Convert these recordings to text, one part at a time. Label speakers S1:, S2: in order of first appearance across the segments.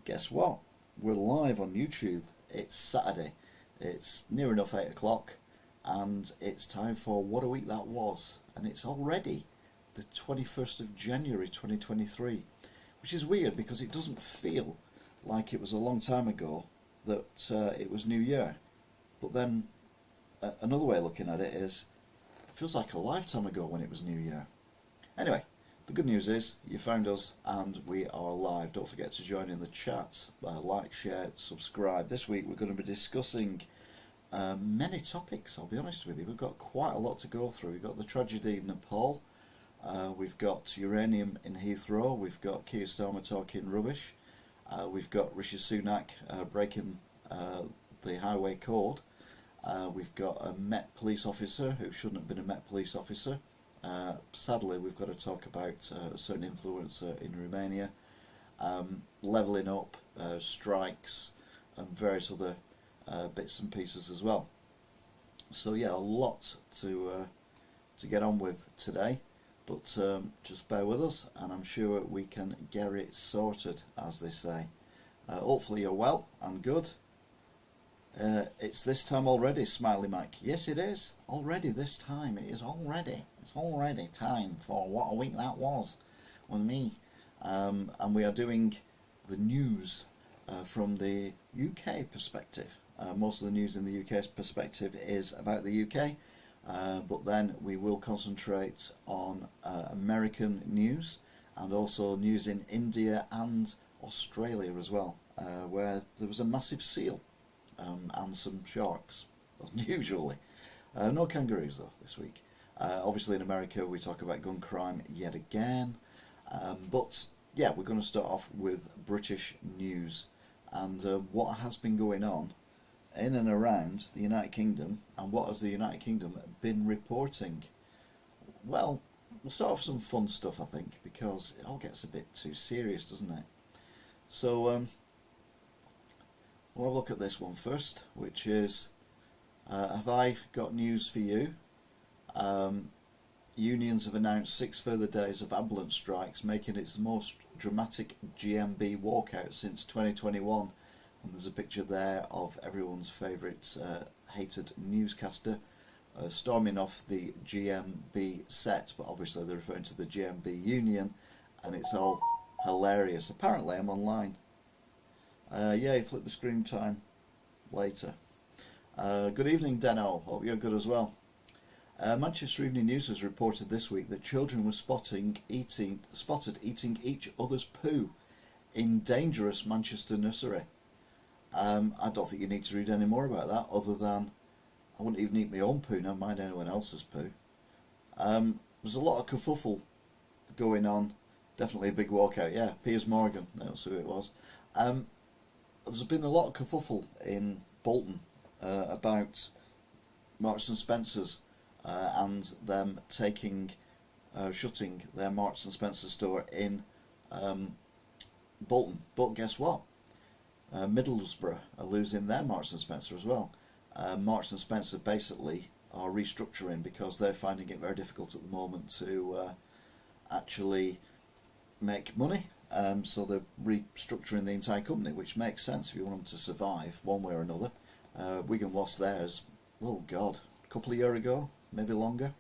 S1: guess what? We're live on YouTube. It's Saturday. It's near enough 8 o'clock and it's time for What a Week That Was. And it's already the 21st of January 2023, which is weird because it doesn't feel like it was a long time ago that it was New Year. But then another way of looking at it is, it feels like a lifetime ago when it was New Year. Anyway, the good news is you found us and we are live. Don't forget to join in the chat, like, share, subscribe. This week we're going to be discussing many topics, I'll be honest with you. We've got quite a lot to go through. We've got the tragedy in Nepal, we've got uranium in Heathrow, we've got Keir Starmer talking rubbish, we've got Rishi Sunak breaking the highway code, we've got a Met police officer who shouldn't have been a Met police officer. Sadly, we've got to talk about a certain influencer in Romania, levelling up, strikes, and various other bits and pieces as well. So yeah, a lot to get on with today, but just bear with us, and I'm sure we can get it sorted, as they say. Hopefully you're well and good. It's this time already, Smiley Mike. Yes, it is. Already this time. It is already. It's already time for What a Week That Was with me. And we are doing the news from the UK perspective. Most of the news in the UK's perspective is about the UK. But then we will concentrate on American news and also news in India and Australia as well, where there was a massive seal. And some sharks, unusually. No kangaroos though this week. Obviously in America we talk about gun crime yet again, but yeah, we're going to start off with British news and what has been going on in and around the United Kingdom, and what has the United Kingdom been reporting. Well, we'll start off with some fun stuff, I think, because it all gets a bit too serious, doesn't it? So we'll have a look at this one first, which is, have I got news for you? Unions have announced 6 further days of ambulance strikes, making it the most dramatic GMB walkout since 2021. And there's a picture there of everyone's favourite hated newscaster storming off the GMB set, but obviously they're referring to the GMB union, and it's all hilarious. Apparently I'm online. Yeah, flip the screen time later. Good evening, Deno. Hope you're good as well. Manchester Evening News has reported this week that children were spotted eating each other's poo in dangerous Manchester nursery. I don't think you need to read any more about that, other than I wouldn't even eat my own poo, never mind anyone else's poo. There's a lot of kerfuffle going on. Definitely a big walkout. Yeah, Piers Morgan, that's who it was. There's been a lot of kerfuffle in Bolton about Marks and Spencer's and them shutting their Marks and Spencer store in Bolton. But guess what? Middlesbrough are losing their Marks and Spencer as well. Marks and Spencer basically are restructuring because they're finding it very difficult at the moment to actually make money. So they're restructuring the entire company, which makes sense if you want them to survive one way or another. Wigan lost theirs, oh god, a couple of years ago, maybe longer.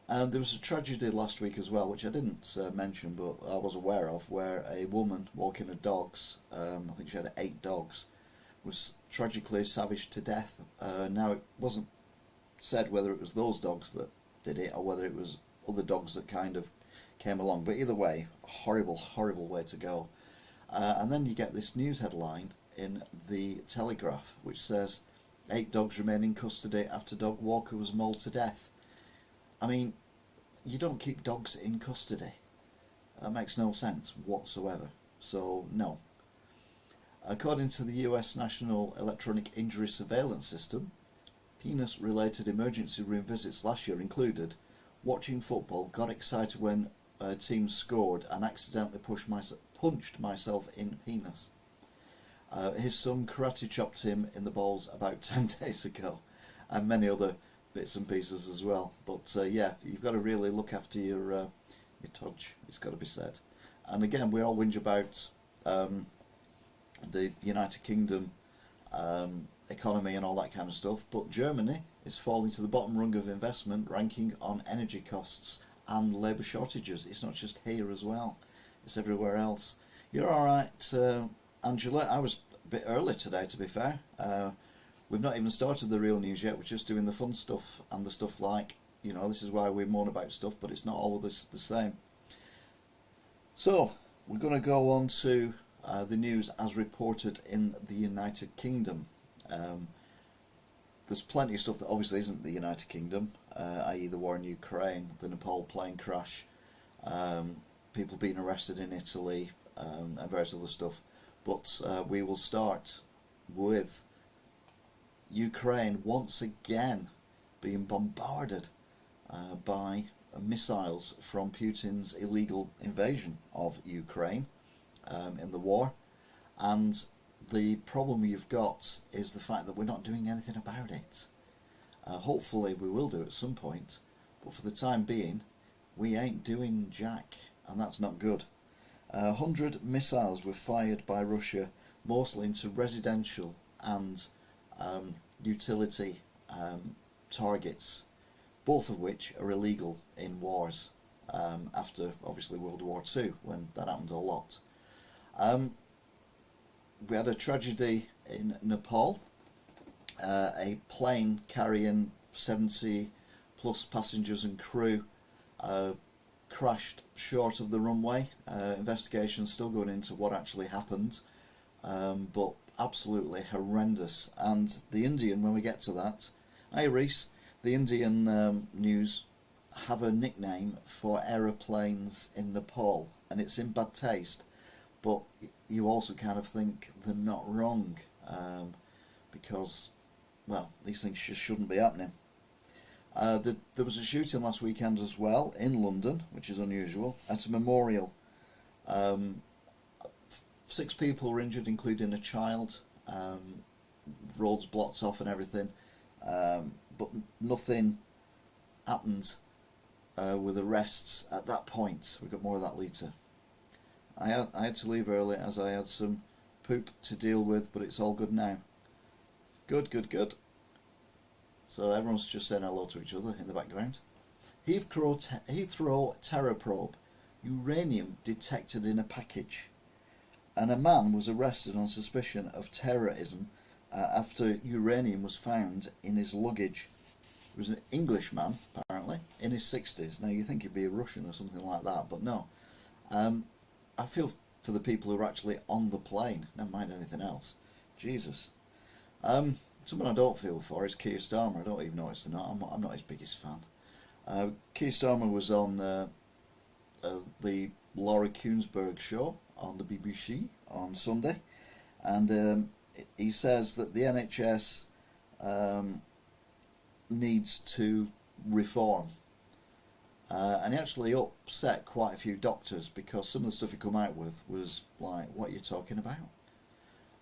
S1: And there was a tragedy last week as well, which I didn't mention, but I was aware of, where a woman walking her dogs, I think she had 8 dogs, was tragically savaged to death. Now, it wasn't said whether it was those dogs that did it or whether it was other dogs that kind of came along, but either way, horrible, horrible way to go. And then you get this news headline in the Telegraph which says 8 dogs remain in custody after dog walker was mauled to death. I mean, you don't keep dogs in custody. That makes no sense whatsoever. So no. According to the US National Electronic Injury Surveillance System, penis related emergency room visits last year included watching football, got excited when team scored, and accidentally punched myself in penis. His son karate chopped him in the balls about 10 days ago, and many other bits and pieces as well. But yeah, you've got to really look after your touch, it's got to be said. And again, we all whinge about the United Kingdom economy and all that kind of stuff, but Germany is falling to the bottom rung of investment ranking on energy costs and labour shortages. It's not just here as well, it's everywhere else. You're alright, Angela? I was a bit early today, to be fair. We've not even started the real news yet, we're just doing the fun stuff and the stuff like, you know, this is why we moan about stuff, but it's not always the same. So, we're going to go on to the news as reported in the United Kingdom. There's plenty of stuff that obviously isn't the United Kingdom, i.e. the war in Ukraine, the Nepal plane crash, people being arrested in Italy, and various other stuff. But we will start with Ukraine once again being bombarded by missiles from Putin's illegal invasion of Ukraine in the war, and the problem you've got is the fact that we're not doing anything about it. Hopefully we will do at some point, but for the time being we ain't doing jack, and that's not good. 100 missiles were fired by Russia, mostly into residential and utility targets, both of which are illegal in wars, after obviously World War II, when that happened a lot. We had a tragedy in Nepal. A plane carrying 70 plus passengers and crew crashed short of the runway. Investigations still going into what actually happened, but absolutely horrendous. And the Indian, when we get to that, hi Reese, the Indian news have a nickname for aeroplanes in Nepal, and it's in bad taste, but you also kind of think they're not wrong, because, well, these things just shouldn't be happening. There was a shooting last weekend as well in London, which is unusual, at a memorial. 6 people were injured, including a child. Roads blocked off and everything, but nothing happened with arrests at that point. We've got more of that later. I had to leave early as I had some poop to deal with, but it's all good now. Good. So everyone's just saying hello to each other in the background. Heathrow terror probe. Uranium detected in a package. And a man was arrested on suspicion of terrorism after uranium was found in his luggage. He was an Englishman, apparently, in his 60s. Now, you think he'd be a Russian or something like that, but no. I feel for the people who are actually on the plane, never mind anything else. Jesus. Someone I don't feel for is Keir Starmer. I don't even know it's not. I'm not his biggest fan. Keir Starmer was on the Laura Kuenssberg show on the BBC on Sunday, and he says that the NHS needs to reform. And he actually upset quite a few doctors because some of the stuff he come out with was like, what are you talking about?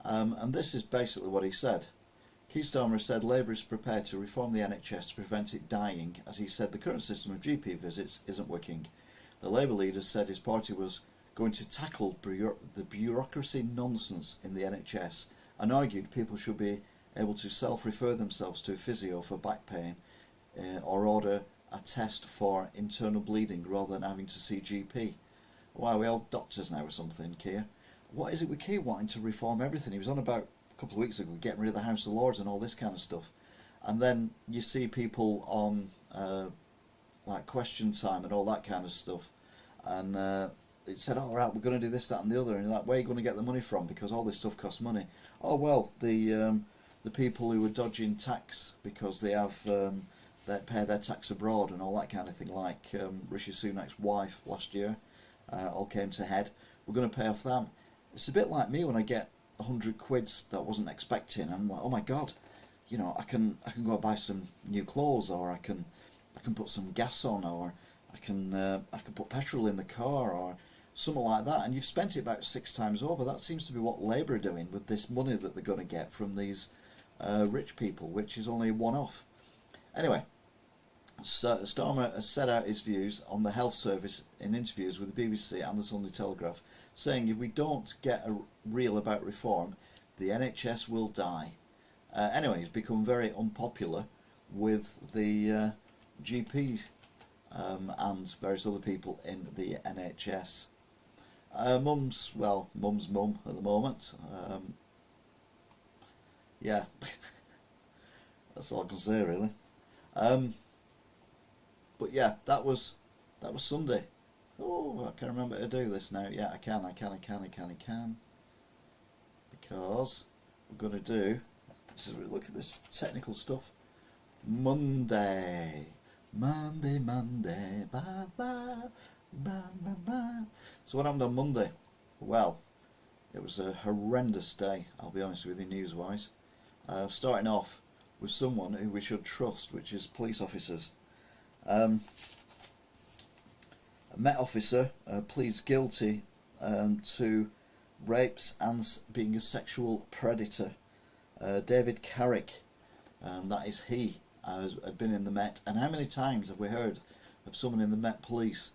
S1: And this is basically what he said. Keir Starmer said Labour is prepared to reform the NHS to prevent it dying, as he said the current system of GP visits isn't working. The Labour leader said his party was going to tackle the bureaucracy nonsense in the NHS, and argued people should be able to self-refer themselves to a physio for back pain, or order a test for internal bleeding rather than having to see GP. Why are we all doctors now or something, Keir? What is it with Keir wanting to reform everything? He was on about a couple of weeks ago getting rid of the House of Lords and all this kind of stuff, and then you see people on like Question Time and all that kind of stuff, and it said, oh right, we're going to do this, that and the other, and you're like, where are you going to get the money from, because all this stuff costs money? Oh well, the people who are dodging tax because they have they pay their tax abroad and all that kind of thing, like Rishi Sunak's wife last year, all came to head. We're going to pay off them. It's a bit like me when I get 100 quids that I wasn't expecting. I'm like, oh my god, you know, I can go and buy some new clothes, or I can put some gas on, or I can put petrol in the car, or something like that. And you've spent it about 6 times over. That seems to be what Labour are doing with this money that they're going to get from these rich people, which is only one-off. Anyway, Starmer has set out his views on the health service in interviews with the BBC and the Sunday Telegraph, saying if we don't get real about reform, the NHS will die. Anyway, he's become very unpopular with the GP and various other people in the NHS. Mum's mum at the moment. Yeah, that's all I can say really. But yeah, that was Sunday. Oh, I can remember to do this now. Yeah, I can. Because we're going to do, look at this technical stuff. Monday, ba ba ba ba. So what happened on Monday? Well, it was a horrendous day, I'll be honest with you, news-wise. Starting off with someone who we should trust, which is police officers. A Met officer pleads guilty to rapes and being a sexual predator. David Carrick, that is he, has been in the Met. And how many times have we heard of someone in the Met Police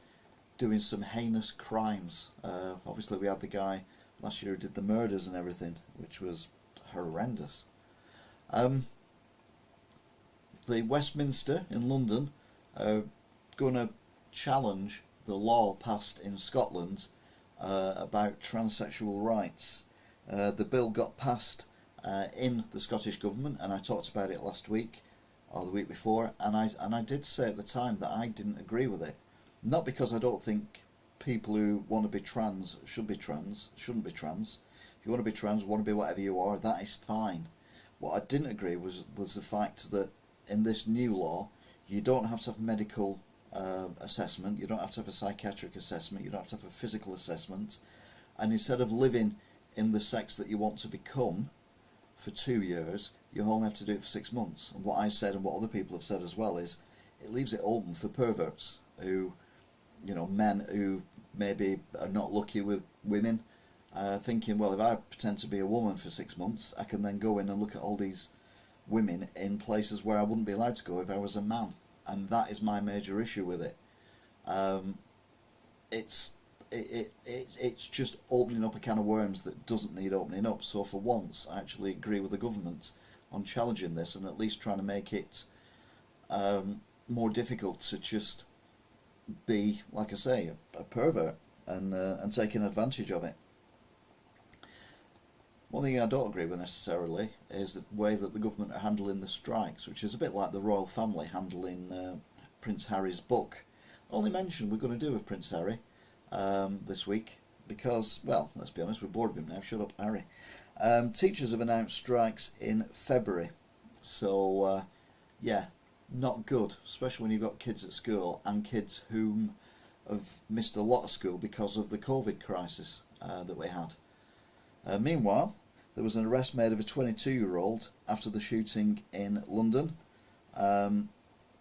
S1: doing some heinous crimes? Obviously we had the guy last year who did the murders and everything, which was horrendous. The Westminster in London are going to challenge the law passed in Scotland about transsexual rights. The bill got passed in the Scottish Government, and I talked about it last week or the week before, and I did say at the time that I didn't agree with it. Not because I don't think people who want to be trans shouldn't be trans. If you want to be trans, want to be whatever you are, that is fine. What I didn't agree was the fact that in this new law, you don't have to have medical assessment, you don't have to have a psychiatric assessment, you don't have to have a physical assessment, and instead of living in the sex that you want to become for 2 years, you only have to do it for 6 months. And what I said, and what other people have said as well, is it leaves it open for perverts who, men who maybe are not lucky with women, thinking, well, if I pretend to be a woman for 6 months, I can then go in and look at all these women in places where I wouldn't be allowed to go if I was a man. And that is my major issue with it. It's just opening up a can of worms that doesn't need opening up. So for once, I actually agree with the government on challenging this and at least trying to make it more difficult to just be, like I say, a pervert and taking advantage of it. One thing I don't agree with necessarily is the way that the government are handling the strikes, which is a bit like the royal family handling Prince Harry's book. Only mention we're going to do with Prince Harry this week because, well, let's be honest, we're bored of him now. Shut up, Harry. Teachers have announced strikes in February. So, yeah, not good, especially when you've got kids at school and kids who have missed a lot of school because of the COVID crisis that we had. Meanwhile, there was an arrest made of a 22-year-old after the shooting in London,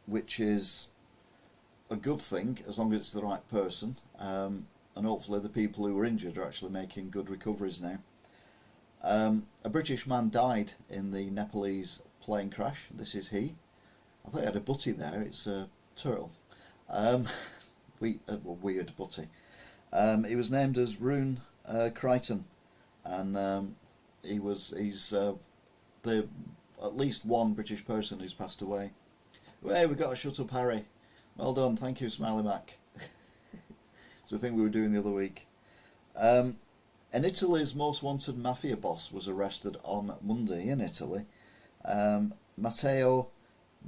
S1: which is a good thing as long as it's the right person, and hopefully the people who were injured are actually making good recoveries now. A British man died in the Nepalese plane crash. This is he. I thought he had a butty there. It's a turtle. Weird butty. He was named as Rune Crichton, and he's at least one British person who's passed away. Hey, we got a shut up Harry. Well done, thank you, Smiley Mac. It's the thing we were doing the other week. And Italy's most wanted mafia boss was arrested on Monday in Italy. Matteo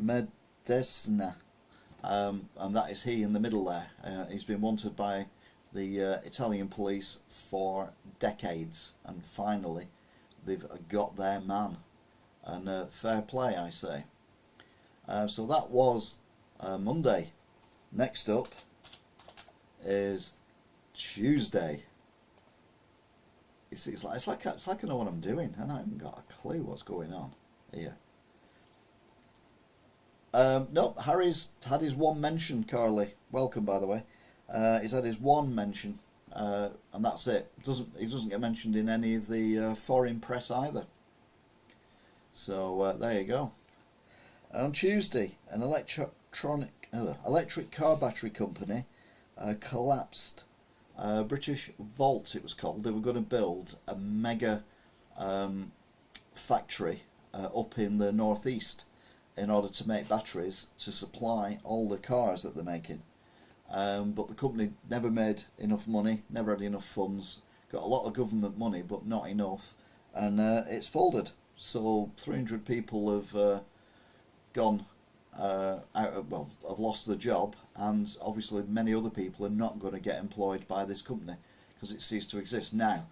S1: Medesna, and that is he in the middle there. He's been wanted by the Italian police for decades, and finally they've got their man, and fair play, I say. So that was Monday. Next up is Tuesday. It's like I know what I'm doing, and I haven't got a clue what's going on here. Nope, Harry's had his one mention, Carly. Welcome, by the way. He's had his one mention, and that's it. He doesn't get mentioned in any of the foreign press either. So there you go. On Tuesday, an electronic electric car battery company collapsed. British Volt, it was called. They were going to build a mega factory up in the northeast in order to make batteries to supply all the cars that they're making. But the company never made enough money, never had enough funds, got a lot of government money but not enough, and it's folded. So 300 people have gone have lost their job, and obviously many other people are not going to get employed by this company because it ceased to exist. Now,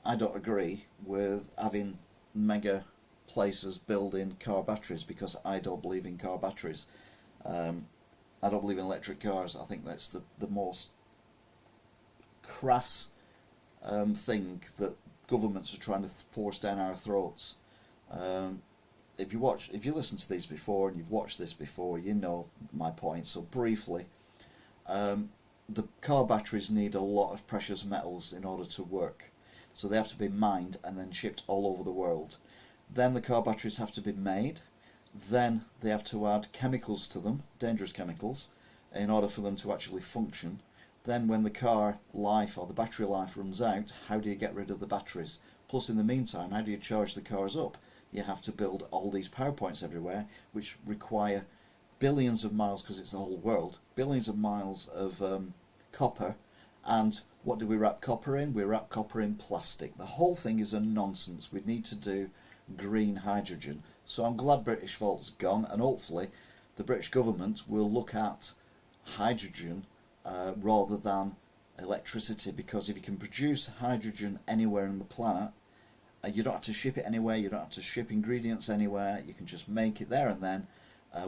S1: I don't agree with having mega places building car batteries because I don't believe in car batteries. I don't believe in electric cars. I think that's the most crass thing that governments are trying to force down our throats. If you listen to these before and you've watched this before, you know my point. So briefly, the car batteries need a lot of precious metals in order to work. So they have to be mined and then shipped all over the world. Then the car batteries have to be made. Then they have to add chemicals to them, dangerous chemicals, in order for them to actually function. Then when the car life or the battery life runs out, how do you get rid of the batteries? Plus in the meantime, how do you charge the cars up? You have to build all these power points everywhere, which require billions of miles, because it's the whole world, billions of miles of copper. And what do we wrap copper in? We wrap copper in plastic. The whole thing is a nonsense. We need to do green hydrogen. So I'm glad British Volt's gone, and hopefully the British government will look at hydrogen rather than electricity, because if you can produce hydrogen anywhere on the planet, you don't have to ship it anywhere, you don't have to ship ingredients anywhere, you can just make it there and then.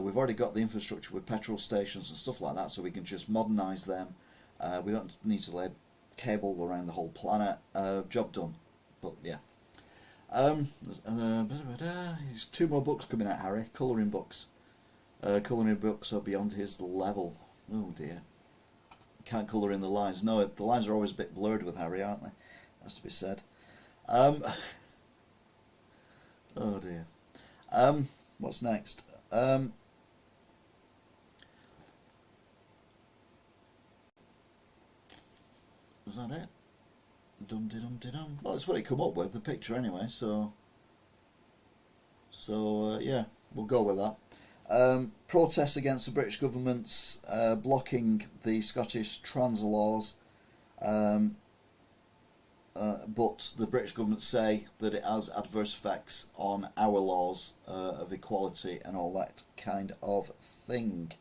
S1: We've already got the infrastructure with petrol stations and stuff like that, so we can just modernise them. We don't need to lay cable around the whole planet. Job done. But yeah. There's 2 more books coming out, Harry. Colouring books. Colouring books are beyond his level. Oh dear. Can't colour in the lines. No, the lines are always a bit blurred with Harry, aren't they? Has to be said. Oh dear. What's next? Was that it? Dum-de-dum-de-dum. Well, that's what it come up with, the picture anyway, so yeah, we'll go with that. Protests against the British government's blocking the Scottish trans laws, but the British government say that it has adverse effects on our laws of equality and all that kind of thing.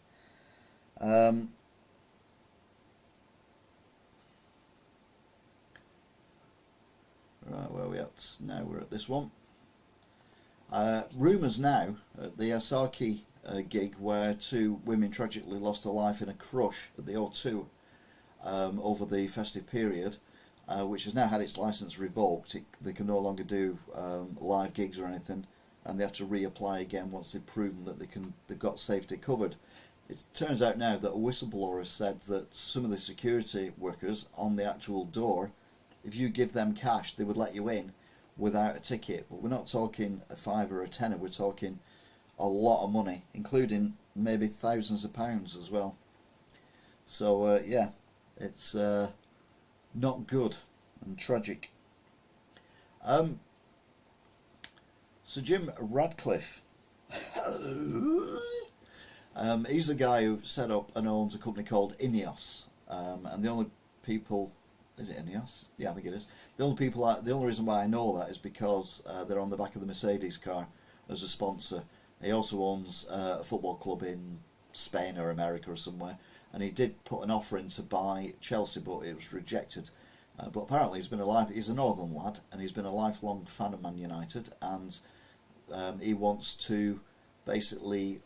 S1: Right, where are we at? Now we're at this one. Rumours now at the Asaki gig, where 2 women tragically lost their life in a crush at the O2 over the festive period, which has now had its licence revoked. They can no longer do live gigs or anything, and they have to reapply again once they've proven that they've got safety covered. It turns out now that a whistleblower has said that some of the security workers on the actual door, if you give them cash, they would let you in without a ticket. But we're not talking a £5 or a £10, we're talking a lot of money, including maybe thousands of pounds as well. So yeah, it's not good and tragic. Sir Jim Radcliffe, he's the guy who set up and owns a company called Ineos, and the only people, is it Ineos? Yeah, I think it is. The only reason why I know that is because they're on the back of the Mercedes car as a sponsor. He also owns a football club in Spain or America or somewhere, and he did put an offer in to buy Chelsea, but it was rejected. But apparently he's a northern lad, and he's been a lifelong fan of Man United, and he wants to basically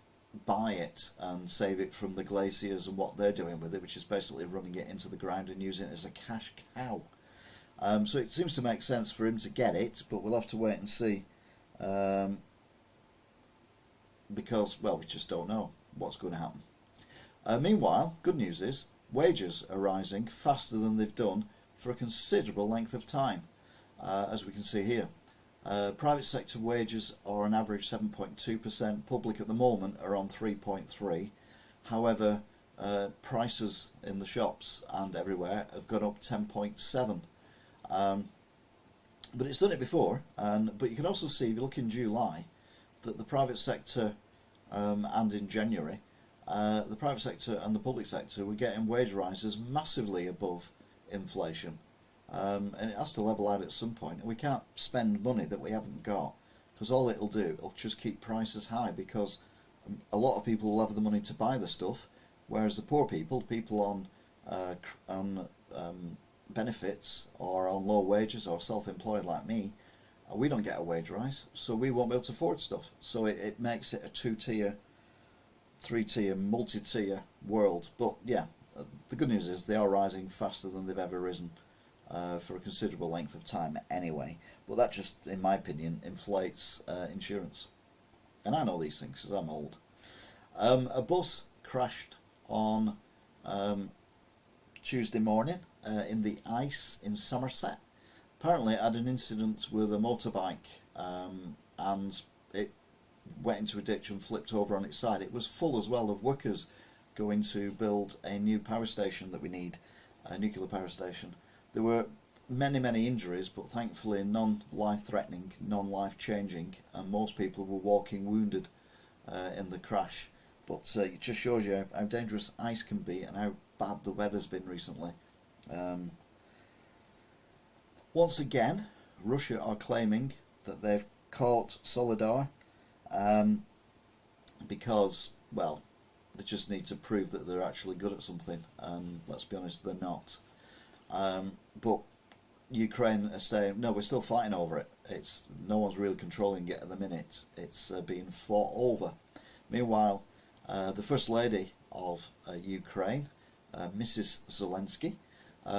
S1: buy it and save it from the glaciers and what they're doing with it, which is basically running it into the ground and using it as a cash cow. So it seems to make sense for him to get it, but we'll have to wait and see, because, well, we just don't know what's going to happen. Meanwhile, good news is wages are rising faster than they've done for a considerable length of time, as we can see here. Private sector wages are on average 7.2%, public at the moment are on 3.3%. However, prices in the shops and everywhere have gone up 10.7. But it's done it before, but you can also see, if you look in July, that the private sector and in January, the private sector and the public sector were getting wage rises massively above inflation. And it has to level out at some point, and we can't spend money that we haven't got, because all it'll do, it'll just keep prices high, because a lot of people will have the money to buy the stuff, whereas the poor people on benefits or on low wages or self-employed like me, we don't get a wage rise, so we won't be able to afford stuff. So it makes it a two-tier, three-tier, multi-tier world. But yeah, the good news is they are rising faster than they've ever risen for a considerable length of time anyway. But that just, in my opinion, inflates insurance. And I know these things because I'm old. A bus crashed on Tuesday morning in the ice in Somerset. Apparently it had an incident with a motorbike and it went into a ditch and flipped over on its side. It was full as well of workers going to build a new power station that we need, a nuclear power station. There were many injuries, but thankfully none life-threatening, none life-changing, and most people were walking wounded in the crash. But it just shows you how dangerous ice can be and how bad the weather's been recently. Once again, Russia are claiming that they've caught Solidar because, well, they just need to prove that they're actually good at something, and let's be honest, they're not. But Ukraine are saying, no, we're still fighting over it. No one's really controlling it at the minute. It's being fought over. Meanwhile, the First Lady of Ukraine, Mrs. Zelensky,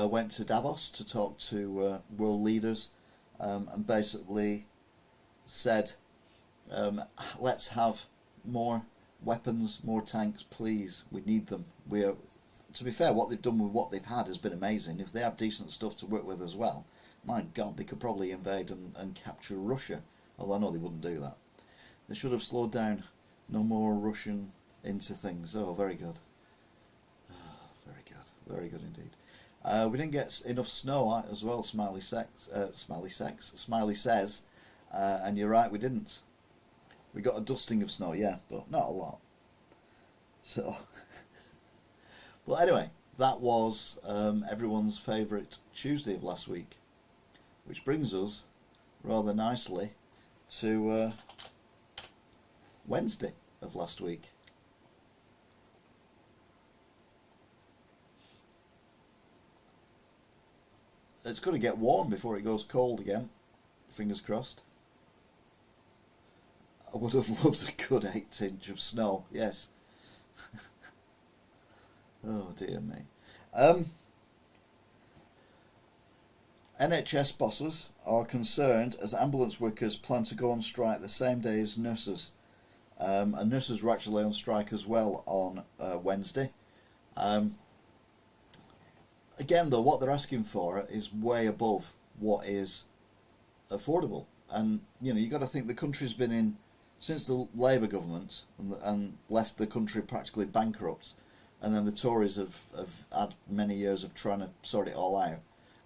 S1: went to Davos to talk to world leaders and basically said, let's have more weapons, more tanks, please, we need them. To be fair, what they've done with what they've had has been amazing. If they have decent stuff to work with as well, my God, they could probably invade and capture Russia, although I know they wouldn't do that. They should have slowed down. No more Russian into things. Oh, very good. Oh, very good indeed. We didn't get enough snow as well, Smiley says, and you're right, we didn't. We got a dusting of snow, yeah, but not a lot. So, well, anyway, that was everyone's favourite Tuesday of last week, which brings us rather nicely to Wednesday of last week. It's going to get warm before it goes cold again, fingers crossed. I would have loved a good 8 inch of snow, yes. Oh dear me. NHS bosses are concerned as ambulance workers plan to go on strike the same day as nurses. And nurses were actually on strike as well on Wednesday. Again though, what they're asking for is way above what is affordable. And you've got to think the country's been in, since the Labour government and left the country practically bankrupt, and then the Tories have had many years of trying to sort it all out,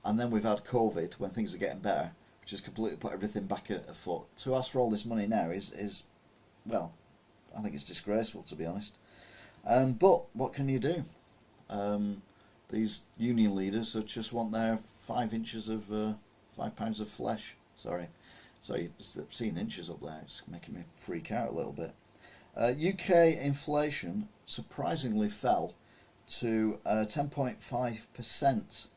S1: and then we've had COVID when things are getting better, which has completely put everything back afoot. To ask for all this money now is well, I think it's disgraceful, to be honest. But what can you do? These union leaders just want their 5 inches of 5 pounds of flesh. Sorry, seeing inches up there, it's making me freak out a little bit. UK inflation surprisingly fell to 10.5%.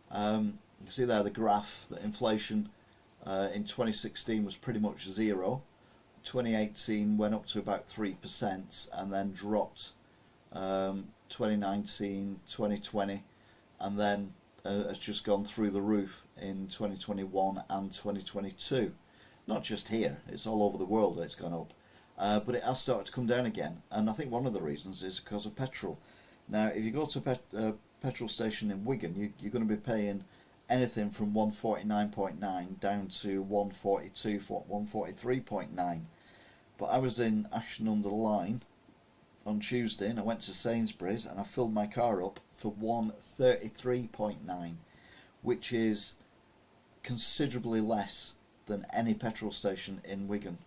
S1: You can see there the graph that inflation in 2016 was pretty much zero. 2018 went up to about 3% and then dropped 2019, 2020, and then has just gone through the roof in 2021 and 2022. Not just here, it's all over the world that it's gone up. But it has started to come down again, and I think one of the reasons is because of petrol. Now, if you go to a petrol station in Wigan, you're going to be paying anything from 149.9 down to 142, 143.9. But I was in Ashton-under-Lyne on Tuesday, and I went to Sainsbury's and I filled my car up for 133.9, which is considerably less than any petrol station in Wigan.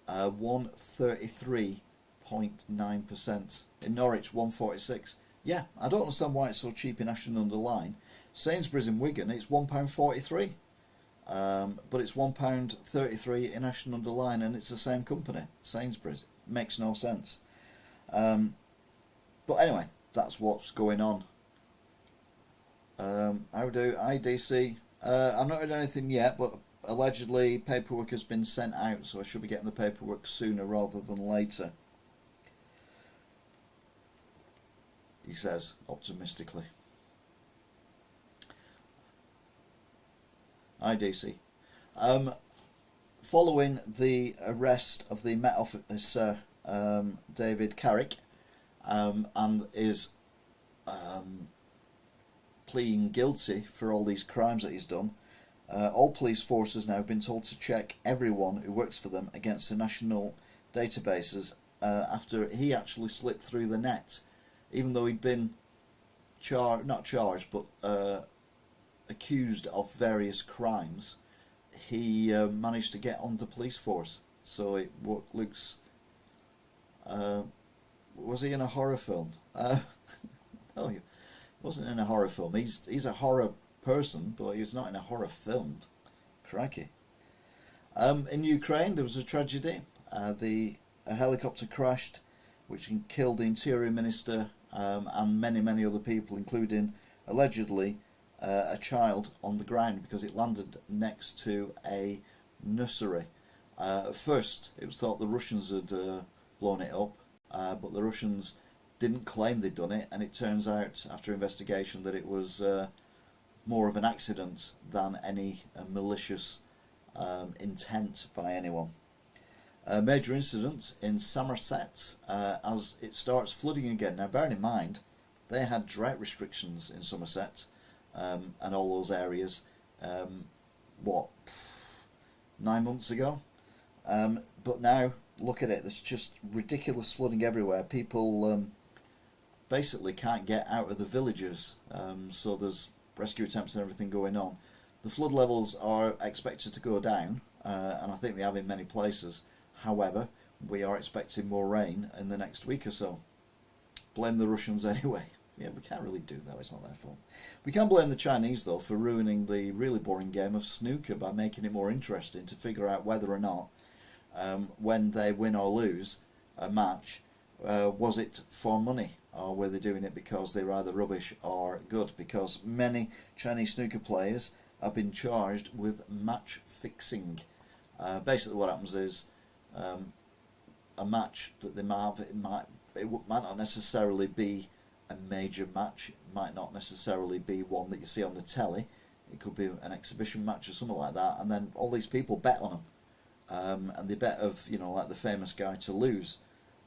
S1: 133.9%. In Norwich, 146. Yeah, I don't understand why it's so cheap in Ashton under Lyne. Sainsbury's in Wigan, it's £1.43. But it's £1.33 in Ashton under Lyne, and it's the same company, Sainsbury's. It makes no sense. But anyway, that's what's going on. How do IDC? I've not heard anything yet, but allegedly paperwork has been sent out, so I should be getting the paperwork sooner rather than later, he says optimistically. IDC. Following the arrest of the Met Officer David Carrick, and is pleading guilty for all these crimes that he's done, all police forces now have been told to check everyone who works for them against the national databases after he actually slipped through the net, even though he'd been not charged, but accused of various crimes. He managed to get on the police force. So it looks. Was he in a horror film? No, he wasn't in a horror film. He's a horror person, but he was not in a horror film. Crikey. In Ukraine, there was a tragedy. A helicopter crashed, which killed the Interior Minister and many other people, including allegedly a child on the ground, because it landed next to a nursery. At first, it was thought the Russians had blown it up, but the Russians didn't claim they'd done it, and it turns out, after investigation, that it was more of an accident than any malicious intent by anyone. A major incident in Somerset as it starts flooding again. Now, bearing in mind, they had drought restrictions in Somerset and all those areas, 9 months ago? But now, look at it, there's just ridiculous flooding everywhere. People basically can't get out of the villages, so there's rescue attempts and everything going on. The flood levels are expected to go down, and I think they have in many places. However, we are expecting more rain in the next week or so. Blame the Russians anyway. Yeah, we can't really do that, it's not their fault. We can blame the Chinese, though, for ruining the really boring game of snooker by making it more interesting to figure out whether or not, when they win or lose a match, was it for money, or were they doing it because they were either rubbish or good? Because many Chinese snooker players have been charged with match fixing. Basically what happens is, a match that they might have, it might not necessarily be a major match, it might not necessarily be one that you see on the telly, it could be an exhibition match or something like that, and then all these people bet on them, and they bet of, like the famous guy to lose,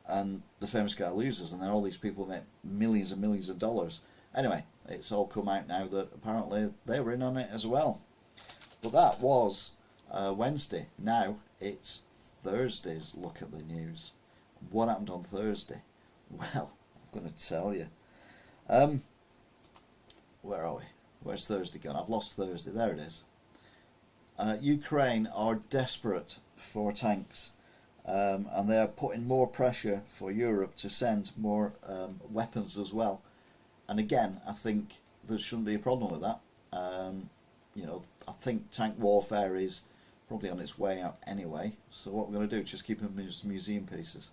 S1: and the famous guy loses, and then all these people make millions and millions of dollars. Anyway, it's all come out now that apparently they were in on it as well. But that was Wednesday. Now it's Thursday's look at the news. What happened on Thursday? Well, I'm going to tell you. Where are we? Where's Thursday gone? I've lost Thursday. There it is. Ukraine are desperate for tanks, and they are putting more pressure for Europe to send more weapons as well. And again, I think there shouldn't be a problem with that. I think tank warfare is probably on its way out anyway, so what we're going to do is just keep them as museum pieces.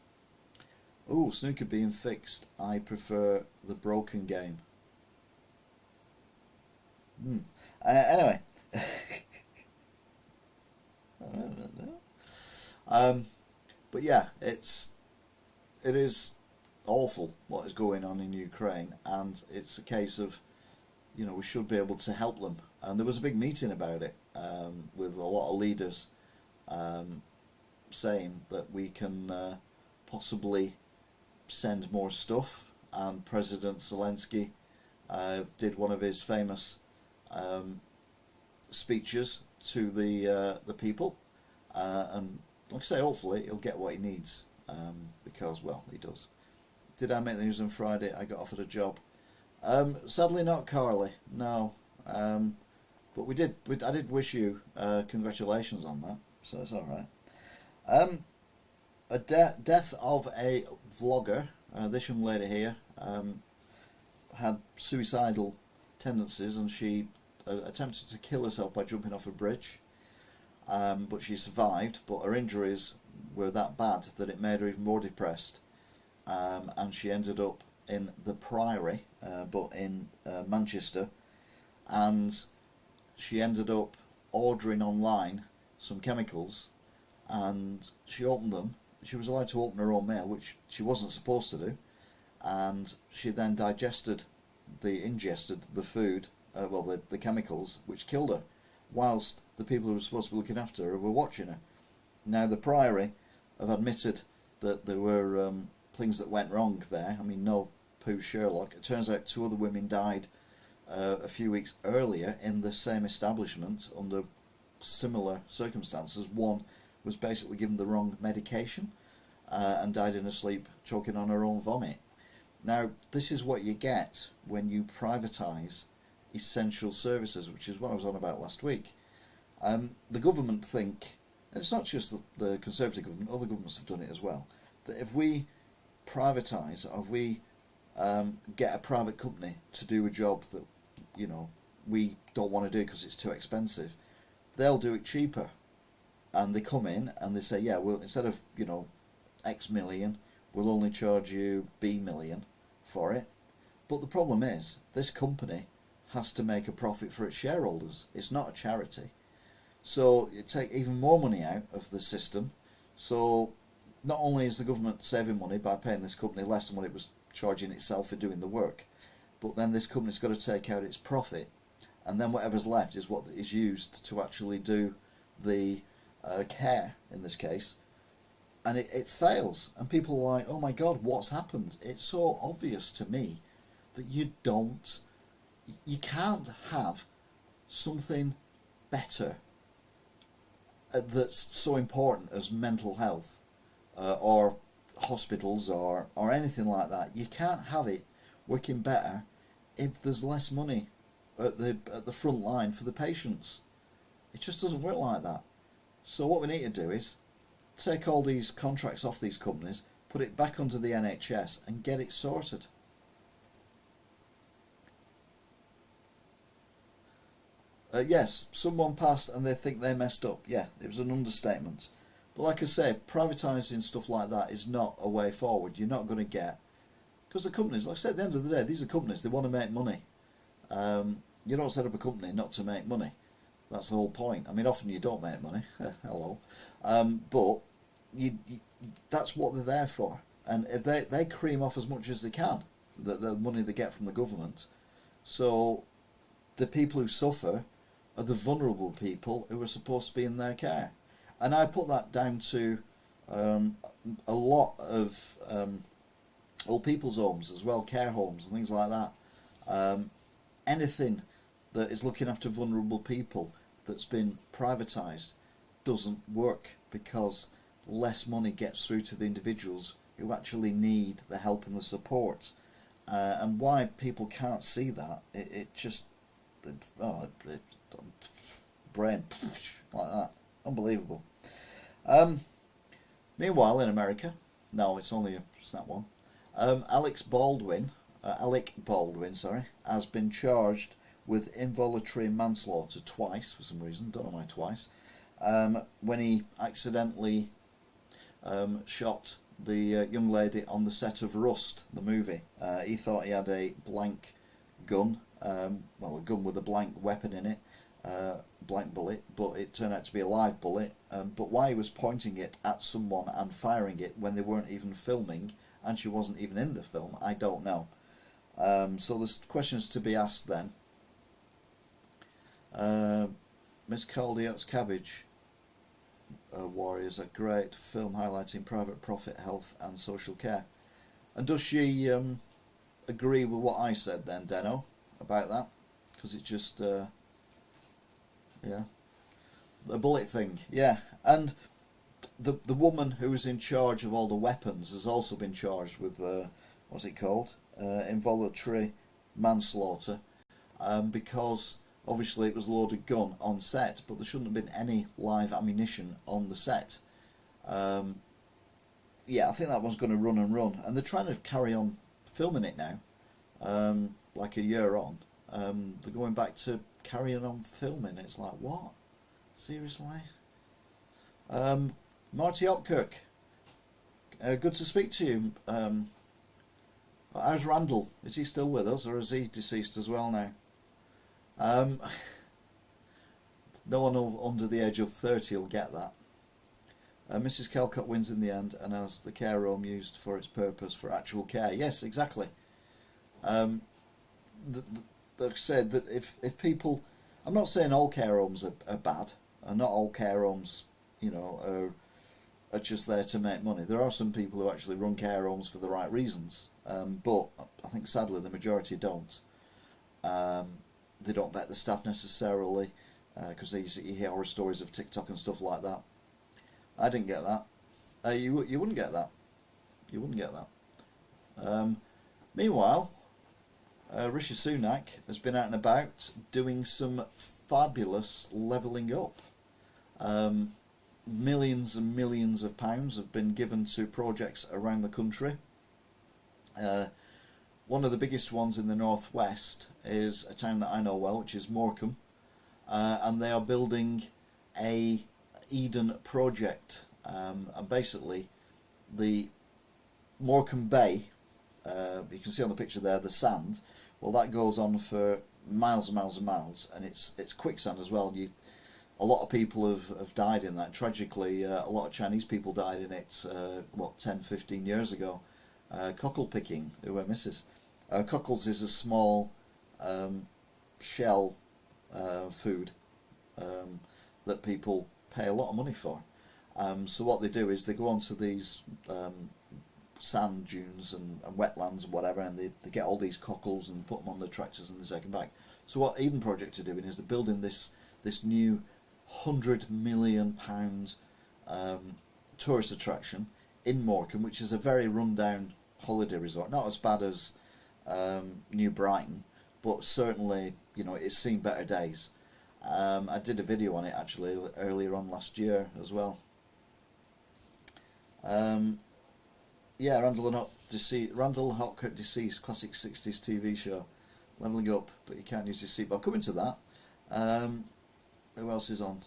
S1: Ooh, snooker being fixed. I prefer the broken game. Anyway. But yeah, it is awful what is going on in Ukraine, and it's a case of, we should be able to help them. And there was a big meeting about it, with a lot of leaders saying that we can possibly send more stuff, and President Zelensky did one of his famous speeches to the people, and like I say, hopefully he'll get what he needs, because, well, he does. Did I make the news on Friday? I got offered a job. Sadly not, Carly. No. But I did wish you congratulations on that. So it's all right. A death of a vlogger. This young lady here had suicidal tendencies, and she attempted to kill herself by jumping off a bridge. But she survived, but her injuries were that bad that it made her even more depressed, and she ended up in the Priory, but in Manchester, and she ended up ordering online some chemicals, and she opened them. She was allowed to open her own mail, which she wasn't supposed to do, and she then ingested the food, the chemicals, which killed her, whilst the people who were supposed to be looking after her were watching her. Now the Priory have admitted that there were things that went wrong there. I mean, no poo Sherlock. It turns out 2 other women died a few weeks earlier in the same establishment under similar circumstances. One was basically given the wrong medication and died in her sleep, choking on her own vomit. Now, this is what you get when you privatise essential services, which is what I was on about last week. The government think, and it's not just the Conservative government, other governments have done it as well, that if we privatise, or if we get a private company to do a job that, you know, we don't want to do because it's too expensive, they'll do it cheaper. And they come in and they say, yeah, well, instead of, you know, X million, we'll only charge you B million for it. But the problem is, this company has to make a profit for its shareholders. It's not a charity. So you take even more money out of the system. So not only is the government saving money by paying this company less than what it was charging itself for doing the work, but then this company's got to take out its profit, and then whatever's left is what is used to actually do the care in this case, and it fails, and people are like, oh my god, what's happened? It's so obvious to me that you can't have something better that's so important as mental health or hospitals or anything like that. You can't have it working better if there's less money at the front line for the patients. It just doesn't work like that. So what we need to do is take all these contracts off these companies, put it back under the NHS and get it sorted. Yes, someone passed and they think they messed up. Yeah, it was an understatement. But like I say, privatising stuff like that is not a way forward. You're not going to get... Because the companies, like I said, at the end of the day, these are companies, they want to make money. You don't set up a company not to make money. That's the whole point. I mean, often you don't make money. Hello. But that's what they're there for. And if they cream off as much as they can, the money they get from the government. So the people who suffer are the vulnerable people who are supposed to be in their care. And I put that down to a lot of old people's homes as well, care homes and things like that. Anything that is looking after vulnerable people that's been privatised doesn't work, because less money gets through to the individuals who actually need the help and the support. And why people can't see that, it just, brain like that, unbelievable. Meanwhile, in America, no, it's only a snap one. Alec Baldwin, has been charged with involuntary manslaughter twice for some reason. Don't know why twice. When he accidentally shot the young lady on the set of Rust, the movie. He thought he had a blank gun, a gun with a blank weapon in it, blank bullet, but it turned out to be a live bullet. But why he was pointing it at someone and firing it when they weren't even filming, and she wasn't even in the film, I don't know. So there's questions to be asked then. Miss Caldiot's Cabbage Warriors, a great film highlighting private profit, health and social care. And does she agree with what I said then, Deno, about that? Because it just, yeah, the bullet thing, yeah. And the woman who was in charge of all the weapons has also been charged with what's it called, involuntary manslaughter, because obviously it was a loaded gun on set, but there shouldn't have been any live ammunition on the set. Yeah, I think that one's going to run and run, and they're trying to carry on filming it now, like a year on. They're going back to carrying on filming. It's like, what? Seriously? Marty Opkirk, good to speak to you. How's Randall? Is he still with us, or is he deceased as well now? No one under the age of 30 will get that. Mrs. Calcott wins in the end and has the care home used for its purpose for actual care. Yes, exactly. They've said that if people, I'm not saying all care homes are bad, and not all care homes, you know, are just there to make money. There are some people who actually run care homes for the right reasons, but I think sadly the majority don't. They don't vet the staff necessarily, because you hear horror stories of TikTok and stuff like that. I didn't get that. You wouldn't get that. You wouldn't get that. Meanwhile, Rishi Sunak has been out and about doing some fabulous levelling up. Millions and millions of pounds have been given to projects around the country. One of the biggest ones in the northwest is a town that I know well, which is Morecambe, and they are building a Eden project, and basically the Morecambe Bay, you can see on the picture there the sand, well that goes on for miles and miles and miles, and it's quicksand as well. A lot of people have died in that. Tragically, a lot of Chinese people died in it 10-15 years ago. Cockle picking, who I misses. Cockles is a small shell food that people pay a lot of money for. So what they do is they go onto these sand dunes and wetlands and whatever, and they get all these cockles and put them on the tractors and they take them back. So what Eden Project are doing is they're building this new £100 million tourist attraction in Morecambe, which is a very run-down holiday resort. Not as bad as New Brighton, but certainly, you know, it's seen better days. I did a video on it actually earlier on last year as well. Yeah, Randall Hopkirk deceased, classic 60s TV show, levelling up, but you can't use your seatbelt. I'll come into that. Who else is on?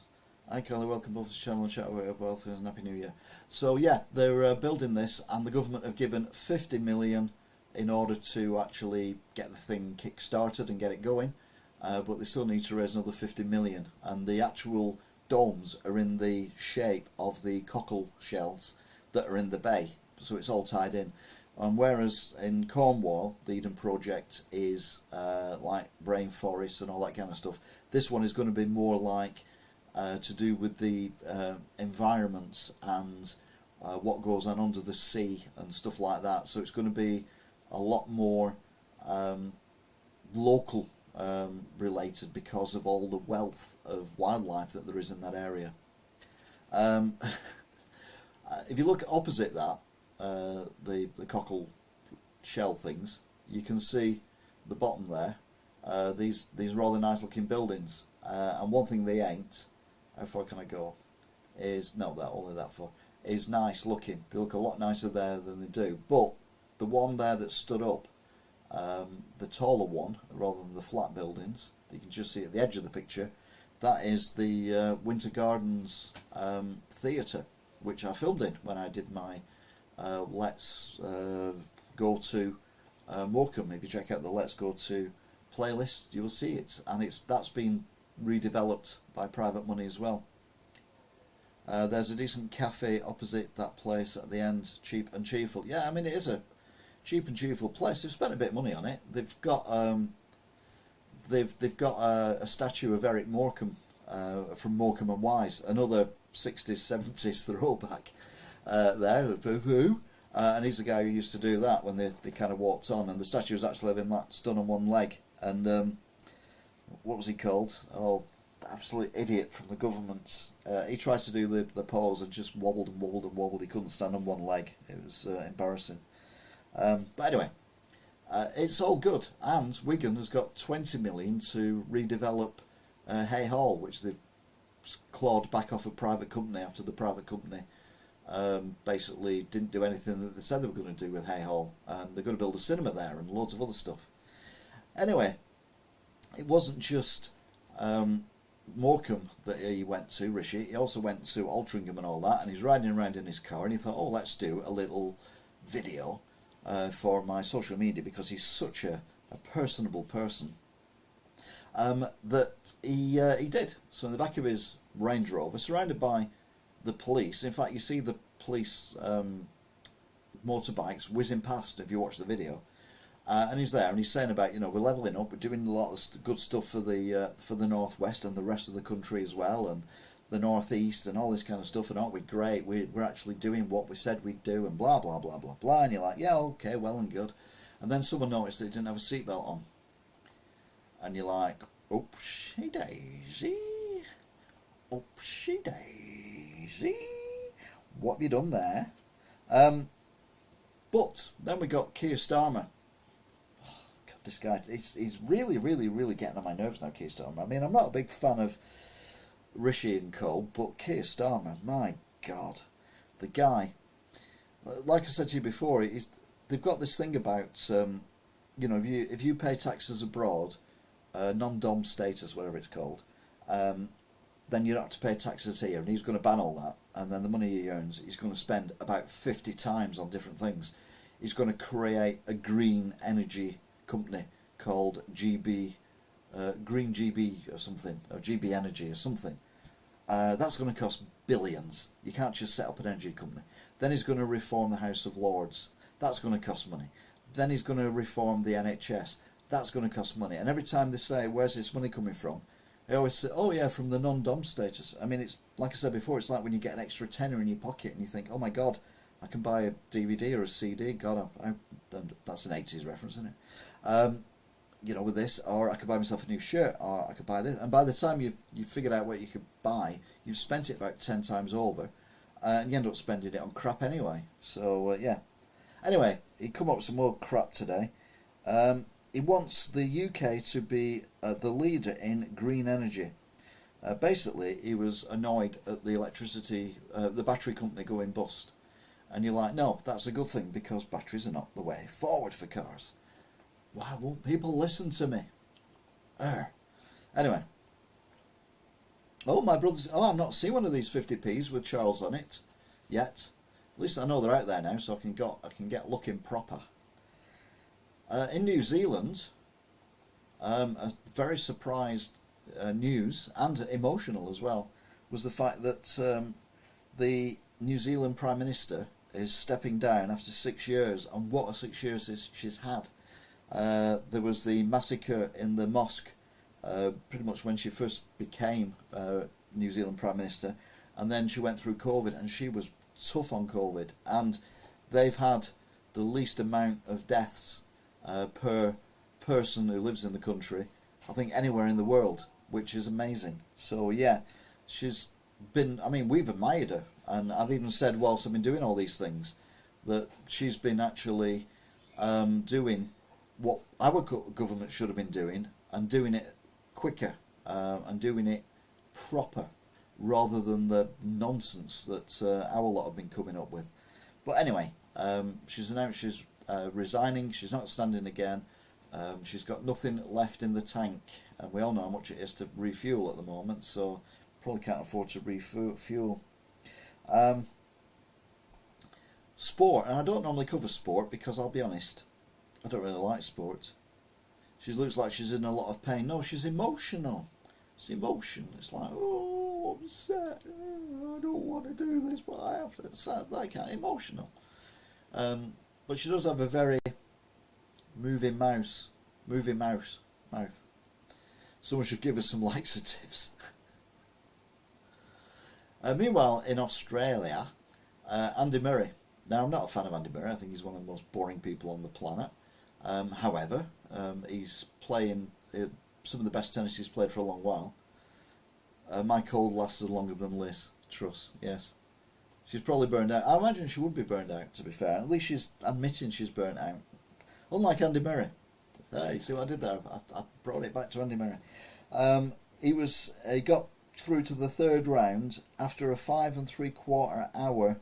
S1: Hi Carly, welcome both to the channel and chat away both, and Happy New Year. So yeah, they're building this, and the government have given 50 million in order to actually get the thing kick-started and get it going, but they still need to raise another 50 million, and the actual domes are in the shape of the cockle shells that are in the bay, so it's all tied in. And whereas in Cornwall the Eden Project is like rainforests and all that kind of stuff, this one is going to be more like to do with the environments and what goes on under the sea and stuff like that. So it's going to be a lot more local related because of all the wealth of wildlife that there is in that area. If you look opposite that, the cockle shell things, you can see the bottom there. These rather nice looking buildings, and one thing they ain't, how far can I go, is, no, that only that far, is nice looking. They look a lot nicer there than they do, but the one there that stood up, the taller one, rather than the flat buildings, you can just see at the edge of the picture, that is the Winter Gardens Theatre, which I filmed in when I did my Let's Go To Morecambe. If you check out the Let's Go To playlist, you'll see it, and that's been redeveloped by private money as well. There's a decent cafe opposite that place at the end, cheap and cheerful. Yeah, I mean, it is a cheap and cheerful place. They've spent a bit of money on it. They've got they've got a statue of Eric Morecambe from Morecambe and Wise, another 60s 70s throwback there. And he's the guy who used to do that when they kind of walked on, and the statue was actually of him that stood on one leg. And what was he called? Oh, absolute idiot from the government. He tried to do the pose and just wobbled and wobbled and wobbled. He couldn't stand on one leg. It was embarrassing. But anyway, it's all good, and Wigan has got 20 million to redevelop Hay Hall, which they've clawed back off a private company after the private company basically didn't do anything that they said they were going to do with Hay Hall, and they're going to build a cinema there and loads of other stuff. Anyway, it wasn't just Morecambe that he went to, Rishi. He also went to Altrincham and all that, and he's riding around in his car, and he thought, oh, let's do a little video for my social media, because he's such a personable person. That he did. So in the back of his Range Rover, surrounded by the police, in fact you see the police motorbikes whizzing past if you watch the video, and he's there and he's saying about, we're levelling up, we're doing a lot of good stuff for the northwest and the rest of the country as well, and the northeast and all this kind of stuff, and aren't we great, we're actually doing what we said we'd do, and blah blah blah blah blah. And you're like, yeah, okay, well and good. And then someone noticed that he didn't have a seatbelt on, and you're like, oopsie daisy, oopsie daisy, what have you done there? But then we got Keir Starmer. Oh, God, this guy, he's really, really, really getting on my nerves now, Keir Starmer. I mean, I'm not a big fan of Rishi and co, but Keir Starmer, my God, the guy, like I said to you before, they've got this thing about, if you pay taxes abroad, non-dom status, whatever it's called, then you don't have to pay taxes here, and he's going to ban all that, and then the money he earns he's going to spend about 50 times on different things. He's going to create a green energy company called Green GB or something, or GB Energy or something. That's going to cost billions. You can't just set up an energy company. Then he's going to reform the House of Lords. That's going to cost money. Then he's going to reform the NHS. That's going to cost money. And every time they say, where's this money coming from? They always say, oh yeah, from the non-dom status. I mean, it's like I said before, it's like when you get an extra tenner in your pocket and you think, oh my God, I can buy a DVD or a CD. God, that's an 80s reference, isn't it? With this, or I could buy myself a new shirt, or I could buy this. And by the time you've figured out what you could buy, you've spent it about 10 times over, and you end up spending it on crap anyway. So, yeah. Anyway, he come up with some more crap today. He wants the UK to be the leader in green energy. Basically, he was annoyed at the the battery company going bust. And you're like, no, that's a good thing, because batteries are not the way forward for cars. Why won't people listen to me? Anyway. Oh, my brother's... Oh, I've not seen one of these 50p's with Charles on it yet. At least I know they're out there now, so I can get looking proper. In New Zealand, a very surprised news, and emotional as well, was the fact that the New Zealand Prime Minister is stepping down after 6 years, and what a 6 years she's had. There was the massacre in the mosque pretty much when she first became New Zealand Prime Minister, and then she went through COVID, and she was tough on COVID, and they've had the least amount of deaths per person who lives in the country, I think, anywhere in the world, which is amazing. So yeah, she's been, I mean, we've admired her, and I've even said whilst I've been doing all these things that she's been actually doing what our government should have been doing, and doing it quicker, and doing it proper, rather than the nonsense that our lot have been coming up with. But anyway, she's announced she's resigning. She's not standing again. She's got nothing left in the tank, and we all know how much it is to refuel at the moment, so probably can't afford to refuel. Sport, and I don't normally cover sport because I'll be honest, I don't really like sport. She looks like she's in a lot of pain. No, she's emotional. It's emotion. It's like, oh, I'm sad. I don't want to do this, but I have to. It's sad, like that, emotional. But she does have a very moving mouth. Someone should give us some laxatives. Meanwhile, in Australia, Andy Murray. Now, I'm not a fan of Andy Murray. I think he's one of the most boring people on the planet. However, he's playing some of the best tennis he's played for a long while. My cold lasted longer than Liz Truss, yes. She's probably burned out. I imagine she would be burned out, to be fair. At least she's admitting she's burnt out. Unlike Andy Murray. Hey, see what I did there? I brought it back to Andy Murray. He got through to the third round after a 5 3/4 hour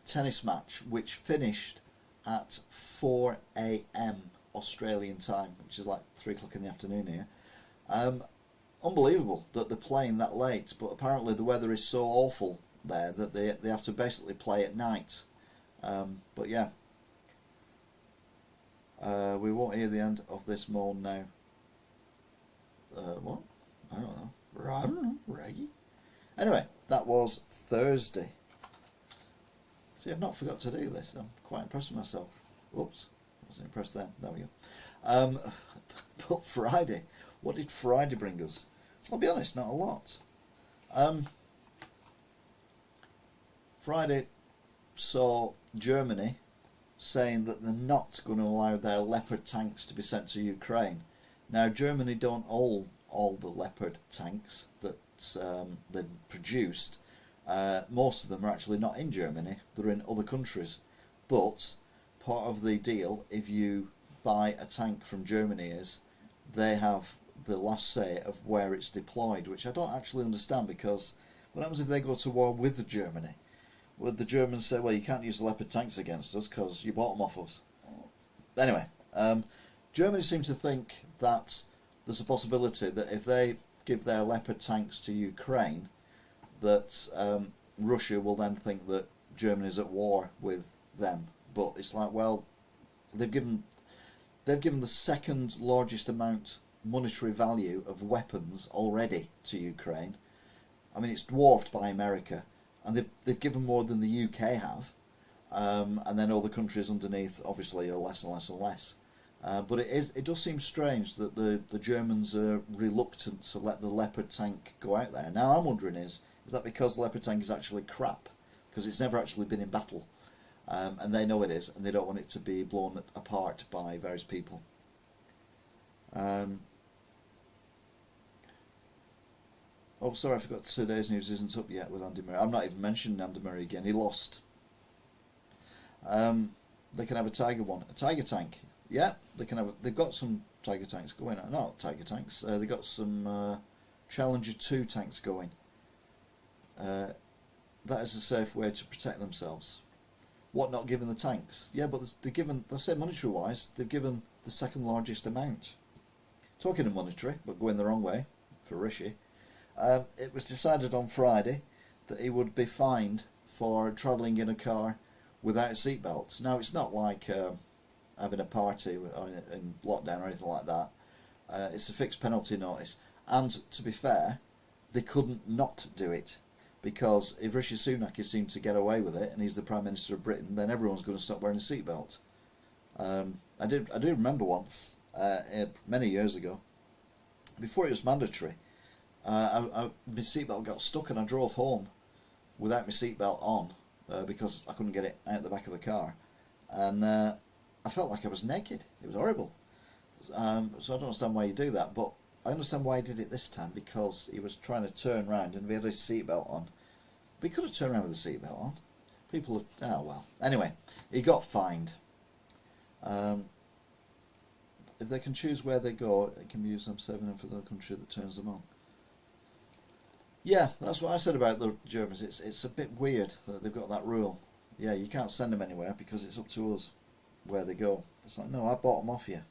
S1: tennis match, which finished at 4 a.m. Australian time, which is like 3 o'clock in the afternoon here. Unbelievable that they're playing that late, but apparently the weather is so awful there that they have to basically play at night. But yeah, we won't hear the end of this moan now. What? I don't know. Raggy. Anyway, that was Thursday. See, I've not forgot to do this. I'm quite impressed with myself. Whoops, wasn't impressed then. There we go. But Friday, what did Friday bring us? I'll be honest, not a lot. Friday saw Germany saying that they're not going to allow their Leopard tanks to be sent to Ukraine. Now, Germany don't own all the Leopard tanks that they've produced. Most of them are actually not in Germany, they're in other countries. But part of the deal, if you buy a tank from Germany, is they have the last say of where it's deployed, which I don't actually understand, because what happens if they go to war with Germany? Would the Germans say, well, you can't use the Leopard tanks against us because you bought them off us? Anyway, Germany seems to think that there's a possibility that if they give their Leopard tanks to Ukraine, that Russia will then think that Germany is at war with them. But it's like, well, they've given the second largest amount monetary value of weapons already to Ukraine. I mean, it's dwarfed by America, and they've given more than the UK have, and then all the countries underneath obviously are less and less and less. But it does seem strange that the Germans are reluctant to let the Leopard tank go out there. Now I'm wondering, is that because the Leopard tank is actually crap, because it's never actually been in battle, and they know it is, and they don't want it to be blown apart by various people. Oh, sorry, I forgot today's news isn't up yet with Andy Murray. I'm not even mentioning Andy Murray again. He lost. They can have a Tiger one, a Tiger tank. Yeah, they can have. They've got some Tiger tanks going. Not Tiger tanks. They got some Challenger 2 tanks going. That is a safe way to protect themselves. What, not giving the tanks? Yeah, but they're given. Let's say monetary wise, they've given the second largest amount. Talking of monetary, but going the wrong way for Rishi. It was decided on Friday that he would be fined for travelling in a car without seatbelts. Now, it's not like having a party in lockdown or anything like that. It's a fixed penalty notice. And to be fair, they couldn't not do it, because if Rishi Sunak is seen to get away with it and he's the Prime Minister of Britain, then everyone's going to stop wearing a seatbelt. I do remember once, many years ago, before it was mandatory, my seatbelt got stuck and I drove home without my seatbelt on because I couldn't get it out the back of the car, and I felt like I was naked. It was horrible. So I don't understand why you do that, but I understand why he did it this time, because he was trying to turn around and he had his seatbelt on. But he could have turned around with the seatbelt on. People have... Oh well. Anyway, he got fined. If they can choose where they go, it can be used on saving them for the country that turns them on. Yeah, that's what I said about the Germans. It's a bit weird that they've got that rule. Yeah, you can't send them anywhere because it's up to us where they go. It's like, no, I bought them off you.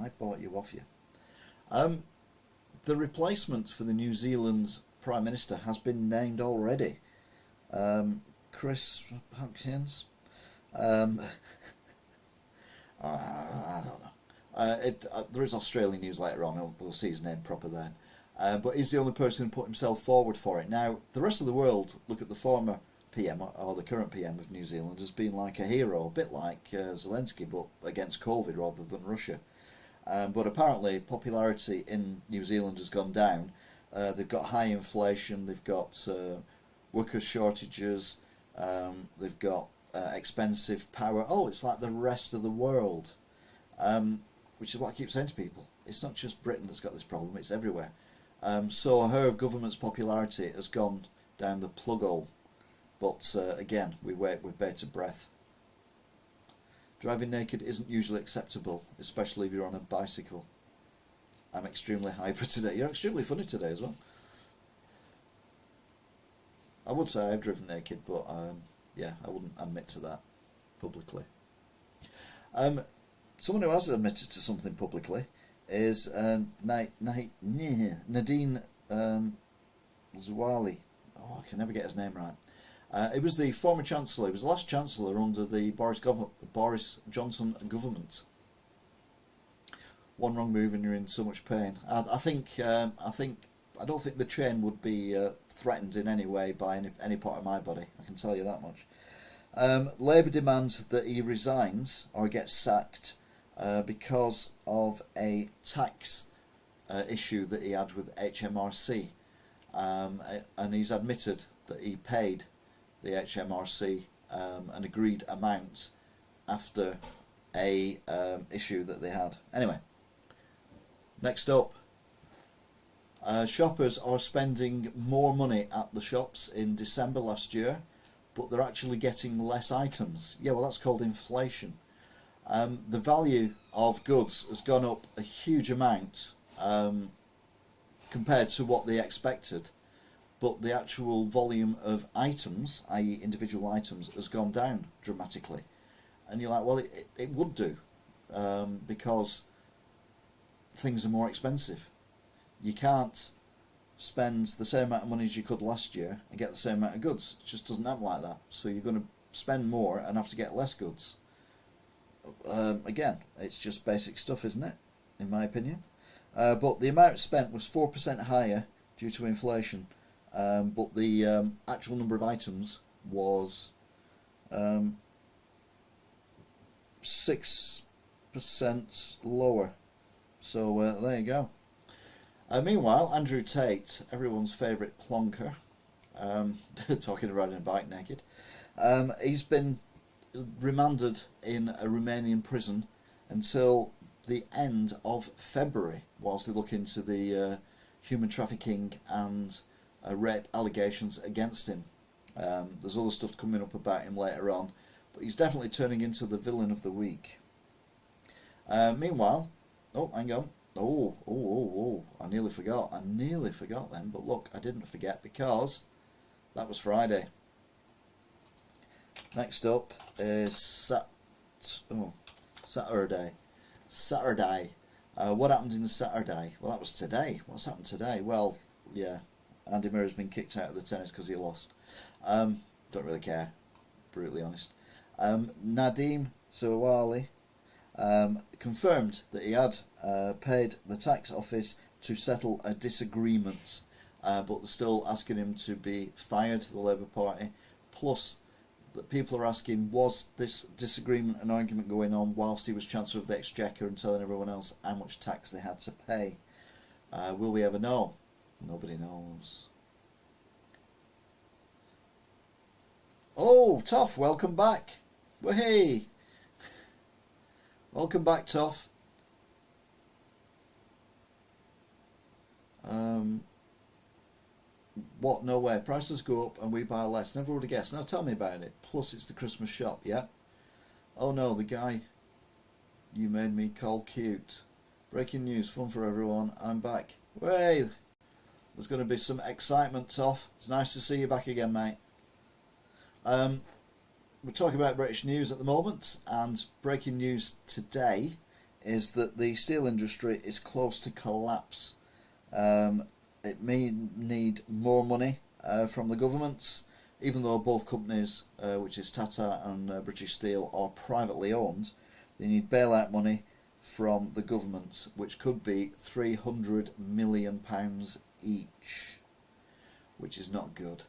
S1: I bought you off you. The replacement for the New Zealand Prime Minister has been named already. Chris Huckins. I don't know. There is Australian news later on, and we'll see his name proper then. But he's the only person who put himself forward for it. Now, the rest of the world look at the former PM, or the current PM of New Zealand, as being like a hero, a bit like Zelensky, but against COVID rather than Russia. But apparently popularity in New Zealand has gone down. They've got high inflation, they've got worker shortages, they've got expensive power. Oh, it's like the rest of the world, which is what I keep saying to people. It's not just Britain that's got this problem, it's everywhere. So her government's popularity has gone down the plug hole. But again, we wait with bated breath. Driving naked isn't usually acceptable, especially if you're on a bicycle. I'm extremely hyper today. You're extremely funny today as well. I would say I've driven naked, but yeah, I wouldn't admit to that publicly. Someone who has admitted to something publicly is Nadine Zawali. Oh, I can never get his name right. He was the former Chancellor. He was the last Chancellor under the Boris Johnson government. One wrong move and you're in so much pain. I don't think the chain would be threatened in any way by any part of my body. I can tell you that much. Labour demands that he resigns or gets sacked because of a tax issue that he had with HMRC, and he's admitted that he paid the HMRC an agreed amount after a issue that they had. Anyway, next up, shoppers are spending more money at the shops in December last year, but they're actually getting less items. Yeah, well, that's called inflation. The value of goods has gone up a huge amount compared to what they expected, but the actual volume of items, i.e. individual items, has gone down dramatically. And you're like, well, it would do, because things are more expensive. You can't spend the same amount of money as you could last year and get the same amount of goods. It just doesn't happen like that. So you're going to spend more and have to get less goods. Again, it's just basic stuff, isn't it? In my opinion. But the amount spent was 4% higher due to inflation. But the actual number of items was 6% lower. So there you go. Meanwhile, Andrew Tate, everyone's favourite plonker, talking about riding a bike naked, he's been remanded in a Romanian prison until the end of February, whilst they look into the human trafficking and rape allegations against him. There's other stuff coming up about him later on, but he's definitely turning into the villain of the week. Meanwhile, oh, hang on. Oh, I nearly forgot then, but look, I didn't forget because that was Friday. Next up is Saturday. What happened in Saturday? Well, that was today. What's happened today? Well, yeah, Andy Murray's been kicked out of the tennis because he lost. Don't really care, brutally honest. Nadeem Zawali confirmed that he had paid the tax office to settle a disagreement, but they're still asking him to be fired, the Labour Party. Plus, that people are asking, was this disagreement and argument going on whilst he was Chancellor of the Exchequer and telling everyone else how much tax they had to pay? Will we ever know? Nobody knows. Oh, Toff, welcome back. Well, hey. Welcome back, Toff. What? No way. Prices go up and we buy less. Never would have guessed. Now tell me about it. Plus it's the Christmas shop, yeah? Oh no, the guy you made me call cute. Breaking news, fun for everyone. I'm back. Way! There's going to be some excitement, Toff. It's nice to see you back again, mate. We're talking about British news at the moment, and breaking news today is that the steel industry is close to collapse. It may need more money from the governments, even though both companies, which is Tata and British Steel, are privately owned. They need bailout money from the government, which could be £300 million each, which is not good.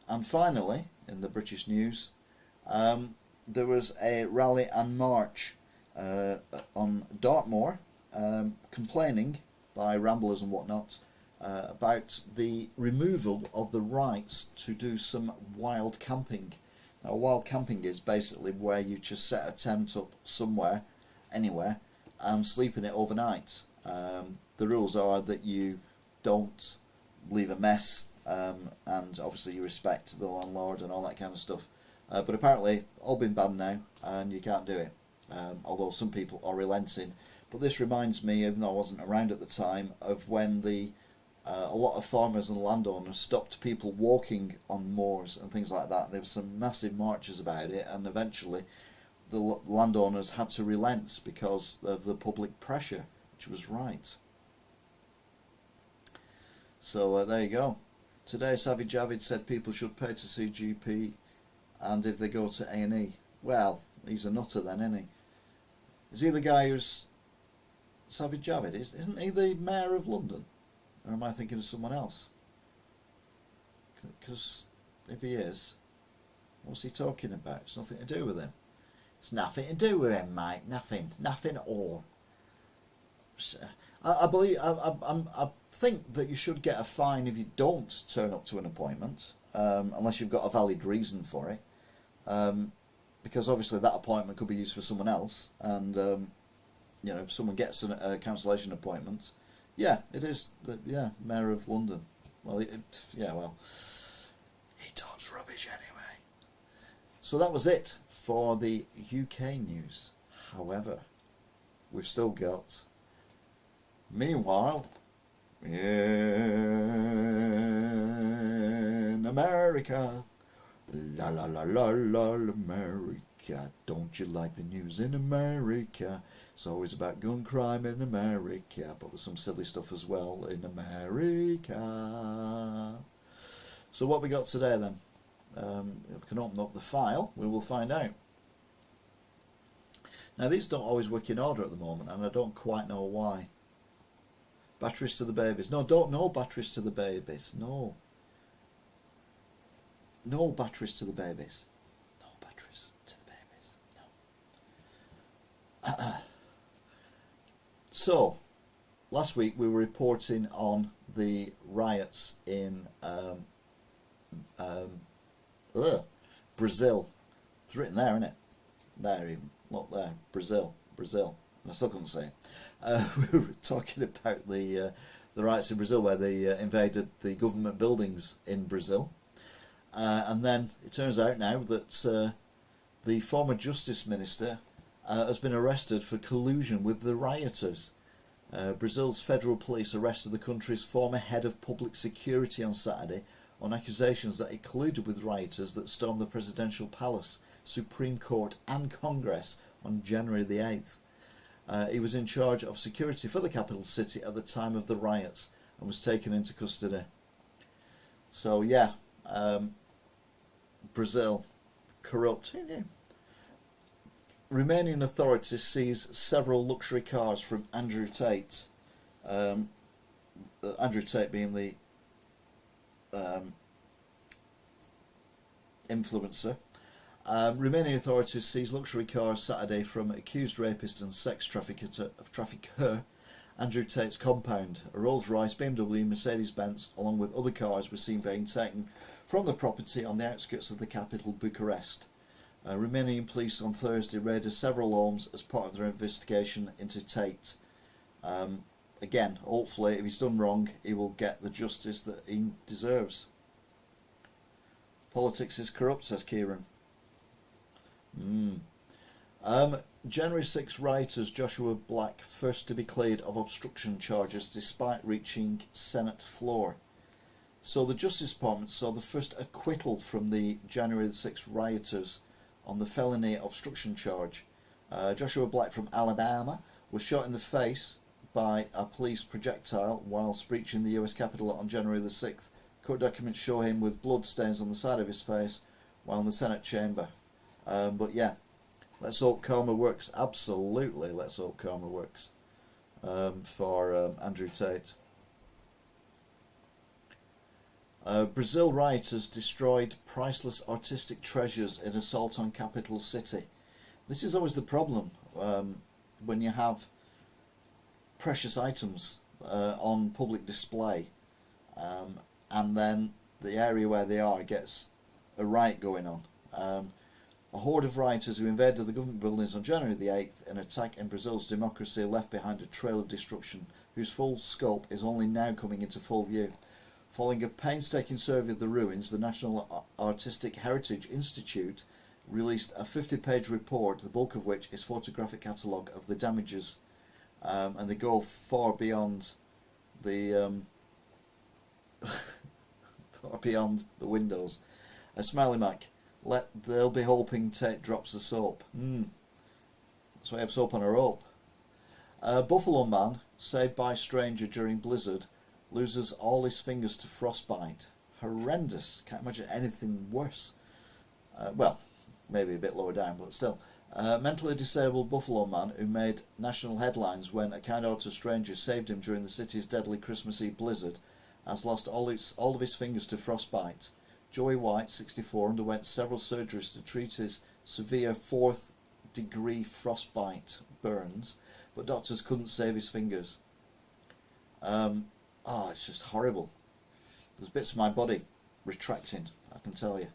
S1: And finally, in the British news, there was a rally and march on Dartmoor, complaining by ramblers and whatnot about the removal of the rights to do some wild camping. Now, wild camping is basically where you just set a tent up somewhere, anywhere, and sleep in it overnight. The rules are that you don't leave a mess and obviously you respect the landlord and all that kind of stuff. But apparently all been banned now and you can't do it, although some people are relenting. But this reminds me, even though I wasn't around at the time, of when a lot of farmers and landowners stopped people walking on moors and things like that. There were some massive marches about it, and eventually the landowners had to relent because of the public pressure, which was right. So there you go. Today Savvy Javid said people should pay to see GP, and if they go to A&E, well, he's a nutter then, isn't he? Is he the guy who's Savvy Javid? Isn't he the Mayor of London? Or am I thinking of someone else? Because if he is, what's he talking about? It's nothing to do with him. It's nothing to do with him, mate. Nothing at all. I think that you should get a fine if you don't turn up to an appointment, unless you've got a valid reason for it. Because obviously that appointment could be used for someone else, and you know, if someone gets a cancellation appointment, yeah, it is the Mayor of London. Well, he talks rubbish anyway. So that was it for the UK news. However, we've still got. Meanwhile, in America, la la la la la America, don't you like the news in America? It's always about gun crime in America, but there's some silly stuff as well in America. So what we got today then? If we can open up the file, we will find out. Now these don't always work in order at the moment, and I don't quite know why. Batteries to the babies. No, no batteries to the babies. No. No batteries to the babies. No batteries to the babies. No. So, last week we were reporting on the riots in Brazil. It's written there, isn't it? There, even. Look there. Brazil. I still couldn't say it. We were talking about the riots in Brazil, where they invaded the government buildings in Brazil, and then it turns out now that the former Justice Minister has been arrested for collusion with the rioters. Brazil's federal police arrested the country's former head of public security on Saturday on accusations that he colluded with rioters that stormed the presidential palace, Supreme Court and Congress on January the 8th. He was in charge of security for the capital city at the time of the riots and was taken into custody. So yeah, Brazil, corrupt. Who knew? Romanian authorities seized several luxury cars from Andrew Tate. Andrew Tate being the influencer. Romanian authorities seized luxury cars Saturday from accused rapist and sex trafficker Andrew Tate's compound. A Rolls-Royce, BMW, Mercedes-Benz, along with other cars, were seen being taken from the property on the outskirts of the capital, Bucharest. Romanian police on Thursday raided several homes as part of their investigation into Tate. Again, hopefully, if he's done wrong, he will get the justice that he deserves. Politics is corrupt, says Kieran. January 6 rioters Joshua Black first to be cleared of obstruction charges despite reaching Senate floor. So the Justice Department saw the first acquittal from the January 6 rioters on the felony obstruction charge. Joshua Black from Alabama was shot in the face by a police projectile whilst breaching the US Capitol on January the 6th. Court documents show him with blood stains on the side of his face while in the Senate chamber. But yeah, let's hope karma works. Absolutely, let's hope karma works for Andrew Tate. Brazil rioters destroyed priceless artistic treasures in assault on capital city. This is always the problem when you have precious items on public display, and then the area where they are gets a riot going on. A horde of rioters who invaded the government buildings on January the 8th in an attack in Brazil's democracy left behind a trail of destruction whose full scope is only now coming into full view. Following a painstaking survey of the ruins, the National Artistic Heritage Institute released a 50-page report, the bulk of which is photographic catalogue of the damages, and they go far beyond the far beyond the windows. A smiley Mac. They'll be hoping Tate drops the soap. So I have soap on a rope. Buffalo man saved by stranger during blizzard loses all his fingers to frostbite. Horrendous. Can't imagine anything worse. Well, maybe a bit lower down, but still. Mentally disabled Buffalo man who made national headlines when a kind-hearted stranger saved him during the city's deadly Christmas Eve blizzard has lost all of his fingers to frostbite. Joey White, 64, underwent several surgeries to treat his severe 4th-degree frostbite burns, but doctors couldn't save his fingers. It's just horrible. There's bits of my body retracting, I can tell you.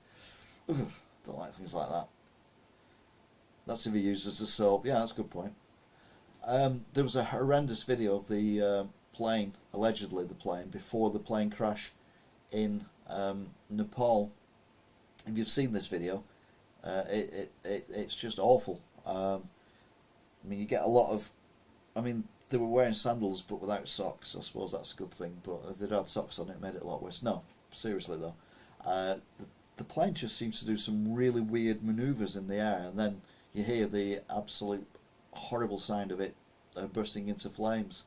S1: Ugh, don't like things like that. That's if he uses the soap. Yeah, that's a good point. There was a horrendous video of the plane, allegedly the plane, before the plane crash in Nepal. If you've seen this video, it's just awful. I mean, you get a lot of... I mean, they were wearing sandals but without socks. I suppose that's a good thing, but if they'd had socks on, it made it a lot worse. No, seriously though. The plane just seems to do some really weird manoeuvres in the air, and then you hear the absolute horrible sound of it bursting into flames.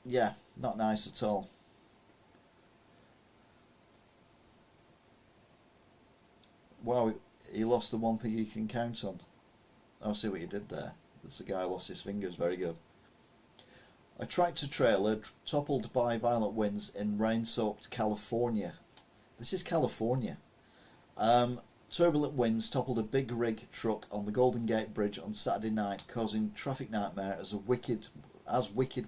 S1: Yeah, not nice at all. Wow, he lost the one thing he can count on. I'll see what you did there. That's the guy who lost his fingers. Very good. A tractor trailer toppled by violent winds in rain-soaked California. This is California. Turbulent winds toppled a big rig truck on the Golden Gate Bridge on Saturday night, causing traffic nightmare as wicked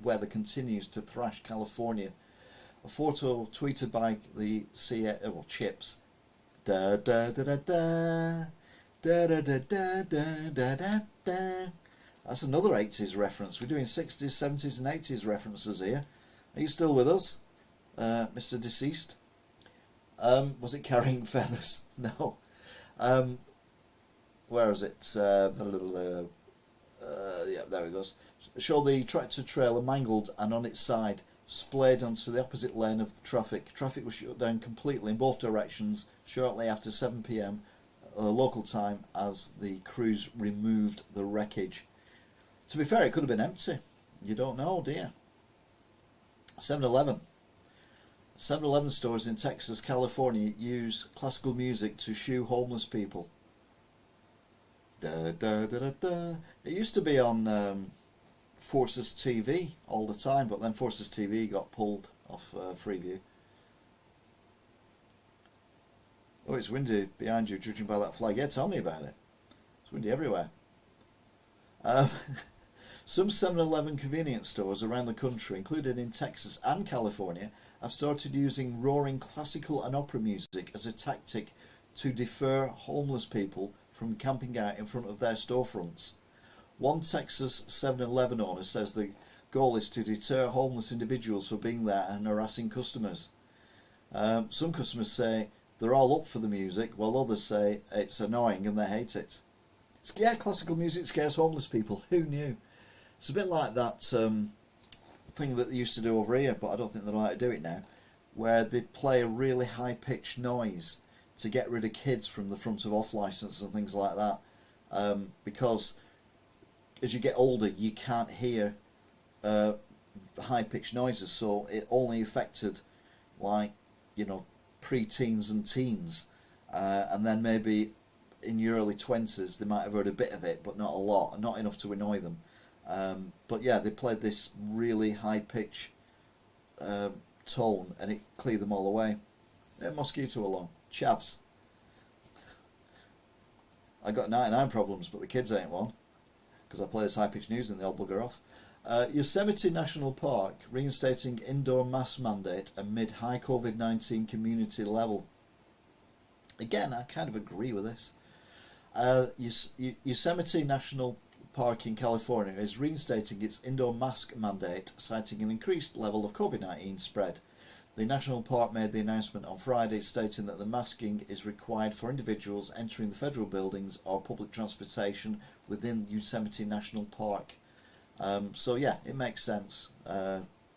S1: weather continues to thrash California. A photo tweeted by the Chips. Da da da da da da da da da da da da. That's another 80s reference. We're doing 60s, 70s and 80s references here. Are you still with us, Mr. Deceased? Was it Carrying Feathers? No. Where is it? Yeah, there it goes. Show the tractor trailer mangled and on its side, splayed onto the opposite lane of the traffic. Traffic was shut down completely in both directions shortly after 7 p.m. Local time as the crews removed the wreckage. To be fair, it could have been empty. You don't know, do you? 7-Eleven. 7-Eleven stores in Texas, California use classical music to shoo homeless people. Da, da, da, da, da. It used to be on Forces TV all the time, but then Forces TV got pulled off Freeview. Oh, it's windy behind you, judging by that flag. Yeah, tell me about it. It's windy everywhere. Some 7-Eleven convenience stores around the country, including in Texas and California, have started using roaring classical and opera music as a tactic to deter homeless people from camping out in front of their storefronts. One Texas 7-Eleven owner says the goal is to deter homeless individuals from being there and harassing customers. Some customers say they're all up for the music, while others say it's annoying and they hate it. Yeah, classical music scares homeless people. Who knew? It's a bit like that thing that they used to do over here, but I don't think they're allowed to do it now, where they'd play a really high-pitched noise to get rid of kids from the front of off-licence and things like that, because as you get older you can't hear high-pitched noises, so it only affected, like, you know, pre-teens and teens, and then maybe in your early 20s they might have heard a bit of it, but not a lot, not enough to annoy them. But yeah, they played this really high-pitched tone and it cleared them all away. Mosquito alarm. Chavs. I got 99 problems, but the kids ain't one, because I play this high-pitched news and they all bugger off. Yosemite National Park reinstating indoor mask mandate amid high COVID-19 community level. Again, I kind of agree with this. Yosemite National Park in California is reinstating its indoor mask mandate, citing an increased level of COVID-19 spread. The national park made the announcement on Friday, stating that the masking is required for individuals entering the federal buildings or public transportation within Yosemite National Park. So yeah, it makes sense,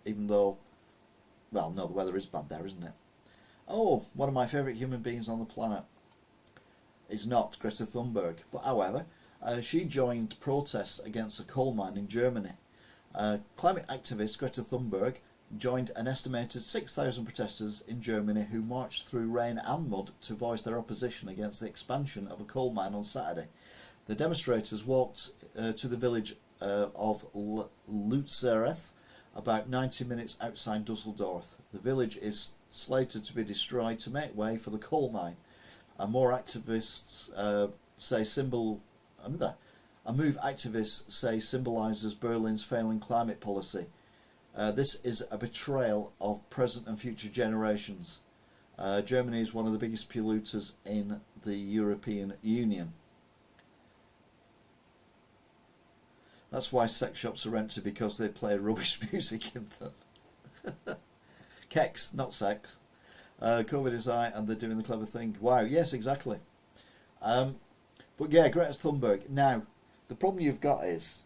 S1: even though, well, no, the weather is bad there, isn't it? Oh, one of my favourite human beings on the planet is not Greta Thunberg, but however, she joined protests against a coal mine in Germany. Climate activist Greta Thunberg joined an estimated 6,000 protesters in Germany who marched through rain and mud to voice their opposition against the expansion of a coal mine on Saturday. The demonstrators walked to the village of Lützerath, about 90 minutes outside Dusseldorf. The village is slated to be destroyed to make way for the coal mine. And more activists a move activists say symbolises Berlin's failing climate policy. This is a betrayal of present and future generations. Germany is one of the biggest polluters in the European Union. That's why sex shops are empty, because they play rubbish music in them. Kex, not sex. COVID is high and they're doing the clever thing. Wow, yes, exactly. But yeah, Greta Thunberg. Now, the problem you've got is,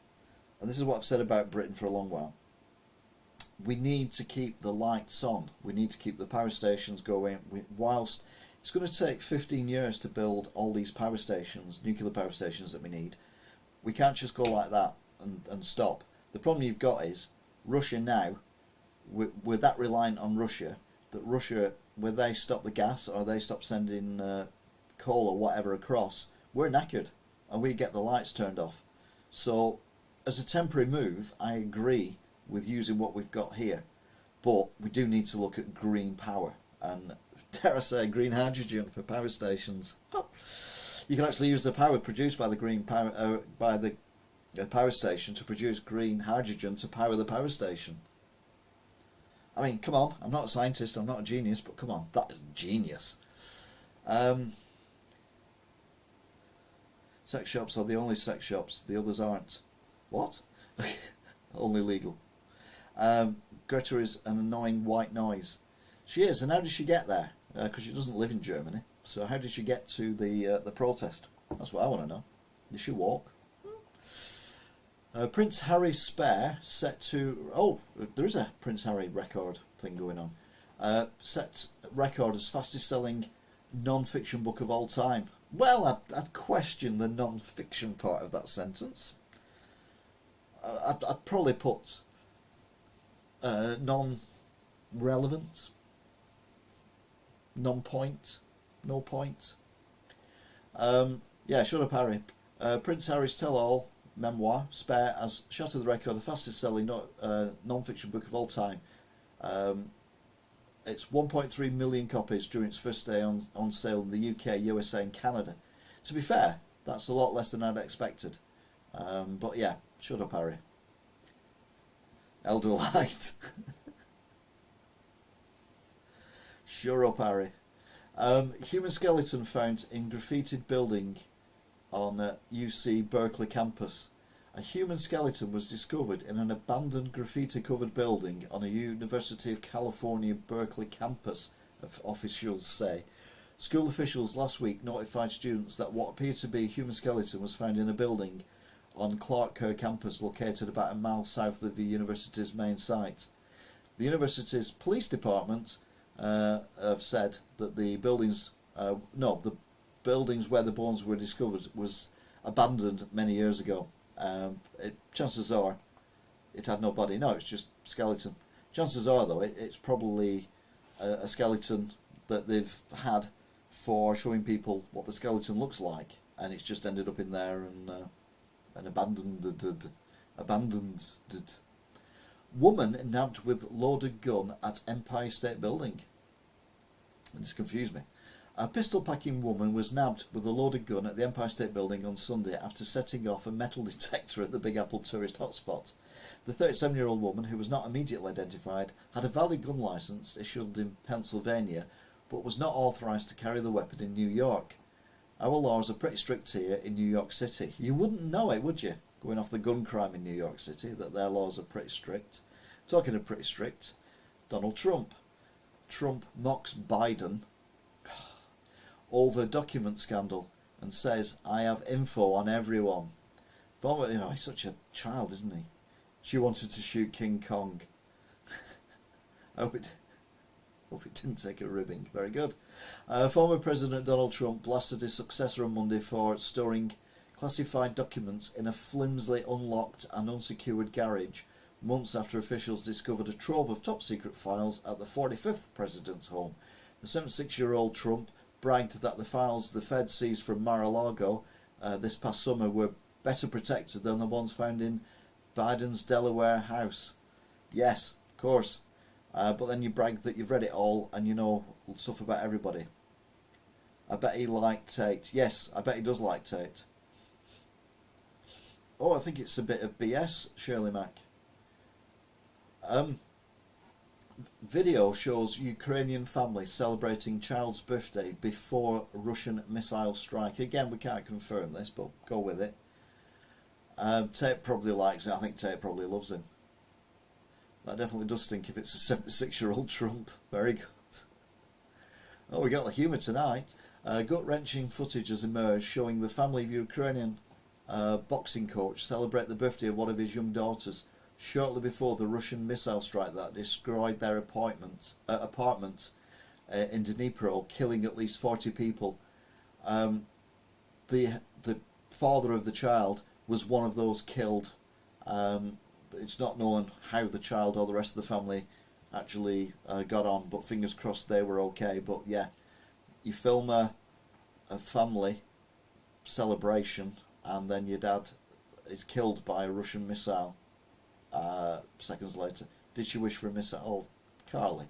S1: and this is what I've said about Britain for a long while, we need to keep the lights on. We need to keep the power stations going. Whilst it's going to take 15 years to build all these power stations, nuclear power stations that we need, we can't just go like that and stop. The problem you've got is Russia now, we're that reliant on Russia, that Russia, when they stop the gas or they stop sending coal or whatever across, we're knackered and we get the lights turned off. So as a temporary move, I agree with using what we've got here, but we do need to look at green power, and dare I say green hydrogen for power stations. You can actually use the power produced by the green power by the power station to produce green hydrogen to power the power station. I mean, come on, I'm not a scientist, I'm not a genius, but come on, that is genius. Sex shops are the only sex shops, the others aren't. What? Only legal. Greta is an annoying white noise. She is, and how did she get there? Because she doesn't live in Germany, so how did she get to the protest? That's what I want to know. Did she walk? Prince Harry's spare set to... Oh, there is a Prince Harry record thing going on. Set record as fastest selling non-fiction book of all time. Well, I'd question the non-fiction part of that sentence. I'd probably put non-relevant, non-point, no point. Yeah, shut up, Harry. Prince Harry's tell-all memoir, Spare, has shattered the record of fastest selling non-fiction book of all time. It's 1.3 million copies during its first day on sale in the UK, USA and Canada. To be fair, that's a lot less than I'd expected. But yeah, shut up, Harry. Elder Light. Shut up, Harry. Human skeleton found in graffitied building on UC Berkeley campus. A human skeleton was discovered in an abandoned graffiti-covered building on a University of California Berkeley campus, officials say. School officials last week notified students that what appeared to be a human skeleton was found in a building on Clark Kerr campus located about a mile south of the university's main site. The university's police department have said that the buildings where the bones were discovered was abandoned many years ago. Chances are it had no body. No, it's just skeleton. Chances are, though, it's probably a skeleton that they've had for showing people what the skeleton looks like, and it's just ended up in there and abandoned. Woman nabbed with loaded gun at Empire State Building. This confused me. A pistol-packing woman was nabbed with a loaded gun at the Empire State Building on Sunday after setting off a metal detector at the Big Apple tourist hotspot. The 37-year-old woman, who was not immediately identified, had a valid gun licence issued in Pennsylvania, but was not authorised to carry the weapon in New York. Our laws are pretty strict here in New York City. You wouldn't know it, would you? Of going off the gun crime in New York City, that their laws are pretty strict. Talking of pretty strict, Donald Trump. Trump mocks Biden over document scandal and says, I have info on everyone. He's such a child, isn't he? She wanted to shoot King Kong. I hope it didn't take a ribbing. Very good. Former President Donald Trump blasted his successor on Monday for storing classified documents in a flimsily unlocked and unsecured garage months after officials discovered a trove of top-secret files at the 45th president's home. The 76-year-old Trump bragged that the files the Fed seized from Mar-a-Lago this past summer were better protected than the ones found in Biden's Delaware house. Yes, of course. But then you brag that you've read it all and you know stuff about everybody. I bet he liked Tate. Yes, I bet he does like Tate. Oh, I think it's a bit of BS, Shirley Mack. Video shows Ukrainian family celebrating child's birthday before Russian missile strike. Again, we can't confirm this, but go with it. Tate probably likes it. I think Tate probably loves him. That definitely does stink if it's a 76-year-old Trump. Very good. Oh, we got the humour tonight. Gut-wrenching footage has emerged showing the family of Ukrainian boxing coach celebrate the birthday of one of his young daughters shortly before the Russian missile strike that destroyed their apartment in Dnipro, killing at least 40 people. The father of the child was one of those killed. It's not known how the child or the rest of the family actually got on, but fingers crossed they were okay. But yeah, you film a family celebration and then your dad is killed by a Russian missile seconds later. Did she wish for a missile? Oh, Carly.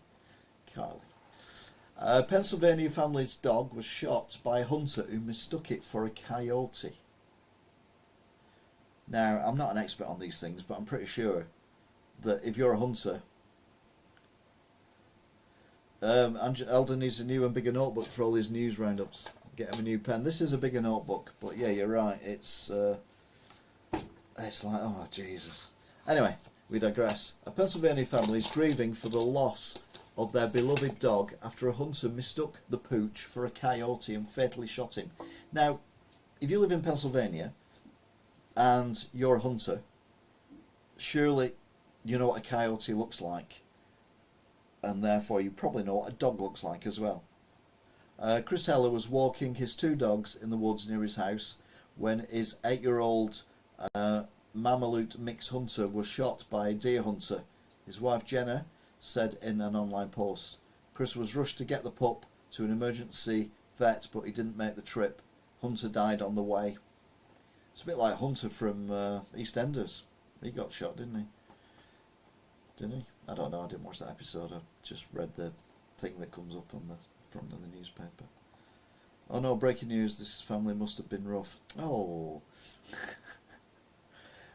S1: Pennsylvania family's dog was shot by a hunter who mistook it for a coyote. Now, I'm not an expert on these things, but I'm pretty sure that if you're a hunter, Eldon needs a new and bigger notebook for all his news roundups. Get him a new pen. This is a bigger notebook, but yeah, you're right. It's like, oh Jesus. Anyway, we digress. A Pennsylvania family is grieving for the loss of their beloved dog after a hunter mistook the pooch for a coyote and fatally shot him. Now, if you live in Pennsylvania and you're a hunter, surely you know what a coyote looks like, and therefore you probably know what a dog looks like as well. Chris Heller was walking his two dogs in the woods near his house when his 8-year-old Mamelut mix hunter was shot by a deer hunter. His wife Jenna said in an online post. Chris was rushed to get the pup to an emergency vet, but he didn't make the trip. Hunter died on the way. It's a bit like Hunter from EastEnders. He got shot, didn't he? Didn't he? I don't know, I didn't watch that episode. I just read the thing that comes up on the front of the newspaper. Oh no, breaking news, this family must have been rough. Oh.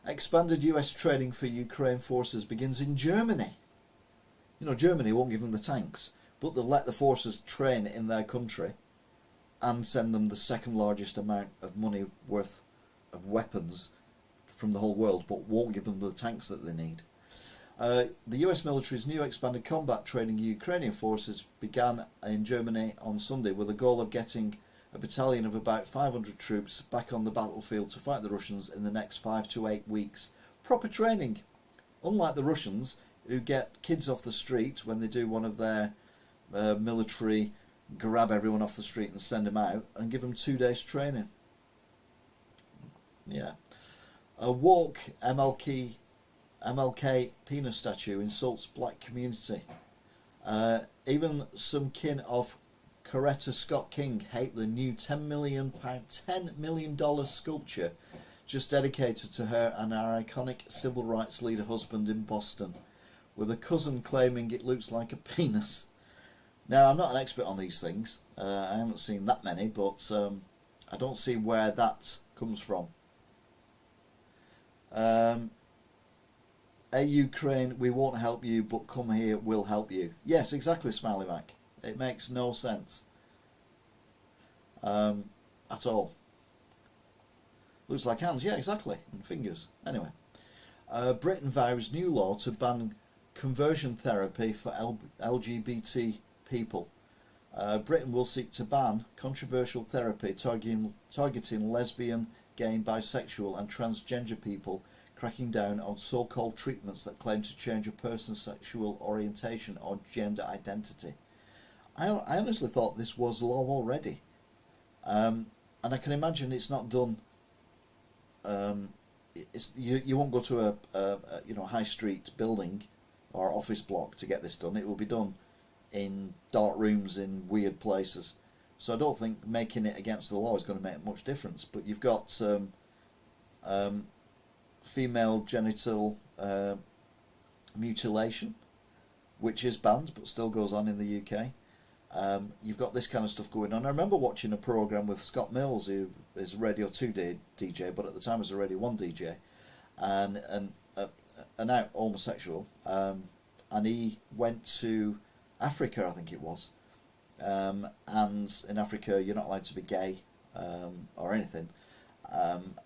S1: Expanded US training for Ukraine forces begins in Germany. You know, Germany won't give them the tanks, but they'll let the forces train in their country and send them the second largest amount of money worth of weapons from the whole world, but won't give them the tanks that they need. The US military's new expanded combat training Ukrainian forces began in Germany on Sunday with the goal of getting a battalion of about 500 troops back on the battlefield to fight the Russians in the next 5 to 8 weeks. Proper training. Unlike the Russians, who get kids off the street when they do one of their military grab everyone off the street and send them out and give them 2 days training. Yeah. A woke MLK penis statue insults black community. Even some kin of Coretta Scott King hate the new $10 million sculpture just dedicated to her and our iconic civil rights leader husband in Boston, with a cousin claiming it looks like a penis. Now, I'm not an expert on these things. I haven't seen that many, but I don't see where that comes from. Hey Ukraine, we won't help you, but come here, we'll help you. Yes, exactly, Smiley Mac. It makes no sense at all. Looks like hands, yeah, exactly, and fingers. Anyway, Britain vows new law to ban conversion therapy for LGBT people. Britain will seek to ban controversial therapy targeting lesbian, gay, bisexual and transgender people, cracking down on so-called treatments that claim to change a person's sexual orientation or gender identity. I honestly thought this was law already, and I can imagine it's not done. You won't go to a high street building or office block to get this done. It will be done in dark rooms in weird places. So I don't think making it against the law is going to make much difference. But you've got female genital mutilation, which is banned but still goes on in the UK. You've got this kind of stuff going on. I remember watching a programme with Scott Mills, who is a Radio 2 DJ, but at the time was a Radio 1 DJ, and an out homosexual, and he went to Africa, I think it was, and in Africa you're not allowed to be gay or anything,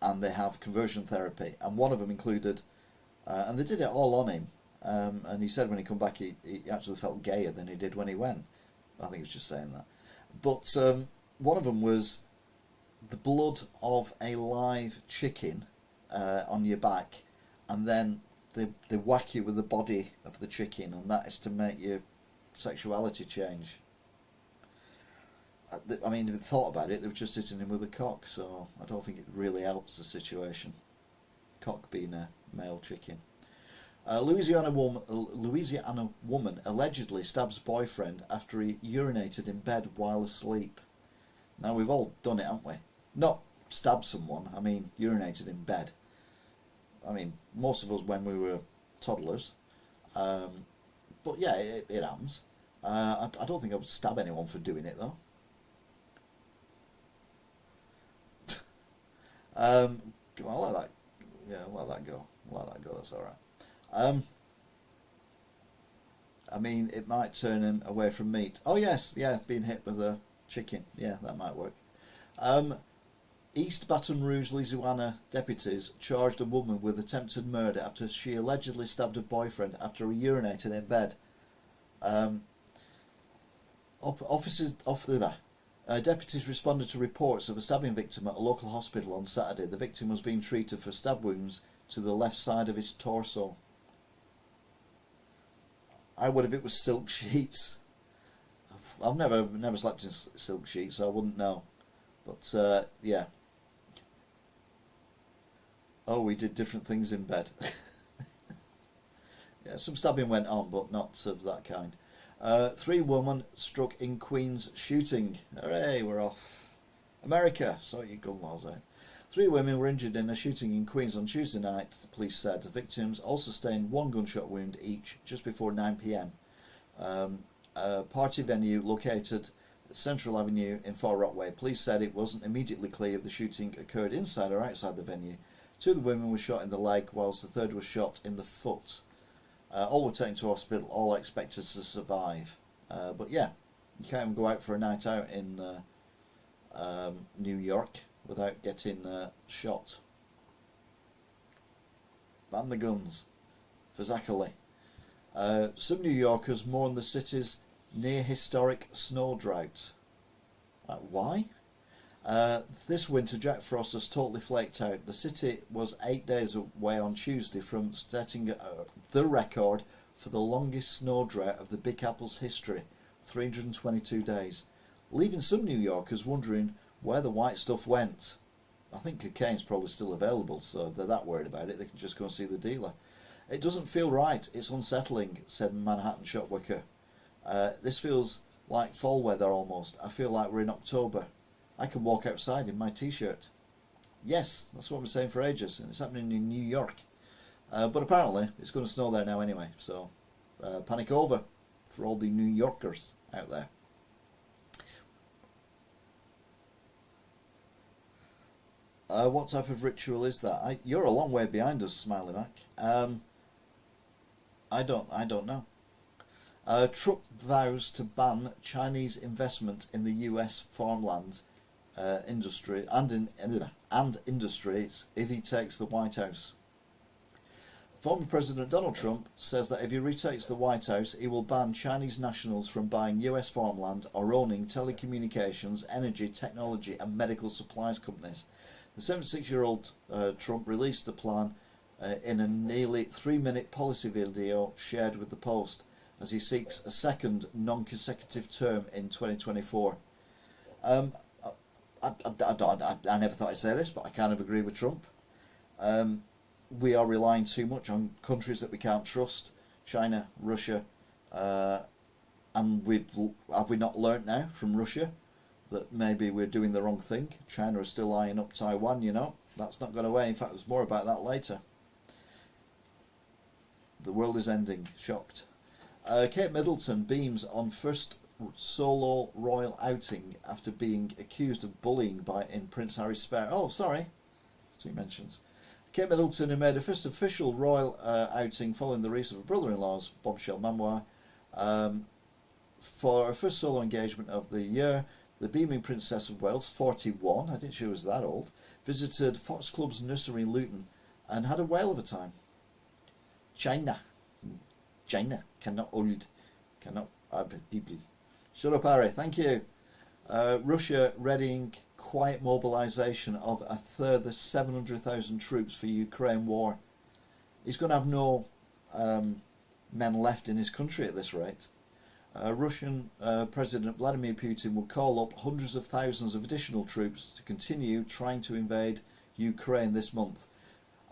S1: and they have conversion therapy, and one of them included, and they did it all on him, and he said when he come back he actually felt gayer than he did when he went. I think he was just saying that. But one of them was the blood of a live chicken on your back, and then they whack you with the body of the chicken, and that is to make your sexuality change. I mean, if they thought about it, they were just hitting him with a cock, so I don't think it really helps the situation. Cock being a male chicken. Louisiana woman allegedly stabs boyfriend after he urinated in bed while asleep. Now, we've all done it, haven't we? Not stabbed someone, I mean urinated in bed. I mean, most of us when we were toddlers. But yeah, it happens. I don't think I would stab anyone for doing it, though. I'll let that, yeah, let that go. Let that go, that's alright. I mean, it might turn him away from meat. Oh yes, yeah, being hit with a chicken. Yeah, that might work. East Baton Rouge, Louisiana deputies charged a woman with attempted murder after she allegedly stabbed her boyfriend after he urinated in bed. Deputies responded to reports of a stabbing victim at a local hospital on Saturday. The victim was being treated for stab wounds to the left side of his torso. I would if it was silk sheets. I've never slept in silk sheets, so I wouldn't know. But yeah. Oh, we did different things in bed. Yeah, some stabbing went on, but not of that kind. 3 women struck in Queens shooting. Hooray, we're off. America, sort your gun laws out. 3 women were injured in a shooting in Queens on Tuesday night, the police said. The victims all sustained 1 gunshot wound each just before 9 p.m. A party venue located at Central Avenue in Far Rockaway. Police said it wasn't immediately clear if the shooting occurred inside or outside the venue. 2 of the women were shot in the leg, whilst the third was shot in the foot. All were taken to hospital, all are expected to survive. But yeah, you can't even go out for a night out in New York without getting shot. Ban the guns for Zachary. Some New Yorkers mourn the city's near historic snow drought. Why? This winter Jack Frost has totally flaked out. The city was 8 days away on Tuesday from setting the record for the longest snow drought of the Big Apple's history, 322 days, leaving some New Yorkers wondering where the white stuff went. I think cocaine's probably still available, so if they're that worried about it, they can just go and see the dealer. It doesn't feel right, it's unsettling, said Manhattan shopworker. This feels like fall weather almost. I feel like we're in October. I can walk outside in my t-shirt. Yes, that's what I've been saying for ages, and it's happening in New York. But apparently, it's going to snow there now anyway, so panic over for all the New Yorkers out there. What type of ritual is that? You're a long way behind us, Smiley Mac. I don't know. Trump vows to ban Chinese investment in the US farmland industry and industries if he takes the White House. Former President Donald Trump says that if he retakes the White House, he will ban Chinese nationals from buying US farmland or owning telecommunications, energy, technology and medical supplies companies. The 76-year-old Trump released the plan in a nearly 3-minute policy video shared with the Post as he seeks a second non-consecutive term in 2024. I never thought I'd say this, but I kind of agree with Trump. We are relying too much on countries that we can't trust, China, Russia, and have we not learnt now from Russia that maybe we're doing the wrong thing? China is still eyeing up Taiwan, you know, that's not gone away. In fact, there's more about that later. The world is ending, shocked. Kate Middleton beams on first solo royal outing after being accused of bullying in Prince Harry's spare. Oh, sorry, 2 mentions. Kate Middleton, who made her first official royal outing following the release of her brother-in-law's bombshell memoir, for her first solo engagement of the year, the beaming Princess of Wales, 41, I didn't she was that old, visited Fox Club's nursery in Luton and had a whale of a time. China cannot have people. Shut up, Harry. Thank you. Russia readying quiet mobilisation of a further 700,000 troops for Ukraine war. He's going to have no men left in his country at this rate. Russian President Vladimir Putin will call up hundreds of thousands of additional troops to continue trying to invade Ukraine this month.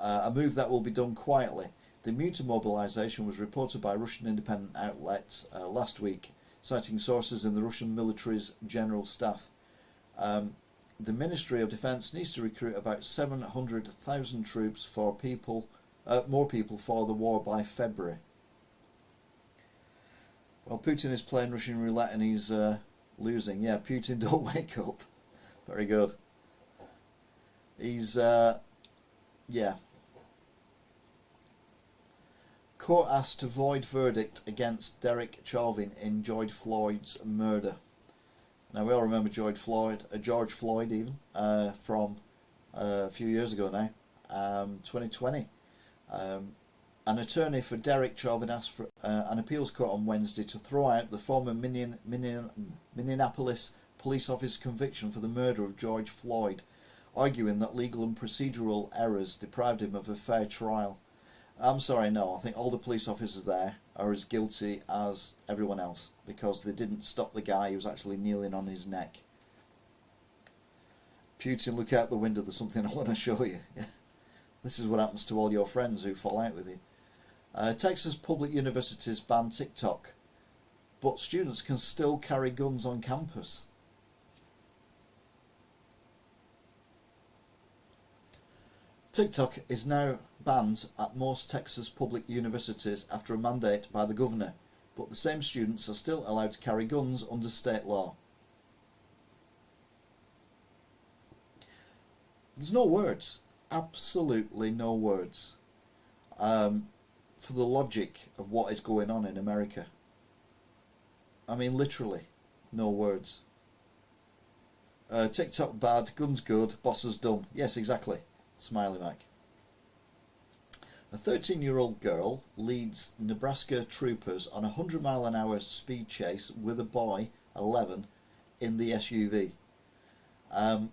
S1: A move that will be done quietly. The move to mobilisation was reported by Russian independent outlets last week, citing sources in the Russian military's general staff. The Ministry of Defence needs to recruit about 700,000 troops for more people for the war by February. Well, Putin is playing Russian roulette and he's losing. Yeah, Putin, don't wake up. Very good. He's, yeah. Court asked to void verdict against Derek Chauvin in George Floyd's murder. Now we all remember George Floyd even, from a few years ago now, 2020. An attorney for Derek Chauvin asked for an appeals court on Wednesday to throw out the former Minneapolis police officer's conviction for the murder of George Floyd, arguing that legal and procedural errors deprived him of a fair trial. I'm sorry, no, I think all the police officers there are as guilty as everyone else because they didn't stop the guy who was actually kneeling on his neck. Putin, look out the window, there's something I want to show you. This is what happens to all your friends who fall out with you. Texas public universities ban TikTok, but students can still carry guns on campus. TikTok is now banned at most Texas public universities after a mandate by the governor, but the same students are still allowed to carry guns under state law. There's no words, absolutely no words, for the logic of what is going on in America. I mean, literally, no words. TikTok bad, guns good, bosses dumb. Yes, exactly. Smiley Mac. A 13-year-old girl leads Nebraska troopers on a 100-mile-an-hour speed chase with a boy, 11, in the SUV. The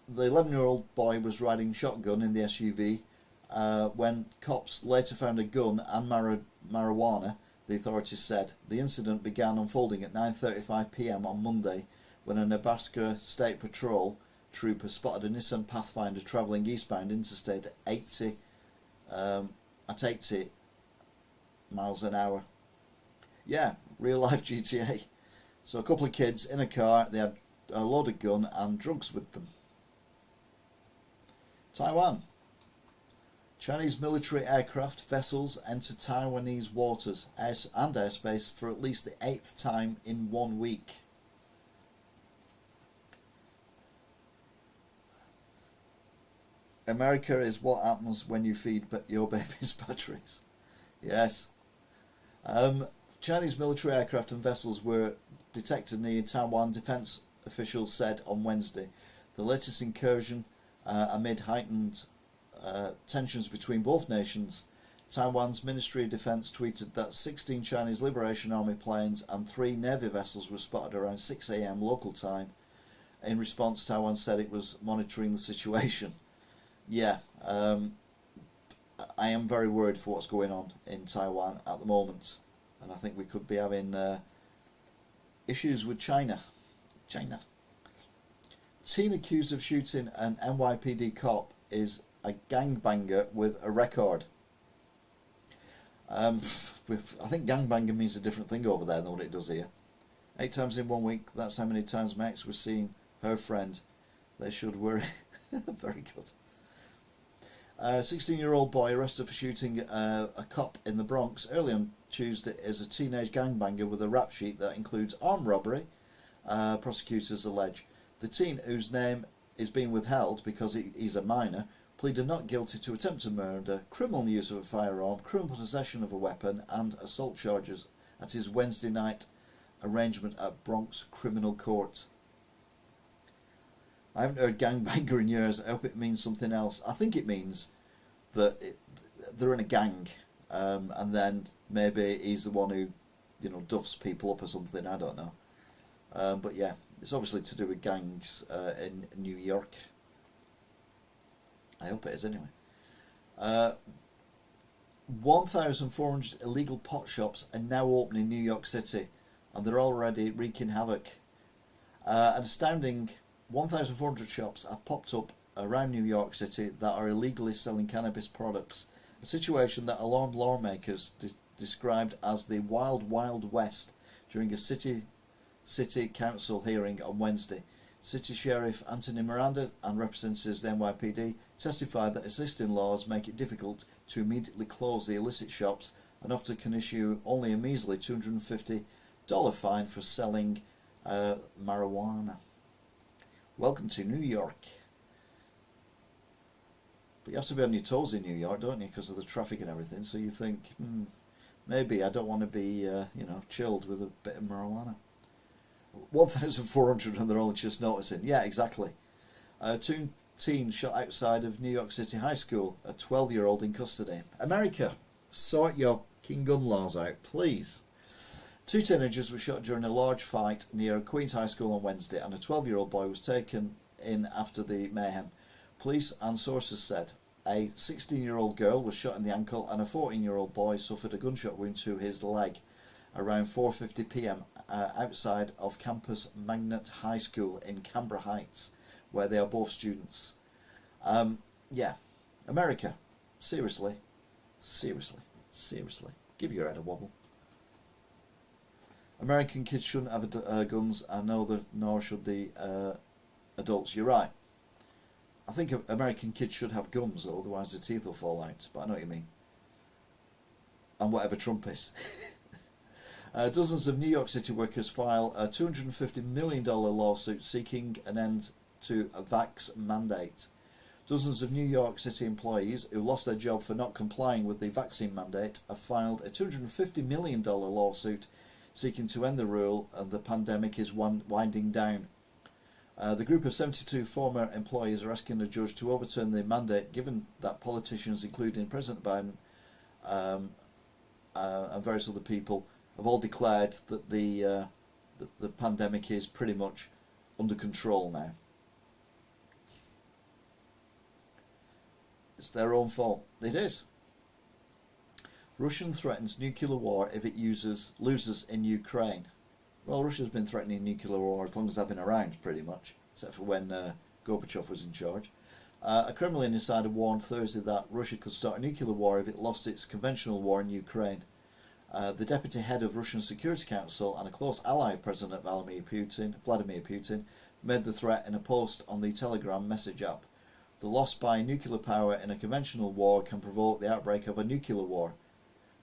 S1: 11-year-old boy was riding shotgun in the SUV when cops later found a gun and marijuana, the authorities said. The incident began unfolding at 9:35 p.m. on Monday when a Nebraska State Patrol trooper spotted a Nissan Pathfinder travelling eastbound interstate at 80 miles an hour. Yeah, real life GTA. So a couple of kids in a car, they had a loaded gun and drugs with them. Taiwan. Chinese military aircraft vessels enter Taiwanese waters and airspace for at least the 8th time in 1 week. America is what happens when you feed your babies batteries. Yes. Chinese military aircraft and vessels were detected near Taiwan defense officials said on Wednesday. The latest incursion amid heightened tensions between both nations. Taiwan's Ministry of Defense tweeted that 16 Chinese Liberation Army planes and 3 Navy vessels were spotted around 6 a.m. local time. In response, Taiwan said it was monitoring the situation. Yeah, I am very worried for what's going on in Taiwan at the moment, and I think we could be having issues with China. Teen accused of shooting an NYPD cop is a gangbanger with a record. I think gangbanger means a different thing over there than what it does here. 8 times in 1 week, that's how many times my ex was seeing her friend. They should worry. Very good. A 16-year-old boy arrested for shooting a cop in the Bronx early on Tuesday is a teenage gangbanger with a rap sheet that includes armed robbery, prosecutors allege. The teen, whose name is being withheld because he's a minor, pleaded not guilty to attempted murder, criminal use of a firearm, criminal possession of a weapon and assault charges at his Wednesday night arraignment at Bronx Criminal Court. I haven't heard gangbanger in years. I hope it means something else. I think it means that they're in a gang, and then maybe he's the one who, duffs people up or something. I don't know. But yeah, it's obviously to do with gangs in New York. I hope it is anyway. 1,400 illegal pot shops are now open in New York City, and they're already wreaking havoc. An astounding 1,400 shops have popped up around New York City that are illegally selling cannabis products, a situation that alarmed lawmakers described as the Wild Wild West during a city council hearing on Wednesday. City Sheriff Anthony Miranda and representatives of the NYPD testified that existing laws make it difficult to immediately close the illicit shops and often can issue only a measly $250 fine for selling marijuana. Welcome to New York. But you have to be on your toes in New York, don't you, because of the traffic and everything, so you think, maybe I don't want to be, chilled with a bit of marijuana. 1,400 and they're only just noticing. Yeah, exactly. 2 teens shot outside of New York City High School, a 12-year-old in custody. America, sort your king gun laws out, please. 2 teenagers were shot during a large fight near Queens High School on Wednesday, and a 12-year-old boy was taken in after the mayhem. Police and sources said a 16-year-old girl was shot in the ankle and a 14-year-old boy suffered a gunshot wound to his leg around 4:50 p.m. Outside of Campus Magnet High School in Canberra Heights, where they are both students. America, seriously, give your head a wobble. American kids shouldn't have guns, and nor should the adults. You're right. I think American kids should have gums, though, otherwise their teeth will fall out. But I know what you mean. And whatever Trump is. Dozens of New York City workers file a $250 million lawsuit seeking an end to a vax mandate. Dozens of New York City employees who lost their job for not complying with the vaccine mandate have filed a $250 million lawsuit seeking to end the rule, and the pandemic is winding down. The group of 72 former employees are asking the judge to overturn the mandate, given that politicians, including President Biden and various other people, have all declared that the pandemic is pretty much under control now. It's their own fault. It is. Russia threatens nuclear war if it loses in Ukraine. Well, Russia's been threatening nuclear war as long as I've been around, pretty much, except for when Gorbachev was in charge. A Kremlin insider warned Thursday that Russia could start a nuclear war if it lost its conventional war in Ukraine. The deputy head of Russian Security Council and a close ally of President Vladimir Putin, made the threat in a post on the Telegram message app. The loss by nuclear power in a conventional war can provoke the outbreak of a nuclear war.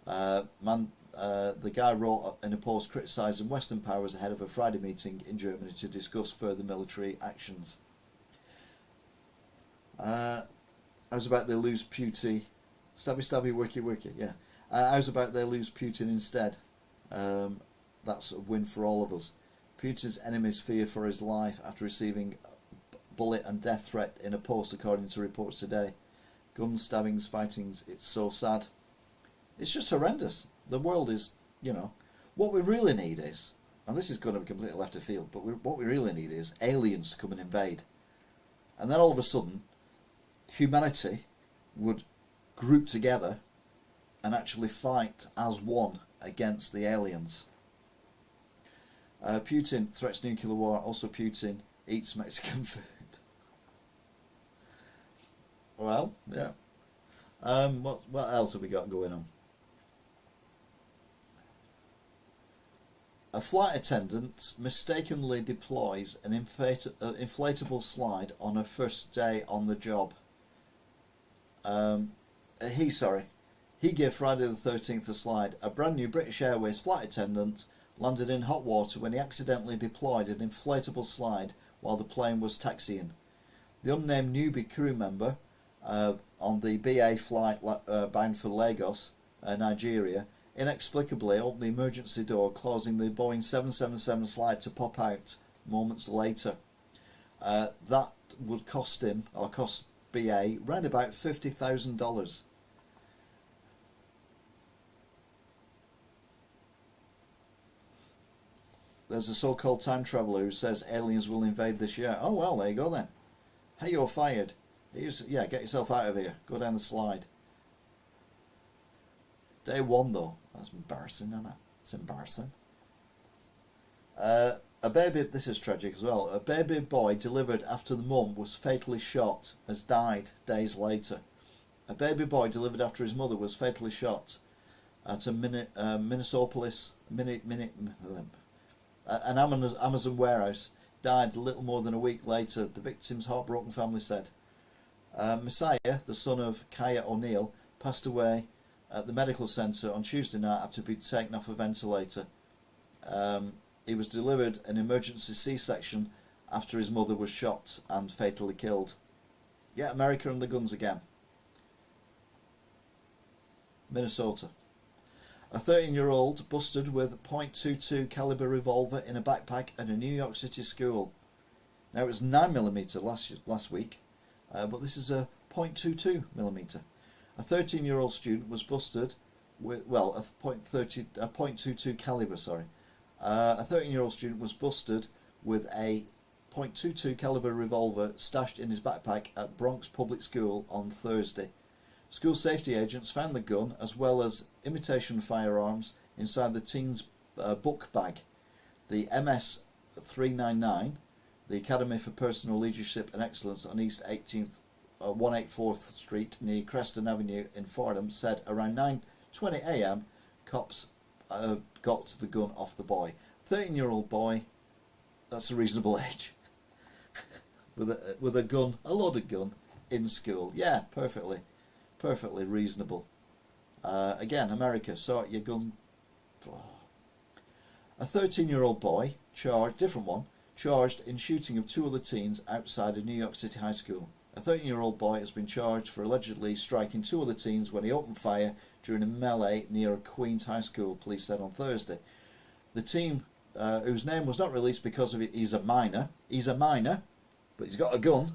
S1: The guy wrote in a post criticising Western powers ahead of a Friday meeting in Germany to discuss further military actions. How's about they lose Putin? Stabby, worky, yeah. How's about they lose Putin instead? That's a win for all of us. Putin's enemies fear for his life after receiving bullet and death threat in a post, according to reports today. Guns, stabbings, fightings, it's so sad. It's just horrendous. The world is, what we really need is, and this is going to be completely left of field, but what we really need is aliens to come and invade. And then all of a sudden, humanity would group together and actually fight as one against the aliens. Putin threats nuclear war. Also, Putin eats Mexican food. Well, yeah. What else have we got going on? A flight attendant mistakenly deploys an inflatable slide on her first day on the job. He gave Friday the 13th a slide. A brand new British Airways flight attendant landed in hot water when he accidentally deployed an inflatable slide while the plane was taxiing. The unnamed newbie crew member on the BA flight bound for Lagos, Nigeria, inexplicably opened the emergency door, causing the Boeing 777 slide to pop out moments later. That would cost BA around about $50,000. There's a so-called time traveller who says aliens will invade this year. Oh well, there you go then. Hey, you're fired. Get yourself out of here. Go down the slide. Day one though. That's embarrassing, isn't it? It's embarrassing. A baby, this is tragic as well. A baby boy delivered after the mum was fatally shot has died days later. A baby boy delivered after his mother was fatally shot at a Minneapolis, an Amazon warehouse, died a little more than a week later, the victim's heartbroken family said. Messiah, the son of Kaya O'Neill, passed away at the medical centre on Tuesday night after being taken off a ventilator. He was delivered an emergency C-section after his mother was shot and fatally killed. Yeah, America and the guns again. Minnesota. A 13-year-old busted with .22 caliber revolver in a backpack at a New York City school. Now it was 9mm last week, but this is a .22mm. A 13-year-old student was busted with, a .22 caliber. A 13-year-old student was busted with a .22 caliber revolver stashed in his backpack at Bronx Public School on Thursday. School safety agents found the gun as well as imitation firearms inside the teen's book bag. The MS 399, the Academy for Personal Leadership and Excellence on East 184th Street near Creston Avenue in Fordham, said around 9:20 a.m. cops got the gun off the boy. 13-year-old boy, that's a reasonable age, with a gun, a loaded gun, in school. Yeah, perfectly reasonable. Again, America, sort your gun. A 13-year-old boy, charged in shooting of two other teens outside a New York City high school. A 13-year-old boy has been charged for allegedly striking two other teens when he opened fire during a melee near a Queens high school, police said on Thursday. The teen, whose name was not released because of it, he's a minor, but he's got a gun,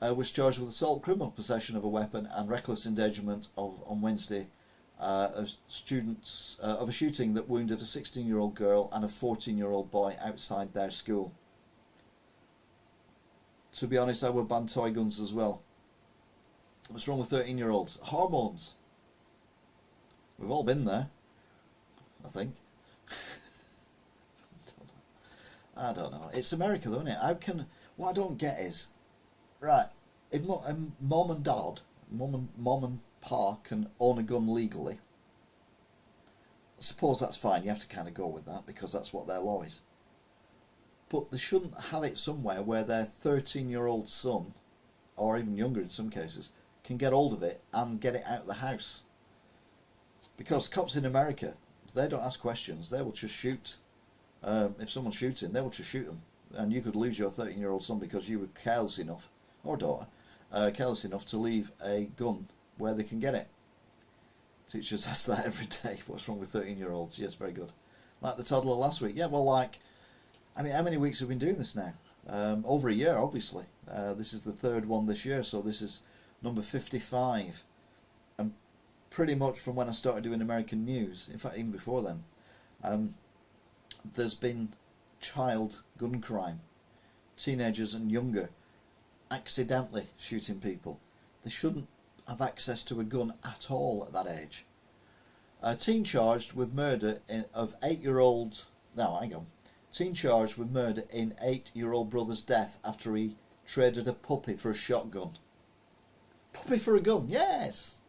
S1: was charged with assault, criminal possession of a weapon and reckless endangerment on Wednesday of a shooting that wounded a 16-year-old girl and a 14-year-old boy outside their school. To be honest, I would ban toy guns as well. What's wrong with 13-year-olds? Hormones. We've all been there, I think. I don't know. It's America though, isn't it? What I don't get is, right, if mum and dad, mum and pa can own a gun legally, I suppose that's fine. You have to kind of go with that because that's what their law is. But they shouldn't have it somewhere where their 13-year-old son, or even younger in some cases, can get hold of it and get it out of the house. Because cops in America, they don't ask questions. They will just shoot. If someone's shooting, they will just shoot them. And you could lose your 13-year-old son because you were careless enough, or daughter, careless enough to leave a gun where they can get it. Teachers ask that every day. What's wrong with 13-year-olds? Yes, very good. Like the toddler last week. Yeah, well, like, I mean, how many weeks have we been doing this now? Over a year, obviously. This is the third one this year, so this is number 55. And pretty much from when I started doing American news, in fact even before then, there's been child gun crime. Teenagers and younger accidentally shooting people. They shouldn't have access to a gun at all at that age. A teen charged with murder of 8-year-old... No, hang on. Teen charged with murder in 8-year-old brother's death after he traded a puppy for a shotgun. Puppy for a gun, yes!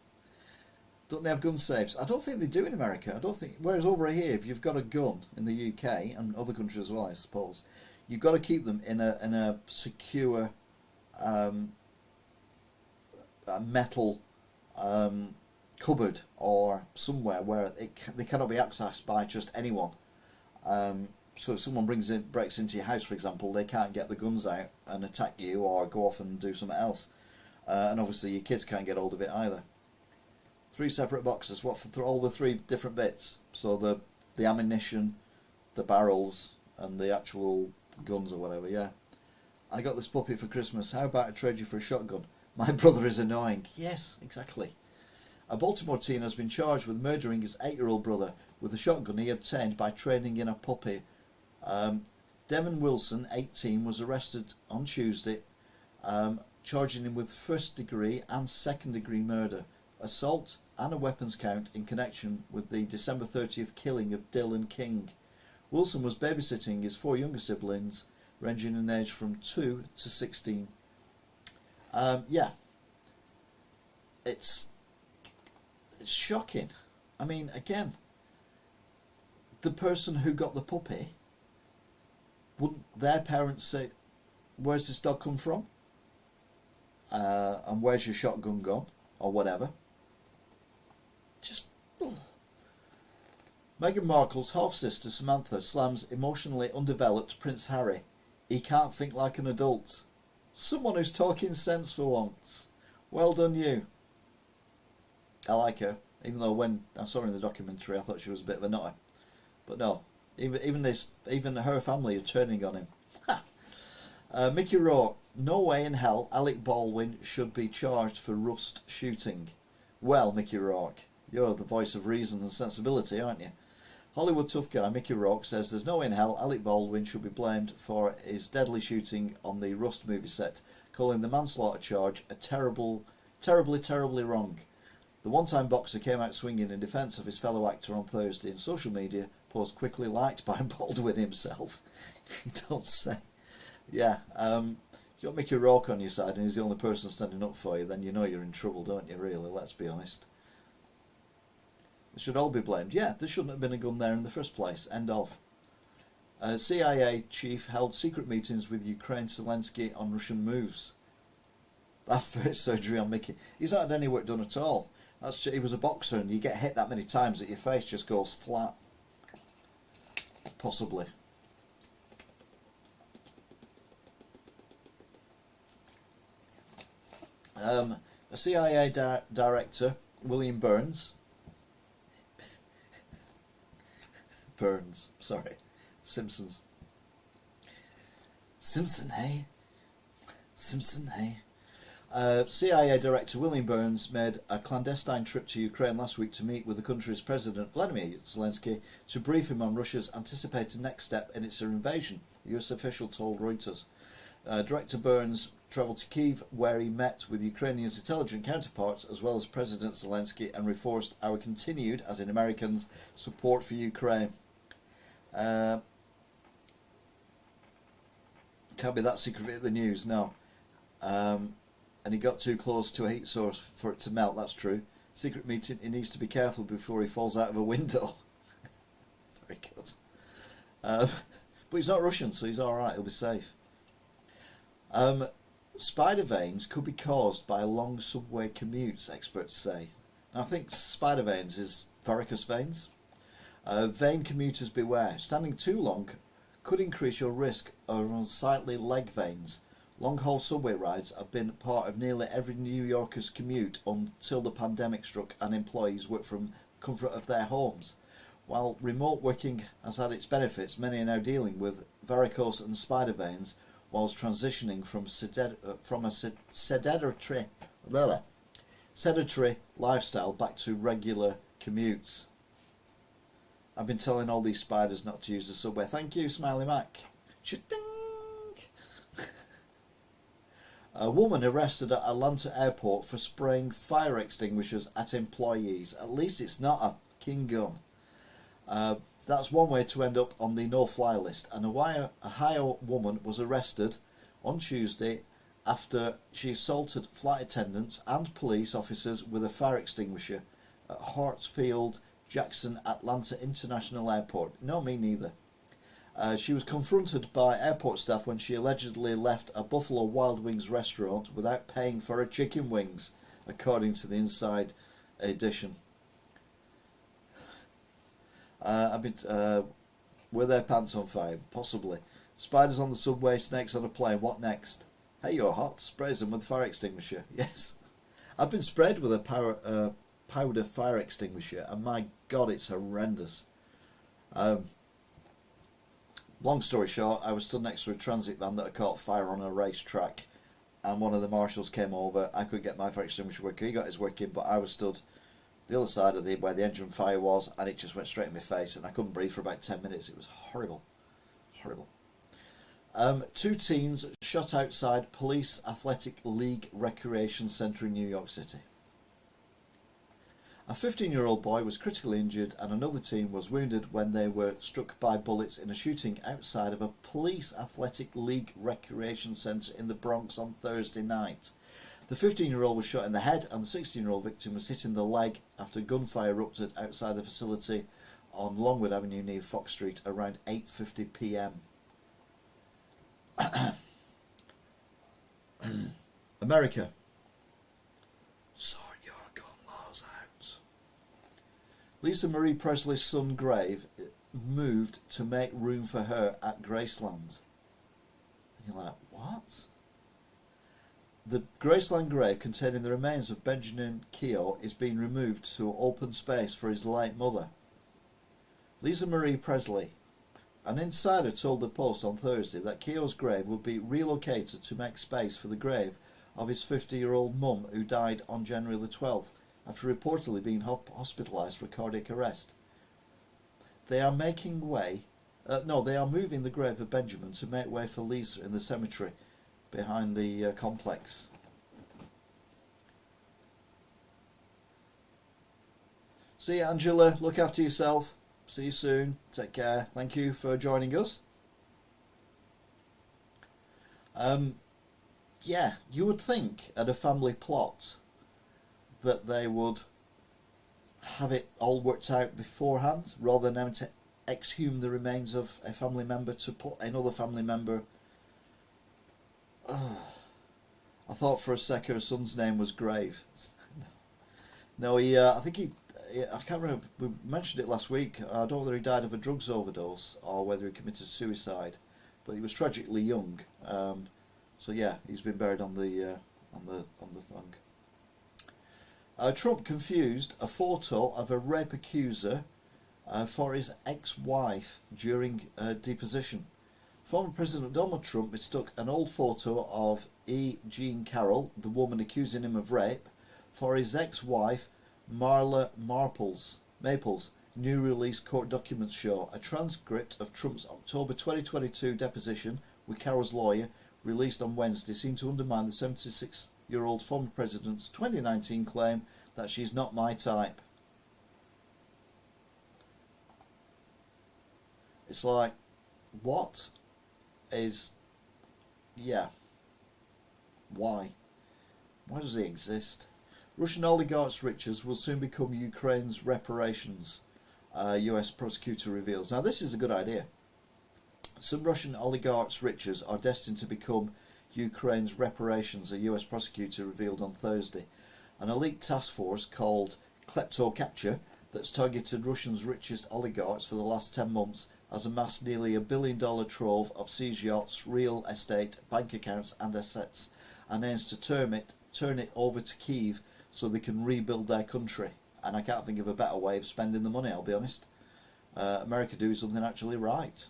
S1: Don't they have gun safes? I don't think they do in America. I don't think. Whereas over here, if you've got a gun in the UK and other countries as well, I suppose, you've got to keep them in a secure a metal cupboard or somewhere where they cannot be accessed by just anyone. So if someone breaks into your house, for example, they can't get the guns out and attack you or go off and do something else. And obviously your kids can't get hold of it either. 3 separate boxes, what for all the 3 different bits? So the ammunition, the barrels, and the actual guns or whatever, yeah. I got this puppy for Christmas, how about I trade you for a shotgun? My brother is annoying. Yes, exactly. A Baltimore teen has been charged with murdering his 8-year-old brother with a shotgun he obtained by trading in a puppy. Devon Wilson, 18, was arrested on Tuesday, charging him with first-degree and second-degree murder, assault and a weapons count in connection with the December 30th killing of Dylan King. Wilson was babysitting his 4 younger siblings, ranging in age from 2 to 16. Yeah, it's shocking. I mean, again, the person who got the puppy, wouldn't their parents say, where's this dog come from? And where's your shotgun gone? Or whatever. Just... Meghan Markle's half-sister Samantha slams emotionally undeveloped Prince Harry. He can't think like an adult. Someone who's talking sense for once. Well done you. I like her, even though when I saw her in the documentary I thought she was a bit of a nutter. But no, even her family are turning on him. Mickey Rourke. No way in hell Alec Baldwin should be charged for Rust shooting. Well, Mickey Rourke, you're the voice of reason and sensibility, aren't you? Hollywood tough guy Mickey Rourke says there's no way in hell Alec Baldwin should be blamed for his deadly shooting on the Rust movie set, calling the manslaughter charge a terribly wrong. The one-time boxer came out swinging in defence of his fellow actor on Thursday in social media, post quickly liked by Baldwin himself. You don't say. Yeah, you got Mickey Rourke on your side and he's the only person standing up for you, then you know you're in trouble, don't you, really? Let's be honest. They should all be blamed. Yeah, there shouldn't have been a gun there in the first place. End of. CIA chief held secret meetings with Ukraine Zelensky on Russian moves. That first surgery on Mickey. He's not had any work done at all. He was a boxer and you get hit that many times that your face just goes flat. Possibly. A CIA director, William Burns, Simpsons. Simpson, hey? CIA Director William Burns made a clandestine trip to Ukraine last week to meet with the country's President Vladimir Zelensky to brief him on Russia's anticipated next step in its invasion, the US official told Reuters. Director Burns travelled to Kyiv, where he met with Ukrainians' intelligence counterparts as well as President Zelensky, and reinforced our continued, as in Americans, support for Ukraine. Can't be that secret bit of the news, no. And he got too close to a heat source for it to melt, that's true. Secret meeting, he needs to be careful before he falls out of a window. Very good. But he's not Russian, so he's alright, he'll be safe. Spider veins could be caused by long subway commutes, experts say. Now, I think spider veins is varicose veins. Vein commuters beware. Standing too long could increase your risk of unsightly leg veins. Long-haul subway rides have been part of nearly every New Yorker's commute until the pandemic struck and employees work from comfort of their homes. While remote working has had its benefits, many are now dealing with varicose and spider veins whilst transitioning from a sedentary lifestyle back to regular commutes. I've been telling all these spiders not to use the subway. Thank you, Smiley Mac. Cha-ding! A woman arrested at Atlanta airport for spraying fire extinguishers at employees. At least it's not a king gun. That's one way to end up on the no-fly list. An Ohio woman was arrested on Tuesday after she assaulted flight attendants and police officers with a fire extinguisher at Hartsfield-Jackson Atlanta International Airport. No, me neither. She was confronted by airport staff when she allegedly left a Buffalo Wild Wings restaurant without paying for her chicken wings, according to the Inside Edition. Were their pants on fire? Possibly. Spiders on the subway, snakes on a plane. What next? Hey, you're hot. Sprays them with fire extinguisher. Yes. I've been sprayed with a powder fire extinguisher, and my God, it's horrendous. Long story short, I was stood next to a transit van that had caught fire on a racetrack, and one of the marshals came over. I couldn't get my fire extinguisher working. He got his working, but I was stood the other side of where the engine fire was, and it just went straight in my face, and I couldn't breathe for about 10 minutes. It was horrible. Horrible. 2 teens shot outside Police Athletic League Recreation Centre in New York City. A 15-year-old boy was critically injured and another teen was wounded when they were struck by bullets in a shooting outside of a Police Athletic League Recreation Centre in the Bronx on Thursday night. The 15-year-old was shot in the head and the 16-year-old victim was hit in the leg after gunfire erupted outside the facility on Longwood Avenue near Fox Street around 8:50 p.m. America. Sort your gun laws out. Lisa Marie Presley's son grave moved to make room for her at Graceland. And you're like, what? The Graceland grave containing the remains of Benjamin Keogh is being removed to open space for his late mother. Lisa Marie Presley. An insider told the Post on Thursday that Keogh's grave would be relocated to make space for the grave of his 50-year-old mum who died on January the 12th after reportedly being hospitalised for cardiac arrest. They are moving the grave of Benjamin to make way for Lisa in the cemetery behind the complex. See you, Angela. Look after yourself. See you soon. Take care. Thank you for joining us. Yeah, you would think at a family plot that they would have it all worked out beforehand rather than having to exhume the remains of a family member to put another family member. I thought for a sec her son's name was Grave. No, I can't remember, we mentioned it last week. I don't know whether he died of a drugs overdose or whether he committed suicide, but he was tragically young. So yeah, he's been buried on the thing. Trump confused a photo of a rape accuser for his ex-wife during deposition. Former President Donald Trump mistook an old photo of E. Jean Carroll, the woman accusing him of rape, for his ex-wife Marla Maples. New release court documents show a transcript of Trump's October 2022 deposition with Carroll's lawyer, released on Wednesday, seemed to undermine the 76-year-old former president's 2019 claim that she's not my type. It's like, what is... yeah. Why? Why does he exist? Russian oligarchs' riches will soon become Ukraine's reparations, US prosecutor reveals. Now this is a good idea. Some Russian oligarchs' riches are destined to become Ukraine's reparations, a US prosecutor revealed on Thursday. An elite task force called Klepto Capture that's targeted Russia's richest oligarchs for the last 10 months has amassed nearly $1 billion trove of seized yachts, real estate, bank accounts and assets, and aims to turn it over to Kyiv so they can rebuild their country. And I can't think of a better way of spending the money, I'll be honest. America doing something actually right.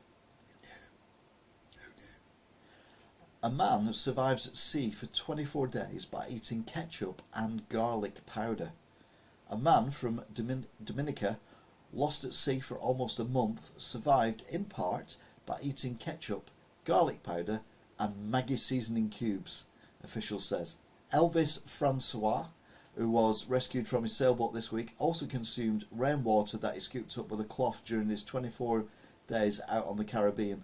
S1: A man survives at sea for 24 days by eating ketchup and garlic powder. A man from Dominica, lost at sea for almost a month, survived in part by eating ketchup, garlic powder and Maggi seasoning cubes, officials says. Elvis Francois, who was rescued from his sailboat this week, also consumed rainwater that he scooped up with a cloth during his 24 days out on the Caribbean.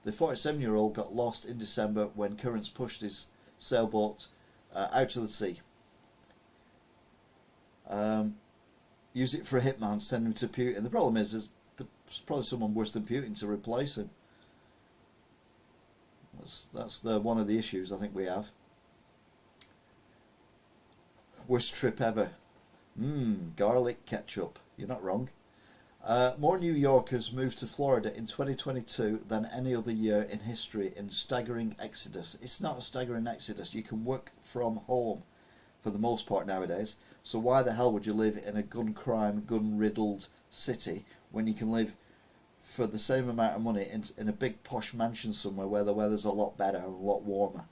S1: The 47-year-old got lost in December when currents pushed his sailboat out of the sea. Use it for a hitman, send him to Putin. The problem is there's probably someone worse than Putin to replace him. That's one of the issues I think we have. Worst trip ever. Garlic ketchup. You're not wrong. More New Yorkers moved to Florida in 2022 than any other year in history in staggering exodus. It's not a staggering exodus. You can work from home for the most part nowadays. So why the hell would you live in a gun crime, gun-riddled city when you can live for the same amount of money in a big posh mansion somewhere where the weather's a lot better, a lot warmer?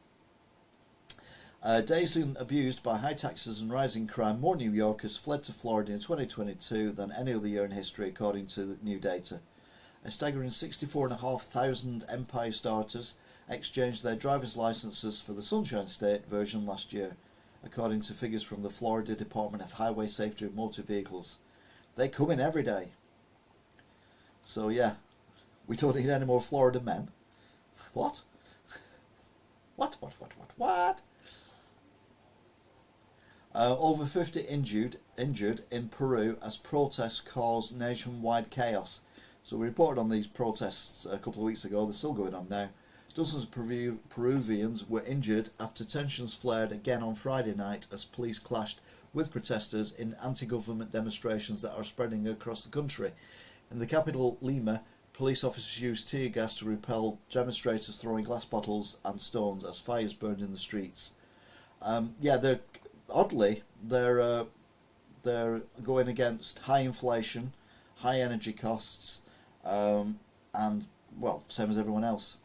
S1: Dazed and abused by high taxes and rising crime, more New Yorkers fled to Florida in 2022 than any other year in history, according to the new data. A staggering 64,500 Empire starters exchanged their driver's licenses for the Sunshine State version last year, according to figures from the Florida Department of Highway Safety and Motor Vehicles. They come in every day. So yeah, we don't need any more Florida men. What? What? Over 50 injured in Peru as protests cause nationwide chaos. So we reported on these protests a couple of weeks ago. They're still going on now. Dozens of Peruvians were injured after tensions flared again on Friday night as police clashed with protesters in anti-government demonstrations that are spreading across the country. In the capital, Lima, police officers used tear gas to repel demonstrators throwing glass bottles and stones as fires burned in the streets. They're going against high inflation, high energy costs, and, well, same as everyone else.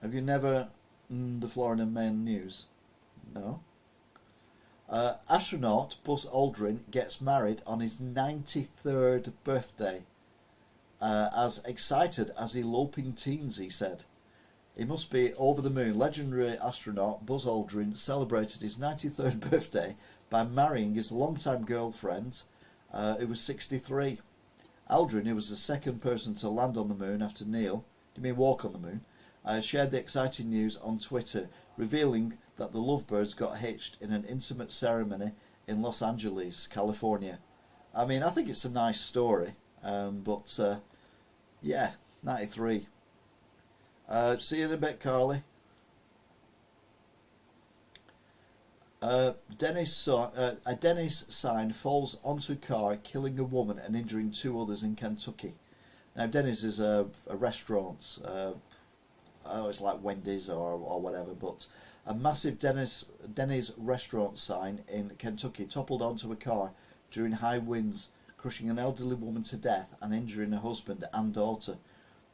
S1: Have you never the Florida main news? No? Astronaut Buzz Aldrin gets married on his 93rd birthday. As excited as eloping teens, he said. He must be over the moon. Legendary astronaut Buzz Aldrin celebrated his 93rd birthday by marrying his longtime girlfriend, who was 63. Aldrin, who was the second person to land on the moon after Neil, do you mean walk on the moon, shared the exciting news on Twitter, revealing that the lovebirds got hitched in an intimate ceremony in Los Angeles, California. I mean, I think it's a nice story, but yeah, 93. See you in a bit, Carly. A Denny's sign falls onto a car, killing a woman and injuring 2 others in Kentucky. Now, Denny's is a restaurant. It's like Wendy's or whatever, but a massive Denny's restaurant sign in Kentucky toppled onto a car during high winds, crushing an elderly woman to death and injuring her husband and daughter.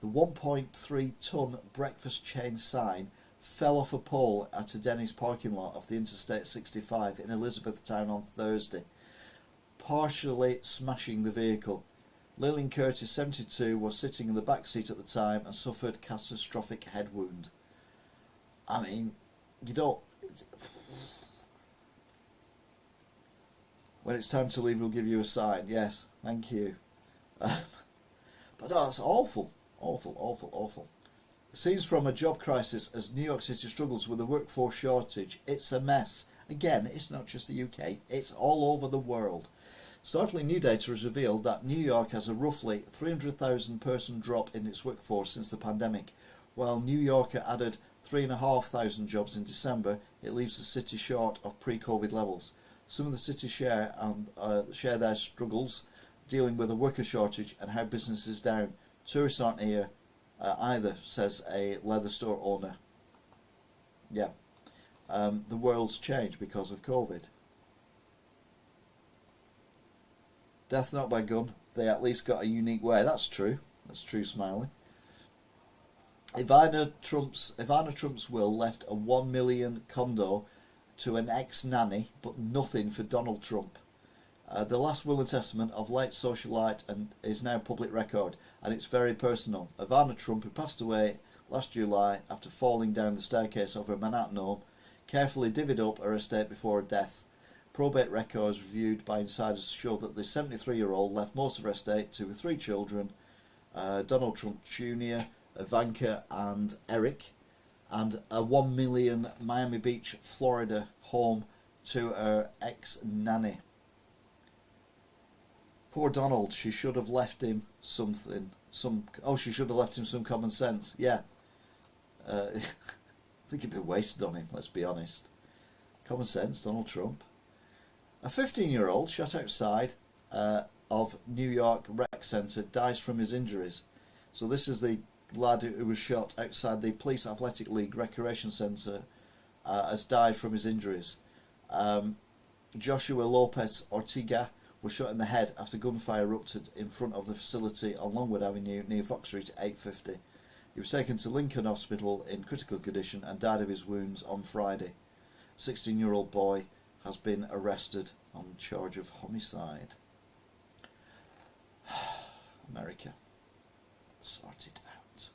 S1: The 1.3-ton breakfast chain sign fell off a pole at a Denny's parking lot of the Interstate 65 in Elizabethtown on Thursday, partially smashing the vehicle. Lillian Curtis, 72, was sitting in the back seat at the time and suffered catastrophic head wound. I mean, you don't... When it's time to leave, we'll give you a sign. Yes, thank you. But no, it's awful. Awful. Scenes from a job crisis as New York City struggles with a workforce shortage. It's a mess. Again, it's not just the UK, it's all over the world. Startling new data has revealed that New York has a roughly 300,000 person drop in its workforce since the pandemic. While New Yorker added 3,500 jobs in December, it leaves the city short of pre-COVID levels. Some of the city share their struggles dealing with a worker shortage and how business is down. Tourists aren't here either, says a leather store owner. Yeah, the world's changed because of COVID. Death not by gun, they at least got a unique way. That's true. That's true, Smiley. Ivana Trump's will left a 1 million condo to an ex-nanny, but nothing for Donald Trump. The last will and testament of late socialite and is now public record, and it's very personal. Ivana Trump, who passed away last July after falling down the staircase of her Manhattan home, carefully divvied up her estate before her death. Probate records reviewed by insiders show that the 73-year-old left most of her estate to her 3 children, Donald Trump Jr., Ivanka and Eric, and a 1 million Miami Beach, Florida home to her ex-nanny. Poor Donald, she should have left him something. She should have left him some common sense. Yeah. I think it'd been wasted on him, let's be honest. Common sense, Donald Trump. A 15-year-old shot outside of New York Rec Centre dies from his injuries. So this is the lad who was shot outside the Police Athletic League Recreation Centre, has died from his injuries. Joshua Lopez Ortega was shot in the head after gunfire erupted in front of the facility on Longwood Avenue near Fox Street at 8:50. He was taken to Lincoln Hospital in critical condition and died of his wounds on Friday. A 16-year-old boy has been arrested on charge of homicide. America. Sort it out.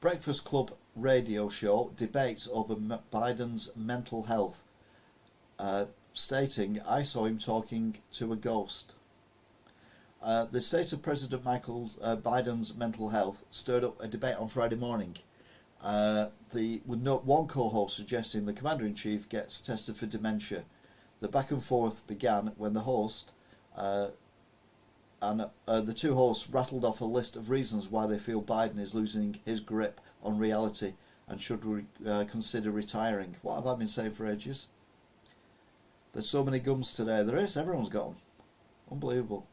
S1: Breakfast Club radio show debates over Biden's mental health, stating, "I saw him talking to a ghost." The state of President Biden's mental health stirred up a debate on Friday morning. With one co-host suggesting the Commander-in-Chief gets tested for dementia. The back and forth began when the host and the two hosts rattled off a list of reasons why they feel Biden is losing his grip on reality and should consider retiring. What have I been saying for ages? There's so many gums today. There is. Everyone's got them. Unbelievable.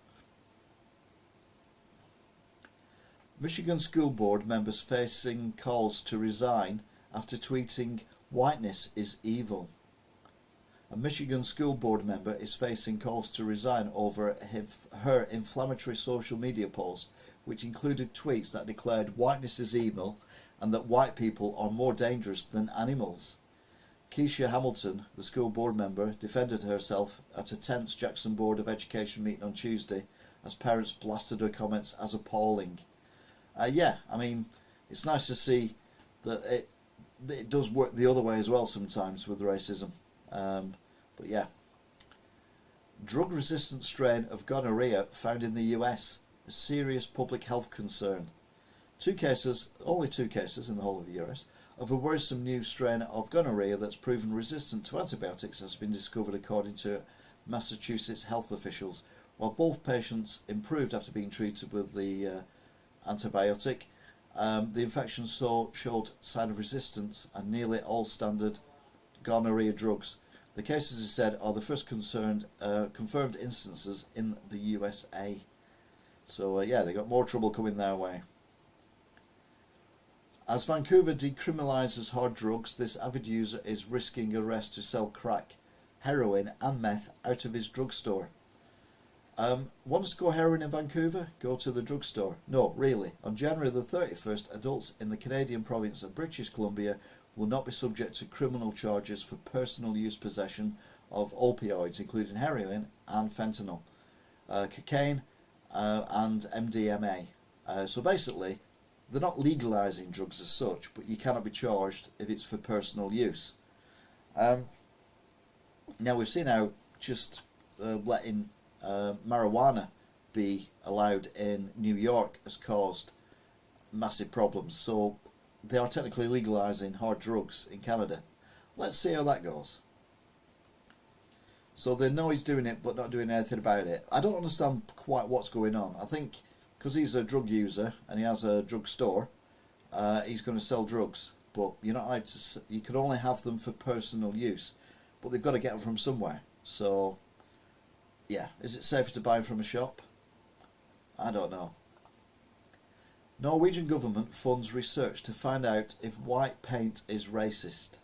S1: Michigan school board members facing calls to resign after tweeting, "Whiteness is evil." A Michigan school board member is facing calls to resign over her inflammatory social media post, which included tweets that declared whiteness is evil and that white people are more dangerous than animals. Keisha Hamilton, the school board member, defended herself at a tense Jackson Board of Education meeting on Tuesday as parents blasted her comments as appalling. It's nice to see that it does work the other way as well sometimes with racism. But yeah. Drug-resistant strain of gonorrhea found in the US, a serious public health concern. Only two cases in the whole of the US, of a worrisome new strain of gonorrhea that's proven resistant to antibiotics has been discovered, according to Massachusetts health officials. While both patients improved after being treated with the antibiotic, the infection showed sign of resistance and nearly all standard gonorrhea drugs. The cases, it said, are the first confirmed instances in the USA. So they got more trouble coming their way. As Vancouver decriminalises hard drugs, this avid user is risking arrest to sell crack, heroin and meth out of his drugstore. Want to score heroin in Vancouver? Go to the drugstore. No, really. On January the 31st, adults in the Canadian province of British Columbia will not be subject to criminal charges for personal use possession of opioids, including heroin and fentanyl, cocaine and MDMA. So basically, they're not legalising drugs as such, but you cannot be charged if it's for personal use. Now we've seen how just letting marijuana be allowed in New York has caused massive problems. So they are technically legalising hard drugs in Canada. Let's see how that goes. So they know he's doing it but not doing anything about it. I don't understand quite what's going on. I think because he's a drug user and he has a drug store, he's going to sell drugs. But you're not allowed to. You can only have them for personal use. But they've got to get them from somewhere. So yeah, is it safer to buy them from a shop? I don't know. Norwegian government funds research to find out if white paint is racist.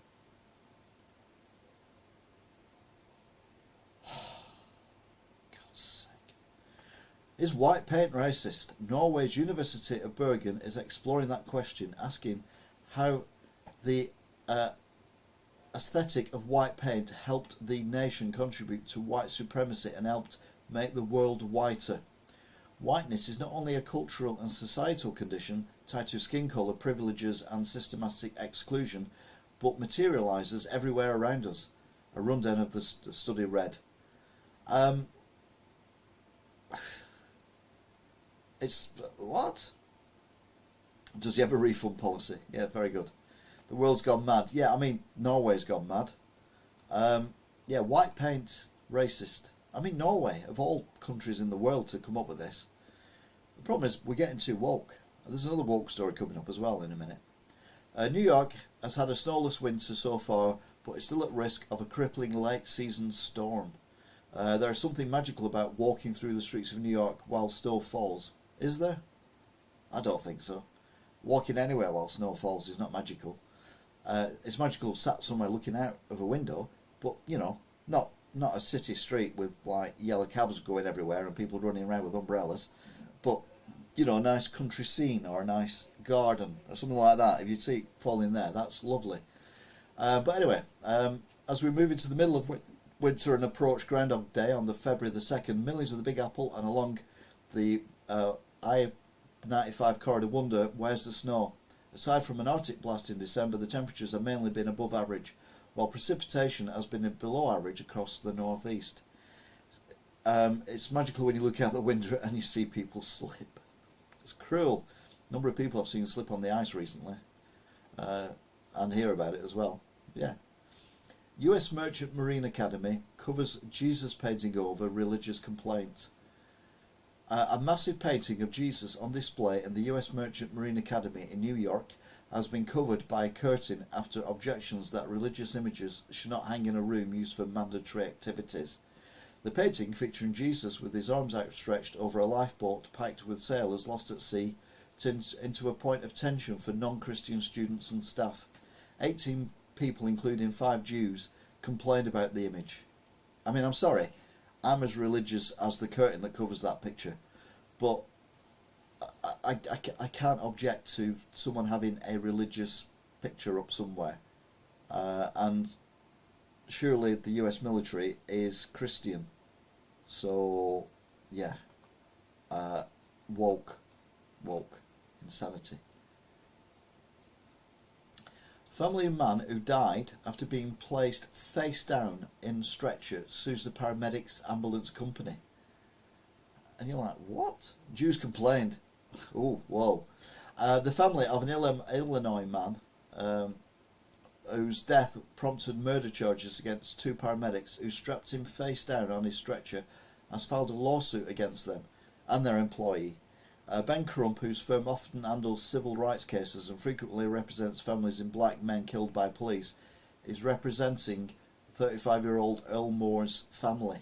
S1: God's sake. Is white paint racist? Norway's University of Bergen is exploring that question, asking how the aesthetic of white paint helped the nation contribute to white supremacy and helped make the world whiter. Whiteness is not only a cultural and societal condition tied to skin colour, privileges and systematic exclusion, but materialises everywhere around us. A rundown of the study read. It's what? Does he have a refund policy? Yeah, very good. The world's gone mad. Yeah, I mean Norway's gone mad. Yeah, white paint racist. I mean Norway, of all countries in the world, to come up with this. The problem is we're getting too woke. There's another woke story coming up as well in a minute. New York has had a snowless winter so far, but it's still at risk of a crippling late season storm. There is something magical about walking through the streets of New York while snow falls. Is there? I don't think so. Walking anywhere while snow falls is not magical. It's magical sat somewhere looking out of a window, but you know, not a city street with like yellow cabs going everywhere and people running around with umbrellas, but you know, a nice country scene or a nice garden or something like that. If you see it falling there, that's lovely. But anyway, as we move into the middle of winter and approach Groundhog Day on the February the 2nd, millions of the Big Apple and along the I-95 corridor wonder, where's the snow? Aside from an Arctic blast in December, the temperatures have mainly been above average, while precipitation has been below average across the northeast. It's magical when you look out the window and you see people slip. It's cruel. A number of people I've seen slip on the ice recently, and hear about it as well. Yeah. US Merchant Marine Academy covers Jesus painting over religious complaint. A massive painting of Jesus on display in the US Merchant Marine Academy in New York has been covered by a curtain after objections that religious images should not hang in a room used for mandatory activities. The painting, featuring Jesus with his arms outstretched over a lifeboat packed with sailors lost at sea, turns into a point of tension for non-Christian students and staff. 18 people, including 5 Jews, complained about the image. I mean, I'm sorry, I'm as religious as the curtain that covers that picture, but I can't object to someone having a religious picture up somewhere, and surely the US military is Christian, so yeah, woke insanity. Family of man who died after being placed face down in stretcher sues the paramedics ambulance company. And you're like, what? Jews complained. Oh, whoa. The family of an Illinois man whose death prompted murder charges against 2 paramedics who strapped him face down on his stretcher has filed a lawsuit against them and their employee. Ben Crump, whose firm often handles civil rights cases and frequently represents families in black men killed by police, is representing 35-year-old Earl Moore's family.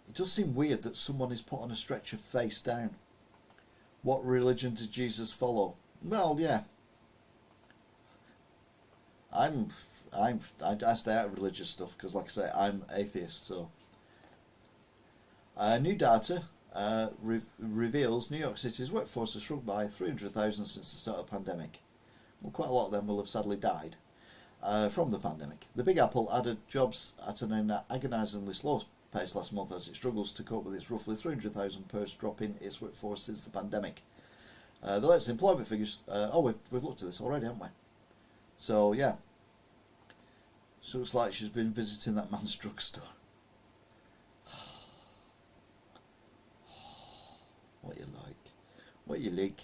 S1: It does seem weird that someone is put on a stretcher face down. What religion did Jesus follow? Well, yeah. I stay out of religious stuff because, like I say, I'm atheist. So, new data reveals New York City's workforce has shrunk by 300,000 since the start of the pandemic. Well, quite a lot of them will have sadly died from the pandemic. The Big Apple added jobs at an agonisingly slow pace last month as it struggles to cope with its roughly 300,000 person drop in its workforce since the pandemic. The latest employment figures, we've looked at this already, haven't we? So yeah, so looks like she's been visiting that man's drugstore. What you like, what you like,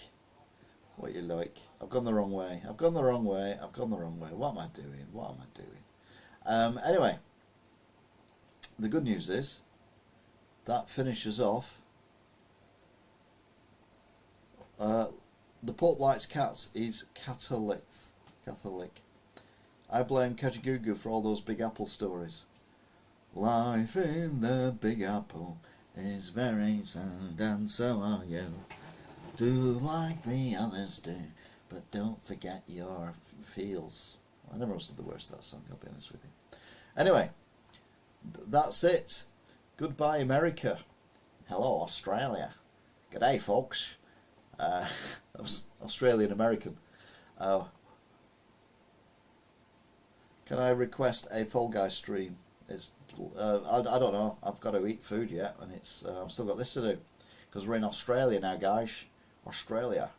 S1: what you like. I've gone the wrong way. I've gone the wrong way. I've gone the wrong way. What am I doing? What am I doing? Anyway, the good news is that finishes off. The Pope likes cats. He's Catholic. I blame Kajagoogoo for all those Big Apple stories. Life in the Big Apple is very sad, and so are you. Do like the others do, but don't forget your feels. I never understood the words of that song, I'll be honest with you. Anyway, that's it. Goodbye, America. Hello, Australia. G'day, folks. That was Australian American. Can I request a Fall Guy stream? It's I don't know. I've got to eat food yet, and I've still got this to do because we're in Australia now, guys. Australia.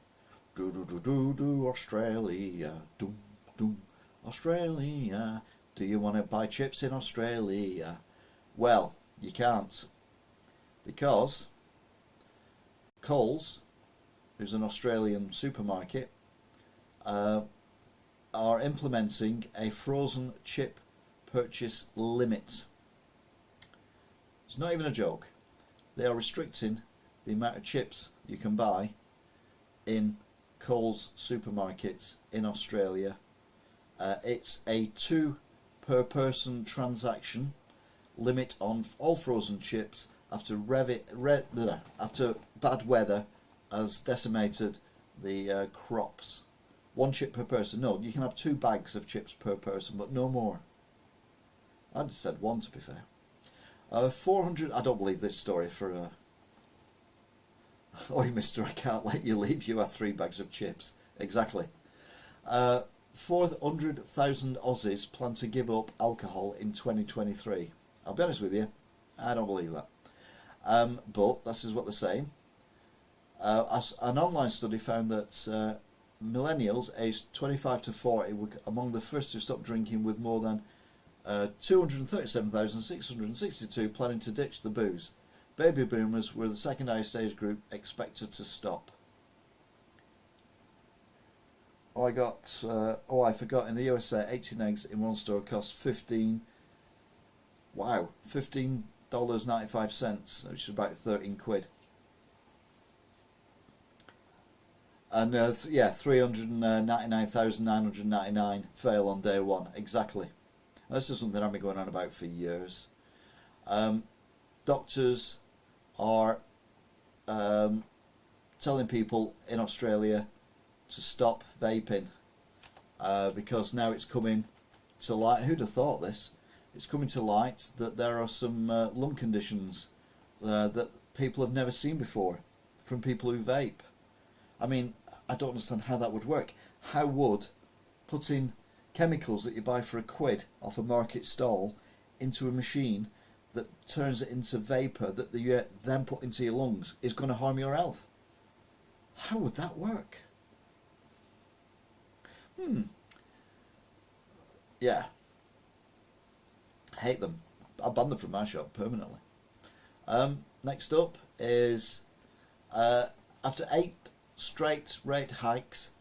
S1: Do do do do do Australia. Doom doom Australia. Do you want to buy chips in Australia? Well, you can't, because Coles, who's an Australian supermarket, are implementing a frozen chip purchase limit. It's not even a joke. They are restricting the amount of chips you can buy in Coles supermarkets in Australia. It's a 2 per person transaction limit on all frozen chips after after bad weather has decimated the crops. 1 chip per person. No, you can have 2 bags of chips per person, but no more. I just said 1, to be fair. 400. I don't believe this story for Oi, mister, I can't let you leave. You have 3 bags of chips. Exactly. 400,000 Aussies plan to give up alcohol in 2023. I'll be honest with you, I don't believe that. But this is what they're saying. An online study found that millennials aged 25 to 40 were among the first to stop drinking, with more than 237,662 planning to ditch the booze. Baby boomers were the second highest age group expected to stop. I forgot, in the USA, 18 eggs in one store cost $15.95, which is about 13 quid. And 399,999 fail on day one. Exactly. This is something I've been going on about for years. Doctors are telling people in Australia to stop vaping because now it's coming to light. Who'd have thought this? It's coming to light that there are some lung conditions that people have never seen before from people who vape. I mean, I don't understand how that would work. How would putting chemicals that you buy for £1 off a market stall into a machine that turns it into vapour that you then put into your lungs is going to harm your health? How would that work? Yeah. Hate them. I'll ban them from my shop permanently. Next up is after 8 straight rate hikes,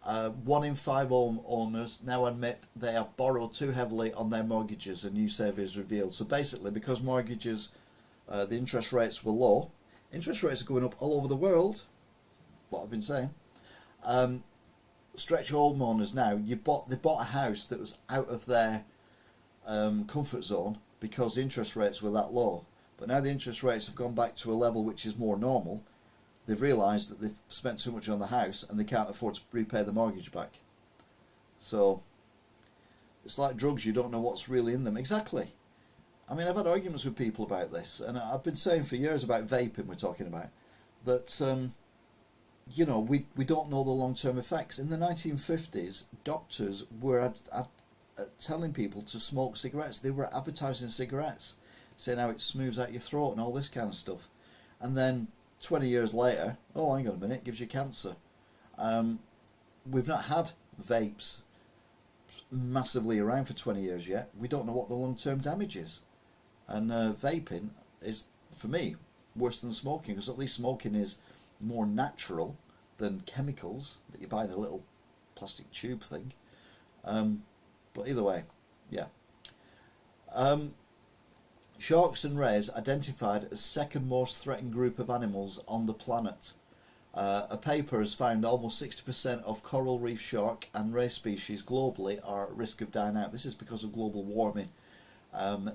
S1: 1 in 5 owners now admit they have borrowed too heavily on their mortgages, a new survey has revealed. So basically, because mortgages, the interest rates were low, interest rates are going up all over the world, what I've been saying. Stretch homeowners now, they bought a house that was out of their comfort zone because the interest rates were that low. But now the interest rates have gone back to a level which is more normal. They've realised that they've spent too much on the house and they can't afford to repay the mortgage back. So it's like drugs, you don't know what's really in them. Exactly. I mean, I've had arguments with people about this, and I've been saying for years about vaping, we're talking about, that you know, we don't know the long-term effects. In the 1950s, doctors were telling people to smoke cigarettes. They were advertising cigarettes, saying how it smooths out your throat and all this kind of stuff. And then 20 years later, oh, hang on a minute, it gives you cancer. We've not had vapes massively around for 20 years yet. We don't know what the long-term damage is. And vaping is, for me, worse than smoking, because at least smoking is more natural than chemicals that you buy in a little plastic tube thing. But either way, yeah. Sharks and rays identified as second most threatened group of animals on the planet. A paper has found almost 60% of coral reef shark and ray species globally are at risk of dying out. This is because of global warming.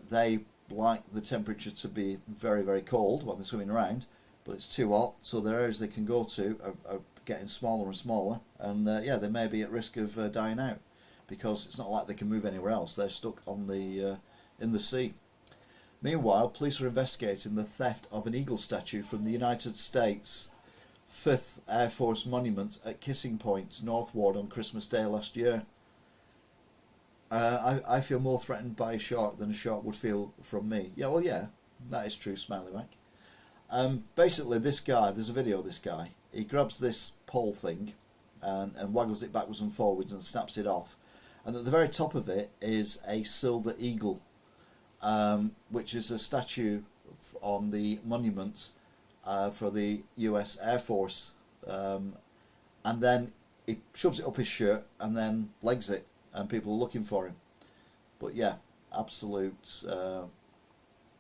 S1: They like the temperature to be very, very cold when they're swimming around, but it's too hot, so the areas they can go to are getting smaller and smaller, and yeah, they may be at risk of dying out, because it's not like they can move anywhere else. They're stuck on the in the sea. Meanwhile, police are investigating the theft of an eagle statue from the United States 5th Air Force Monument at Kissing Point, North Ward on Christmas Day last year. I feel more threatened by a shark than a shark would feel from me. Yeah, well, yeah, that is true, smiley Mac. Basically, this guy, there's a video of this guy. He grabs this pole thing and waggles it backwards and forwards and snaps it off. And at the very top of it is a silver eagle, which is a statue on the monument for the US Air Force. And then he shoves it up his shirt and then legs it, and people are looking for him. But yeah, absolute,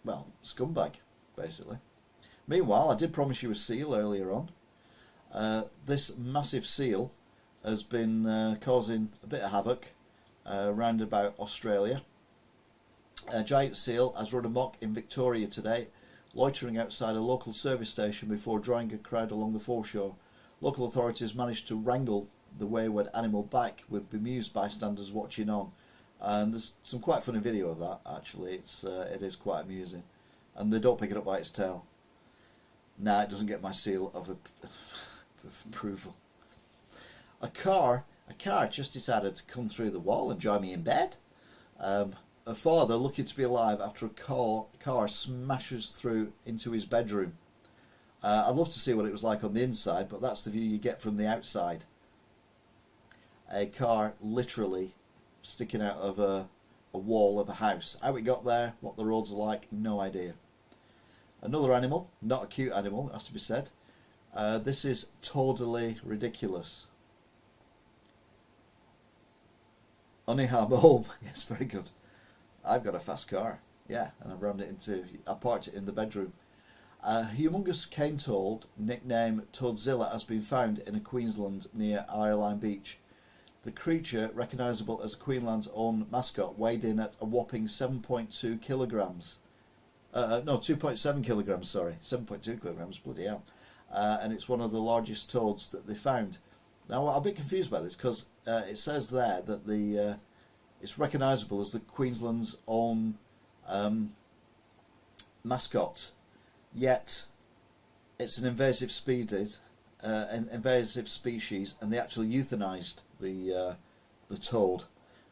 S1: well, scumbag, basically. Meanwhile, I did promise you a seal earlier on. This massive seal has been causing a bit of havoc round about Australia. A giant seal has run amok in Victoria today, loitering outside a local service station before drawing a crowd along the foreshore. Local authorities managed to wrangle the wayward animal back, with bemused bystanders watching on. And there's some quite funny video of that, actually. It is quite amusing. And they don't pick it up by its tail. Nah, it doesn't get my seal of approval. A car just decided to come through the wall and join me in bed. A father lucky to be alive after a car smashes through into his bedroom. I'd love to see what it was like on the inside, but that's the view you get from the outside. A car literally sticking out of a wall of a house. How it got there, what the roads are like, no idea. Another animal, not a cute animal, it has to be said. This is totally ridiculous. Only harm home. Yes, very good. I've got a fast car, yeah, and I parked it in the bedroom. A humongous cane toad, nicknamed Toadzilla, has been found in Queensland near Ireland Beach. The creature, recognisable as Queensland's own mascot, weighed in at a whopping 7.2 kilograms. No, 2.7 kilograms, sorry. 7.2 kilograms, bloody hell. And it's one of the largest toads that they found. Now, I'm a bit confused by this, because it says there that it's recognisable as the Queensland's own mascot, yet it's an invasive species, and they actually euthanised the toad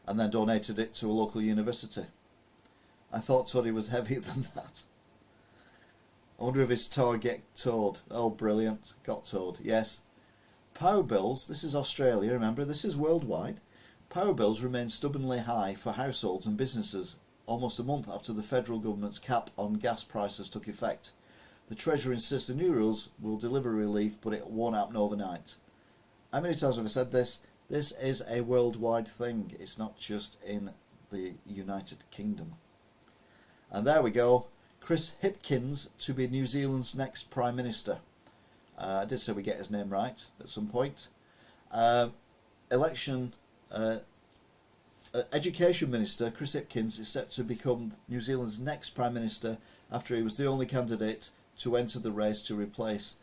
S1: and then donated it to a local university. I thought Toddy was heavier than that. I wonder if his target toad. Oh, brilliant. Got toad, yes. Power bills, this is Australia, remember, this is worldwide. Power bills remain stubbornly high for households and businesses almost a month after the federal government's cap on gas prices took effect. The Treasury insists the new rules will deliver relief, but it won't happen overnight. How many times have I said this? This is a worldwide thing. It's not just in the United Kingdom. And there we go. Chris Hipkins to be New Zealand's next Prime Minister. I did say we get his name right at some point. Education Minister Chris Hipkins is set to become New Zealand's next Prime Minister after he was the only candidate to enter the race to replace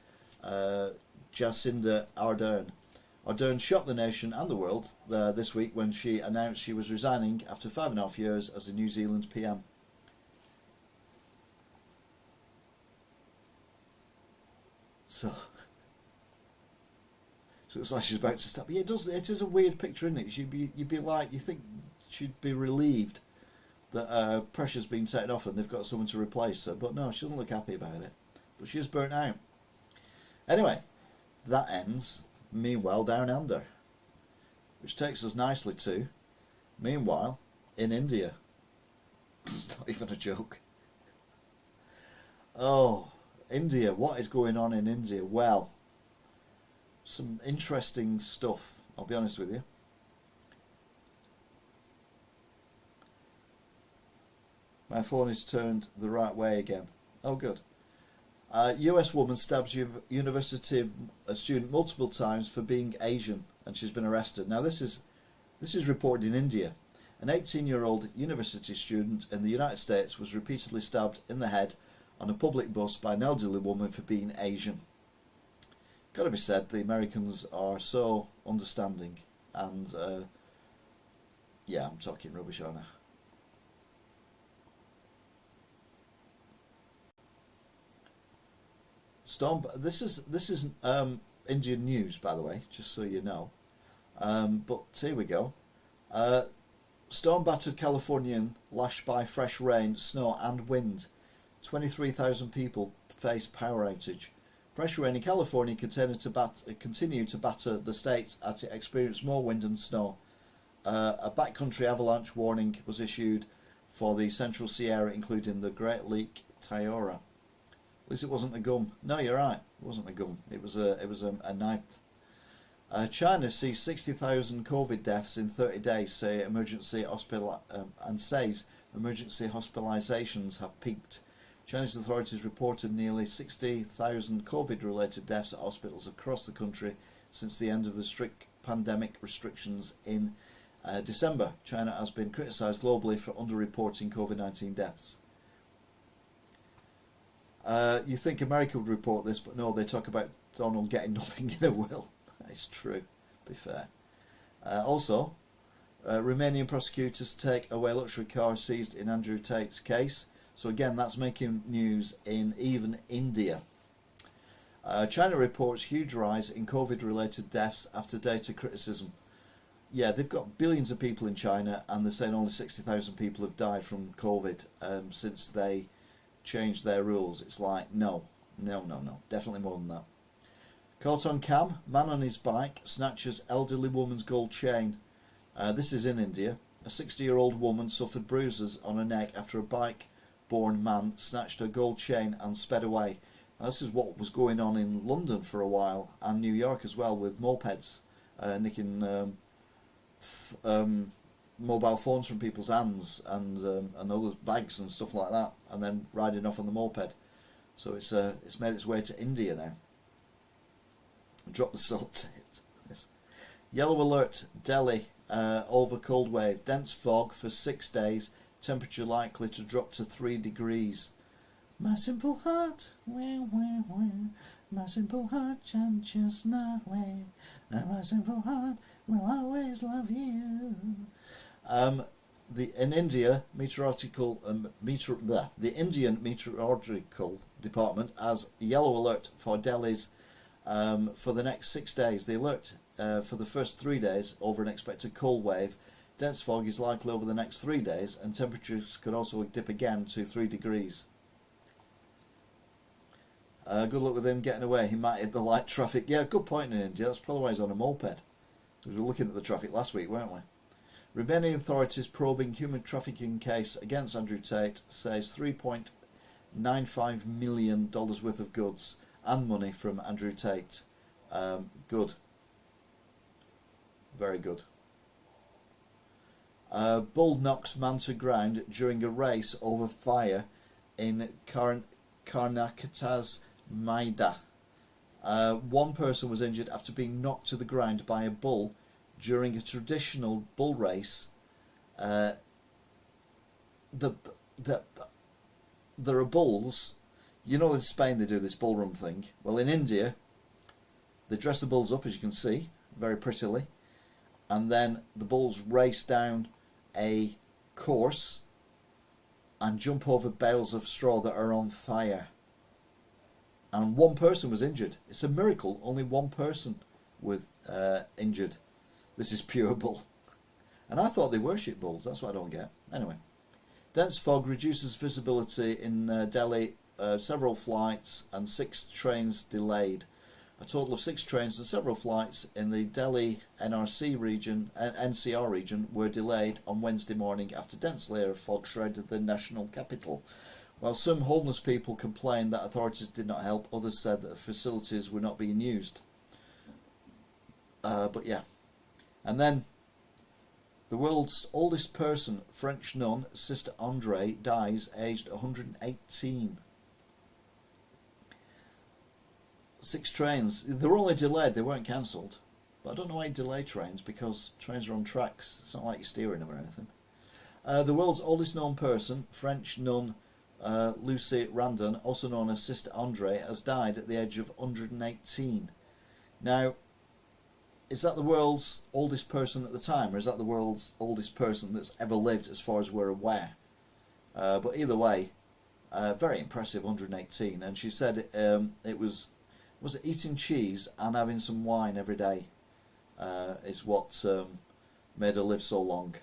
S1: Jacinda Ardern. Ardern shocked the nation and the world this week when she announced she was resigning after 5.5 years as the New Zealand PM. So it looks like she's about to stop. Yeah, it does. It is a weird picture, isn't it? You'd be like, you think she'd be relieved that pressure's been taken off and they've got someone to replace her, but no, she doesn't look happy about it. But she's burnt out. Anyway, that ends. Meanwhile, down under, which takes us nicely to, meanwhile, in India. It's not even a joke. Oh, India, what is going on in India? Well, some interesting stuff, I'll be honest with you. My phone is turned the right way again. Oh, good. US woman stabs university student multiple times for being Asian, and she's been arrested. Now this is reported in India. An 18-year-old university student in the United States was repeatedly stabbed in the head on a public bus by an elderly woman for being Asian. Gotta be said, the Americans are so understanding, and yeah, I'm talking rubbish, aren't I? This is Indian news, by the way, just so you know. But here we go. Storm battered Californian lashed by fresh rain, snow and wind. 23,000 people face power outage. Fresh rain in California continued to batter the state as it experienced more wind and snow. A backcountry avalanche warning was issued for the Central Sierra, including the Great Lake Tiara. At least it wasn't a gum. No, you're right. It wasn't a gum. It was a knife. China sees 60,000 COVID deaths in 30 days. Says emergency hospitalizations have peaked. Chinese authorities reported nearly 60,000 COVID-related deaths at hospitals across the country since the end of the strict pandemic restrictions in December. China has been criticised globally for underreporting COVID-19 deaths. You think America would report this, but no, they talk about Donald getting nothing in a will. That is true, to be fair. Also, Romanian prosecutors take away luxury car seized in Andrew Tate's case. So again, that's making news in even India. China reports huge rise in COVID-related deaths after data criticism. Yeah, they've got billions of people in China, and they're saying only 60,000 people have died from COVID since they changed their rules. It's like, no, definitely more than that. Caught on cam, man on his bike snatches elderly woman's gold chain. This is in India. A 60-year-old woman suffered bruises on her neck after a bike-borne man snatched her gold chain and sped away. Now, this is what was going on in London for a while, and New York as well, with mopeds nicking mobile phones from people's hands and other bags and stuff like that, and then riding off on the moped. So it's made its way to India now. Drop the salt. Yes. Yellow alert, Delhi, over cold wave. Dense fog for 6 days. Temperature likely to drop to 3 degrees. My simple heart, my simple heart can just not wait. And my simple heart will always love you. In India, the Indian Meteorological Department has yellow alert for Delhi's for the next 6 days. The alert for the first 3 days over an expected cold wave. Dense fog is likely over the next 3 days, and temperatures could also dip again to 3 degrees. Good luck with him getting away. He might hit the light traffic. Yeah, good point in India. That's probably why he's on a moped. We were looking at the traffic last week, weren't we? Romanian authorities probing human trafficking case against Andrew Tate, says $3.95 million worth of goods and money from Andrew Tate. Good. Very good. Bull knocks man to ground during a race over fire in Karnataka's Maida. One person was injured after being knocked to the ground by a bull during a traditional bull race. There are bulls. You know, in Spain they do this bull run thing. Well, in India, they dress the bulls up, as you can see, very prettily, and then the bulls race down a course and jump over bales of straw that are on fire. And one person was injured. It's a miracle. Only one person was injured. This is pure bull. And I thought they worship bulls. That's what I don't get. Anyway. Dense fog reduces visibility in Delhi. Several flights and 6 trains delayed. A total of 6 trains and several flights in the Delhi NCR region were delayed on Wednesday morning after dense layer of fog shrouded the national capital. While some homeless people complained that authorities did not help, others said that the facilities were not being used. But yeah. And then, the world's oldest person, French nun, Sister Andre, dies aged 118. 6 trains. They were only delayed, they weren't cancelled. But I don't know why you delay trains, because trains are on tracks. It's not like you're steering them or anything. The world's oldest known person, French nun Lucy Randon, also known as Sister Andre, has died at the age of 118. Now, is that the world's oldest person at the time, or is that the world's oldest person that's ever lived as far as we're aware? But either way, Very impressive, 118. And she said it was it eating cheese and having some wine every day is what made her live so long.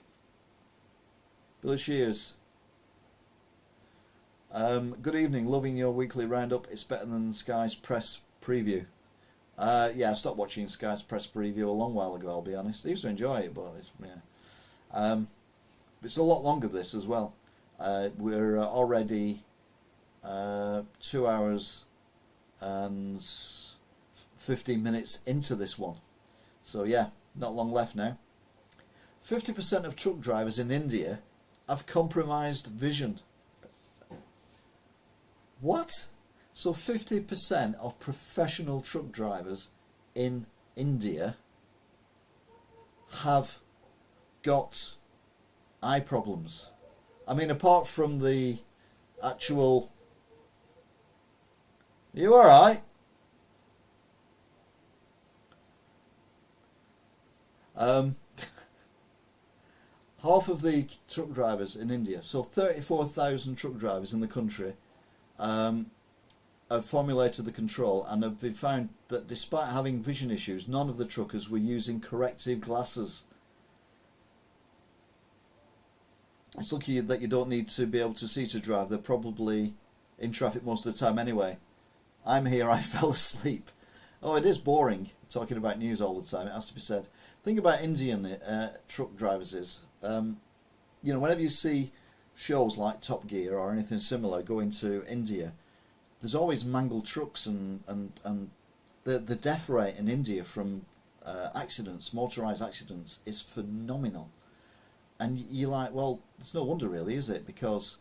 S1: Billy Shears. Good evening, loving your weekly roundup. It's better than Sky's press preview. Yeah, I stopped watching Sky's press preview a long while ago, I'll be honest. I used to enjoy it, but it's a lot longer this as well. We're already 2 hours and 15 minutes into this one. So yeah, not long left now. 50% of truck drivers in India have compromised vision. What? So 50% of professional truck drivers in India have got eye problems. I mean, apart from the actual... You alright? Half of the truck drivers in India, so 34,000 truck drivers in the country, have formulated the control and have been found that despite having vision issues, none of the truckers were using corrective glasses. It's lucky that you don't need to be able to see to drive. They're probably in traffic most of the time anyway. I'm here, I fell asleep. Oh, it is boring talking about news all the time, it has to be said. The thing about Indian truck drivers is, you know, whenever you see shows like Top Gear or anything similar going to India, there's always mangled trucks, and the death rate in India from accidents, motorised accidents, is phenomenal. And you're like, well, it's no wonder really, is it? Because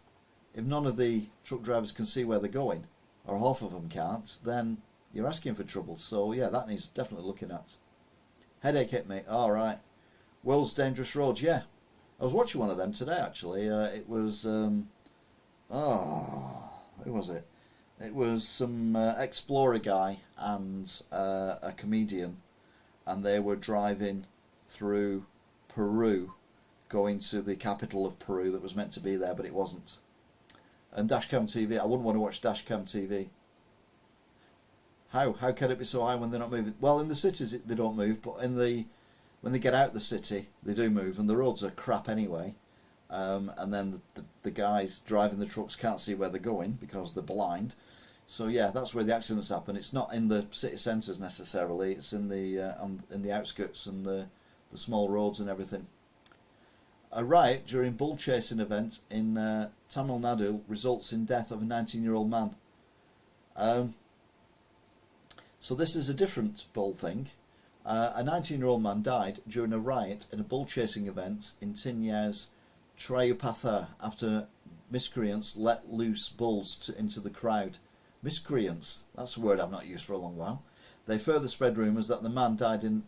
S1: if none of the truck drivers can see where they're going, or half of them can't, then you're asking for trouble. So yeah, that needs definitely looking at. Headache hit me. All right. World's Dangerous Roads. Yeah, I was watching one of them today actually. It was who was it? It was some explorer guy and a comedian, and they were driving through Peru, going to the capital of Peru that was meant to be there, but it wasn't. And Dashcam TV, I wouldn't want to watch Dashcam TV. How can it be so high when they're not moving? Well, in the cities they don't move, but when they get out the city, they do move, and the roads are crap anyway. And then the guys driving the trucks can't see where they're going because they're blind. So yeah, that's where the accidents happen. It's not in the city centres necessarily. It's in the outskirts and the small roads and everything. A riot during bull chasing event in Tamil Nadu results in death of a 19-year-old man. So this is a different bull thing. A 19-year-old man died during a riot in a bull chasing event in Tinya's Trayupatha after miscreants let loose bulls into the crowd. Miscreants, that's a word I've not used for a long while. They further spread rumours that the man died in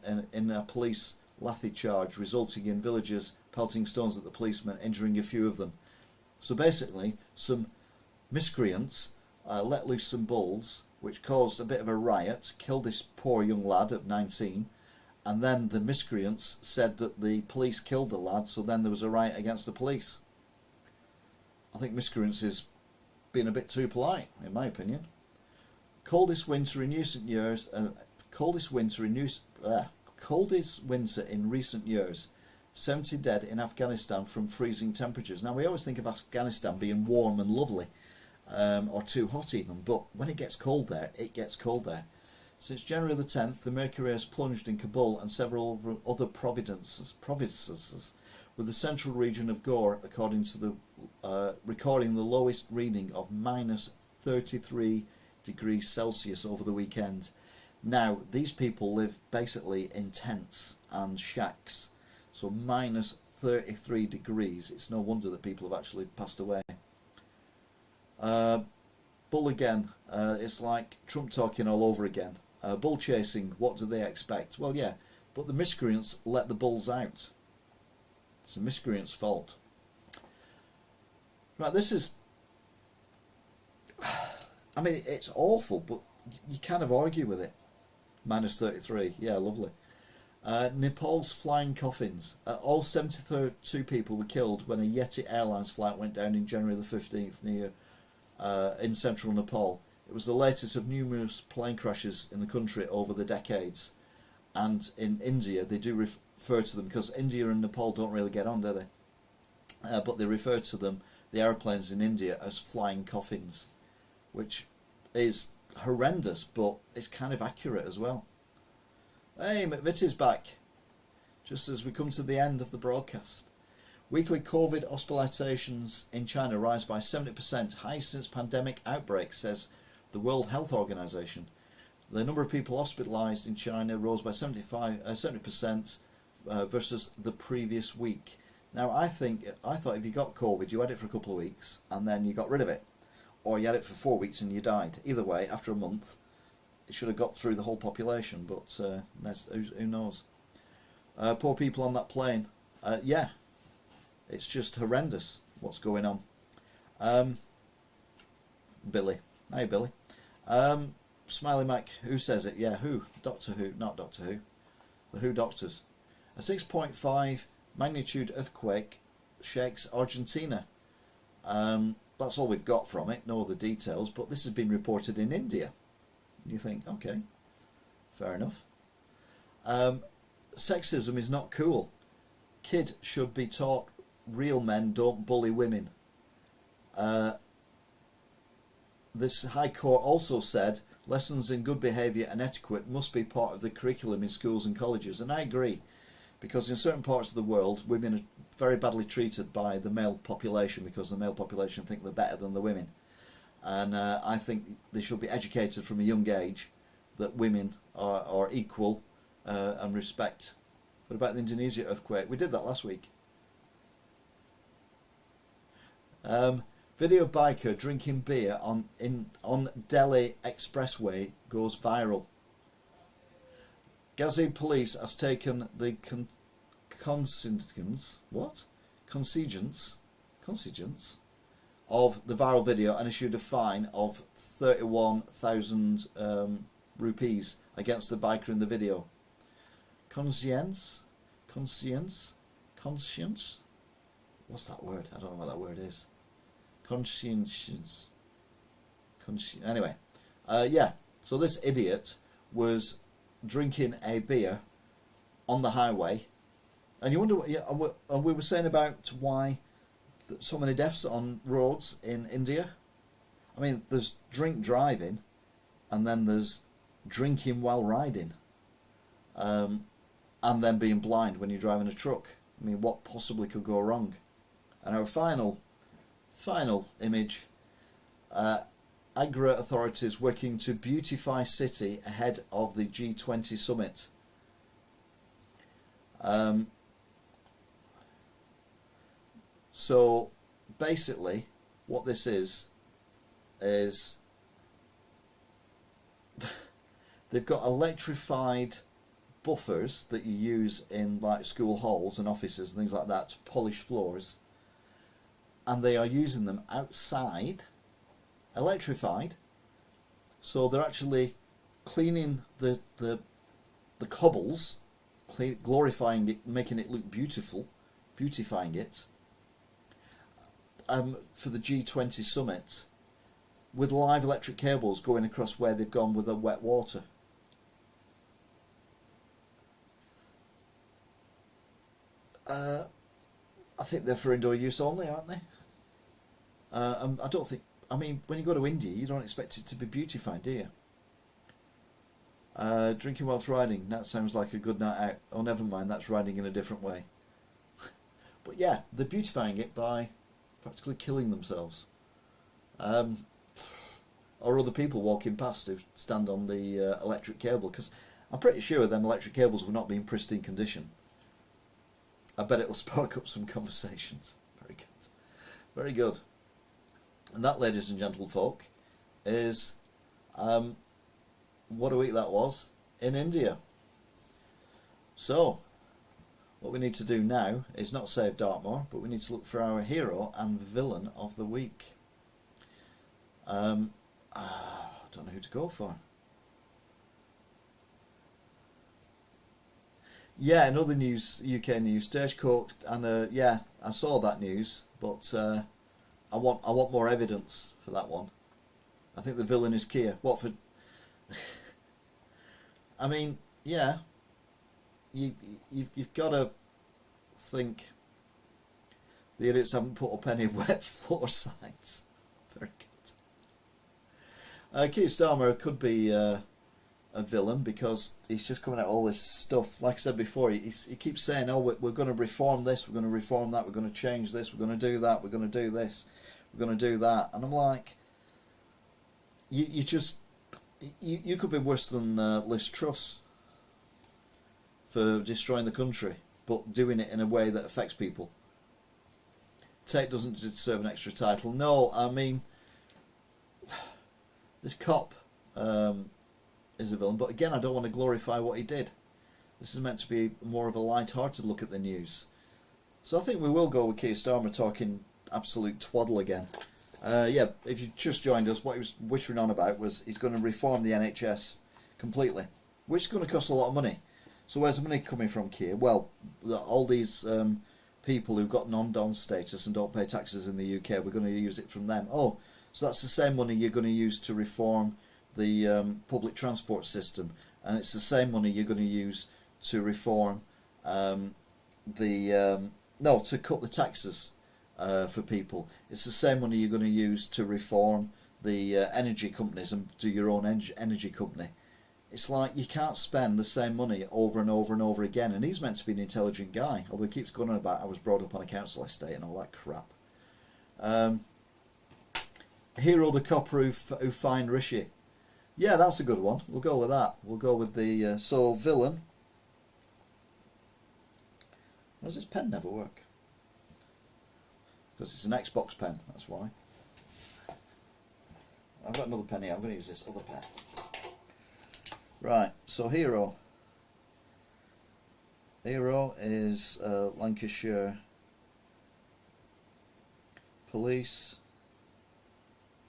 S1: a police lathi charge, resulting in villagers pelting stones at the policemen, injuring a few of them. So basically, some miscreants let loose some bulls, which caused a bit of a riot, killed this poor young lad of 19, and then the miscreants said that the police killed the lad, so then there was a riot against the police. I think miscreants is being a bit too polite, in my opinion. Coldest winter in recent years. Coldest winter in recent years. 70 dead in Afghanistan from freezing temperatures. Now we always think of Afghanistan being warm and lovely, or too hot even, but when it gets cold there, it gets cold there. Since January the 10th, the mercury has plunged in Kabul and several other provinces, with the central region of Gore, according to the recording the lowest reading of minus 33 degrees Celsius over the weekend. Now, these people live basically in tents and shacks, so minus 33 degrees. It's no wonder that people have actually passed away. Bull again. It's like Trump talking all over again. Bull chasing, what do they expect? Well, yeah, but the miscreants let the bulls out. It's the miscreants' fault. Right, this is... I mean, it's awful, but you kind of argue with it. Minus 33, yeah, lovely. Nepal's flying coffins. All 72 people were killed when a Yeti Airlines flight went down in January the 15th near in central Nepal. It was the latest of numerous plane crashes in the country over the decades. And in India, they do refer to them, because India and Nepal don't really get on, do they? But they refer to them, the aeroplanes in India, as flying coffins, which is horrendous, but it's kind of accurate as well. Hey, McVitie's back, just as we come to the end of the broadcast. Weekly COVID hospitalisations in China rise by 70%, highest since pandemic outbreak, says the World Health Organization. The number of people hospitalised in China rose by 70% versus the previous week. Now, I thought if you got COVID, you had it for a couple of weeks and then you got rid of it, or you had it for 4 weeks and you died. Either way, after a month, it should have got through the whole population, but who knows? Poor people on that plane. Yeah, it's just horrendous what's going on. Billy. Hey, Billy. Smiley Mac, who says it? Yeah, who? Doctor Who, not Doctor Who. The Who Doctors. A 6.5 magnitude earthquake shakes Argentina. That's all we've got from it, no other details, but this has been reported in India. You think, okay, fair enough. Sexism is not cool. Kid should be taught real men don't bully women. This High Court also said lessons in good behaviour and etiquette must be part of the curriculum in schools and colleges, and I agree, because in certain parts of the world women are very badly treated by the male population, because the male population think they're better than the women, and I think they should be educated from a young age that women are equal and respect. What about the Indonesia earthquake? We did that last week. Video biker drinking beer on Delhi expressway goes viral. Ghazi police has taken the consigence of the viral video and issued a fine of 31,000 rupees against the biker in the video. Conscience? What's that word? I don't know what that word is. Conscientious. Anyway, yeah. So this idiot was drinking a beer on the highway, and you wonder what. Yeah, and we were saying about why so many deaths on roads in India. I mean, there's drink driving, and then there's drinking while riding, and then being blind when you're driving a truck. I mean, what possibly could go wrong? And our final image, Agra authorities working to beautify city ahead of the G20 summit. So basically what this is they've got electrified buffers that you use in like school halls and offices and things like that to polish floors, and they are using them outside, electrified, so they're actually cleaning the cobbles, glorifying it, making it look beautiful, beautifying it, for the G20 summit, with live electric cables going across where they've gone with the wet water. I think they're for indoor use only, aren't they? I don't think. I mean, when you go to India, you don't expect it to be beautified, do you? Drinking whilst riding. That sounds like a good night out. Oh, never mind. That's riding in a different way. But yeah, they're beautifying it by practically killing themselves, or other people walking past who stand on the electric cable. Because I'm pretty sure them electric cables will not be in pristine condition. I bet it'll spark up some conversations. Very good. Very good. And that, ladies and gentlefolk, is what a week that was in India. So, what we need to do now is not save Dartmoor, but we need to look for our hero and villain of the week. I don't know who to go for. Yeah, another news, UK news, Stagecoach, and yeah, I saw that news, but I want more evidence for that one. I think the villain is Keir. What for? I mean, yeah, you've got to think the idiots haven't put up any wet floor signs. Very good. Keir Starmer could be a villain because he's just coming out all this stuff. Like I said before, he keeps saying, "Oh, we're going to reform this, we're going to reform that, we're going to change this, we're going to do that, we're going to do this, we're going to do that," and I'm like, you could be worse than Liz Truss for destroying the country, but doing it in a way that affects people. Tate doesn't deserve an extra title. No, I mean, this cop is a villain, but again, I don't want to glorify what he did. This is meant to be more of a light-hearted look at the news. So I think we will go with Keir Starmer talking absolute twaddle again. Yeah, if you just joined us, what he was whittering on about was he's going to reform the NHS completely, which is going to cost a lot of money. So where's the money coming from, Keir? Well, all these people who've got non-dom status and don't pay taxes in the UK, we're going to use it from them. Oh, so that's the same money you're going to use to reform the public transport system, and it's the same money you're going to use to reform to cut the taxes for people. It's the same money you're going to use to reform the energy companies and do your own energy company. It's like you can't spend the same money over and over and over again. And he's meant to be an intelligent guy, although he keeps going on about I was brought up on a council estate and all that crap. Hero the cop who fined Rishi. Yeah, that's a good one. We'll go with that. We'll go with the villain. Why does this pen never work? Because it's an Xbox pen, that's why. I've got another pen here. I'm going to use this other pen. Right, so Hero. Hero is Lancashire Police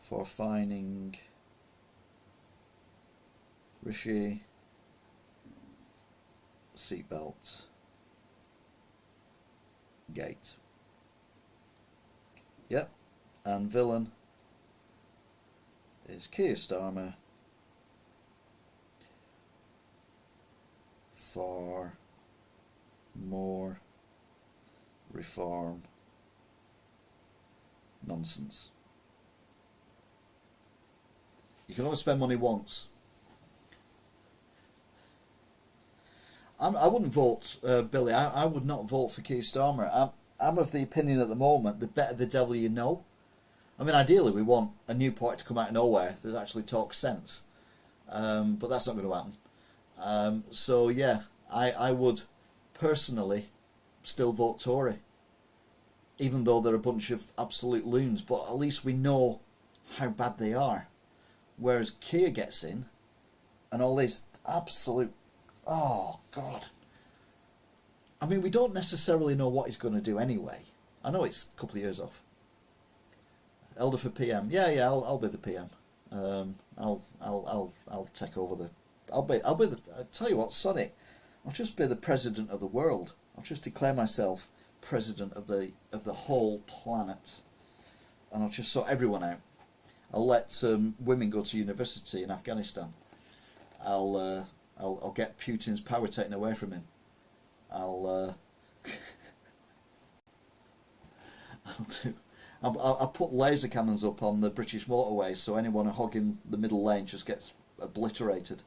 S1: for fining Rishi seatbelt gate. Yep, and villain is Keir Starmer for more reform nonsense. You can only spend money once. I wouldn't vote, Billy. I would not vote for Keir Starmer. I'm of the opinion at the moment, the better the devil you know. I mean, ideally we want a new party to come out of nowhere that actually talks sense. But that's not going to happen. So yeah, I would personally still vote Tory. Even though they're a bunch of absolute loons. But at least we know how bad they are. Whereas Keir gets in, and all this absolute... Oh, God. I mean, we don't necessarily know what he's going to do anyway. I know it's a couple of years off. Elder for PM. Yeah, I'll be the PM. I'll take over the... I'll be the... I tell you what, Sonny, I'll just be the president of the world. I'll just declare myself president of the whole planet, and I'll just sort everyone out. I'll let women go to university in Afghanistan. I'll get Putin's power taken away from him. I'll put laser cannons up on the British motorways so anyone hogging the middle lane just gets obliterated.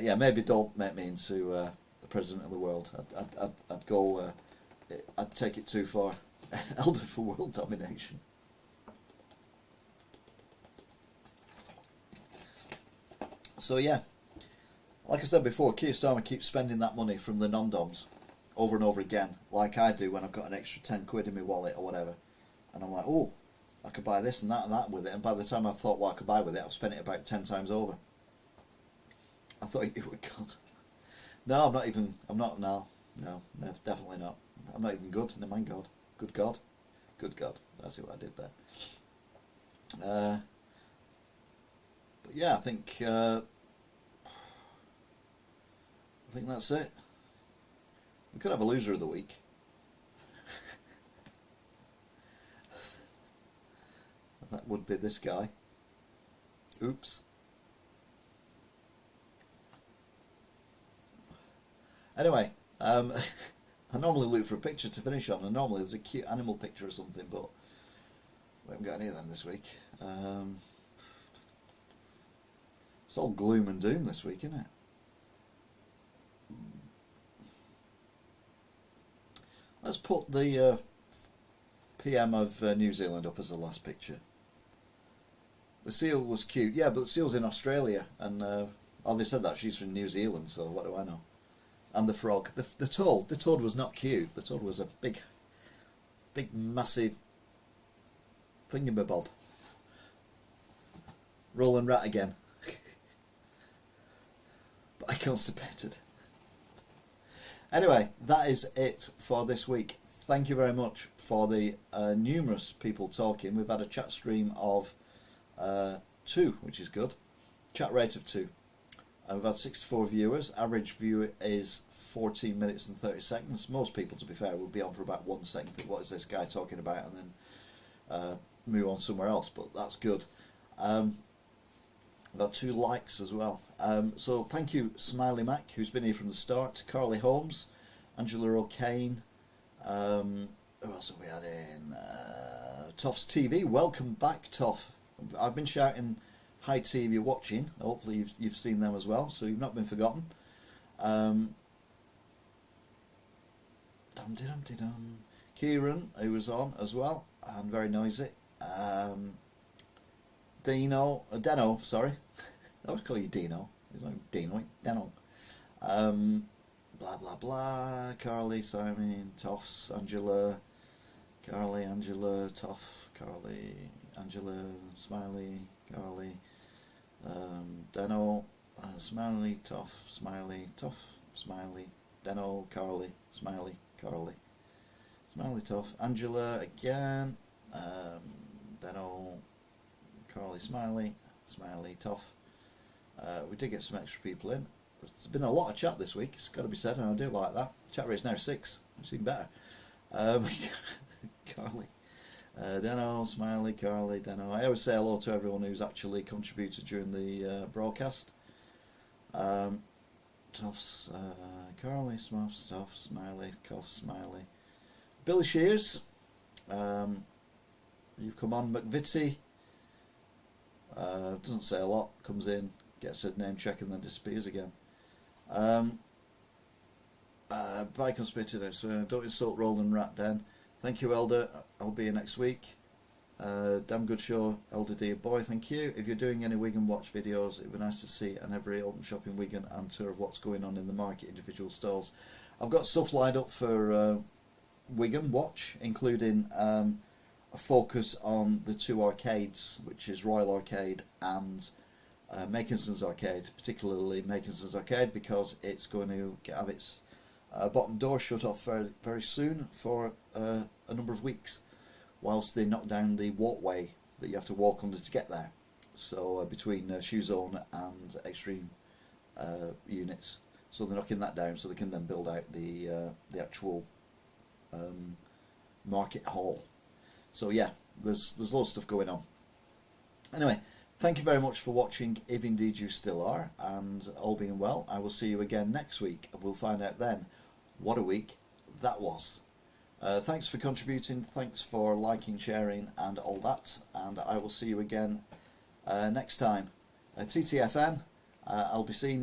S1: Yeah, maybe don't make me into the president of the world. I'd go. I'd take it too far. Elder for world domination. So yeah, like I said before, Keir Starmer keeps spending that money from the non-doms over and over again, like I do when I've got an extra 10 quid in my wallet or whatever, and I'm like, oh, I could buy this and that with it, and by the time I've thought what I could buy with it, I've spent it about 10 times over. I thought it would God. No, definitely not. I'm not even good. No, mind God. Good God. That's what I did there. But yeah, I think that's it. We could have a loser of the week. that would be this guy. Oops. Anyway, I normally look for a picture to finish on, and normally there's a cute animal picture or something, but we haven't got any of them this week. It's all gloom and doom this week, isn't it? Let's put the PM of New Zealand up as the last picture. The seal was cute, yeah, but the seal's in Australia, and obviously said that she's from New Zealand, so what do I know? And the frog, the toad was not cute. The toad was a big massive thingamabob. Rolling rat again. But I constipated. Anyway, that is it for this week. Thank you very much for the numerous people talking. We've had a chat stream of 2, which is good. Chat rate of 2. We've had 64 viewers. Average view is 14 minutes and 30 seconds. Most people, to be fair, will be on for about 1 second. Think, what is this guy talking about? And then move on somewhere else. But that's good. We've had 2 likes as well. So thank you, Smiley Mac, who's been here from the start. Carly Holmes, Angela O'Kane. Who else have we had in? Toff's TV. Welcome back, Toff. I've been shouting hi to you if you're watching. Hopefully you've seen them as well, so you've not been forgotten. Kieran, who was on as well, and very noisy. Deno, sorry. I always call you Dino. He's not Deno. Blah blah blah. Carly, Simon, Toffs, Angela, Carly, Angela, Toff, Carly, Angela, Smiley, Carly, Deno, Smiley, Toff, Smiley, Toff, Smiley, Deno, Carly, Smiley, Carly, Smiley, Toff, Angela again, Deno, Carly, Smiley, Smiley, Toff. We did get some extra people in. There's been a lot of chat this week, it's got to be said, and I do like that. Chat rate's now 6, which is even better. Carly, Deno, Smiley, Carly, Deno. I always say hello to everyone who's actually contributed during the broadcast. Toffs, Carly, Smuffs, Toff, Smiley, Cough, Smiley. Billy Shears, you've come on. McVitie, doesn't say a lot, comes in, gets a name check and then disappears again. Bye Conspirator, so don't insult Roland Rat Den. Thank you, Elder. I'll be here next week. Damn good show, Elder Dear Boy, thank you. If you're doing any Wigan Watch videos, it'd be nice to see an every open shop in Wigan and tour of what's going on in the market, individual stalls. I've got stuff lined up for Wigan Watch, including a focus on the 2 arcades, which is Royal Arcade and Makinson's Arcade, particularly Makinson's Arcade, because it's going to have its bottom door shut off very, very soon for a number of weeks, whilst they knock down the walkway that you have to walk under to get there. So between Shoe Zone and Extreme units, so they're knocking that down so they can then build out the actual market hall. So yeah, there's loads of stuff going on. Anyway, thank you very much for watching, if indeed you still are, and all being well, I will see you again next week, and we'll find out then what a week that was. Thanks for contributing, thanks for liking, sharing, and all that, and I will see you again next time. TTFN, I'll be seeing you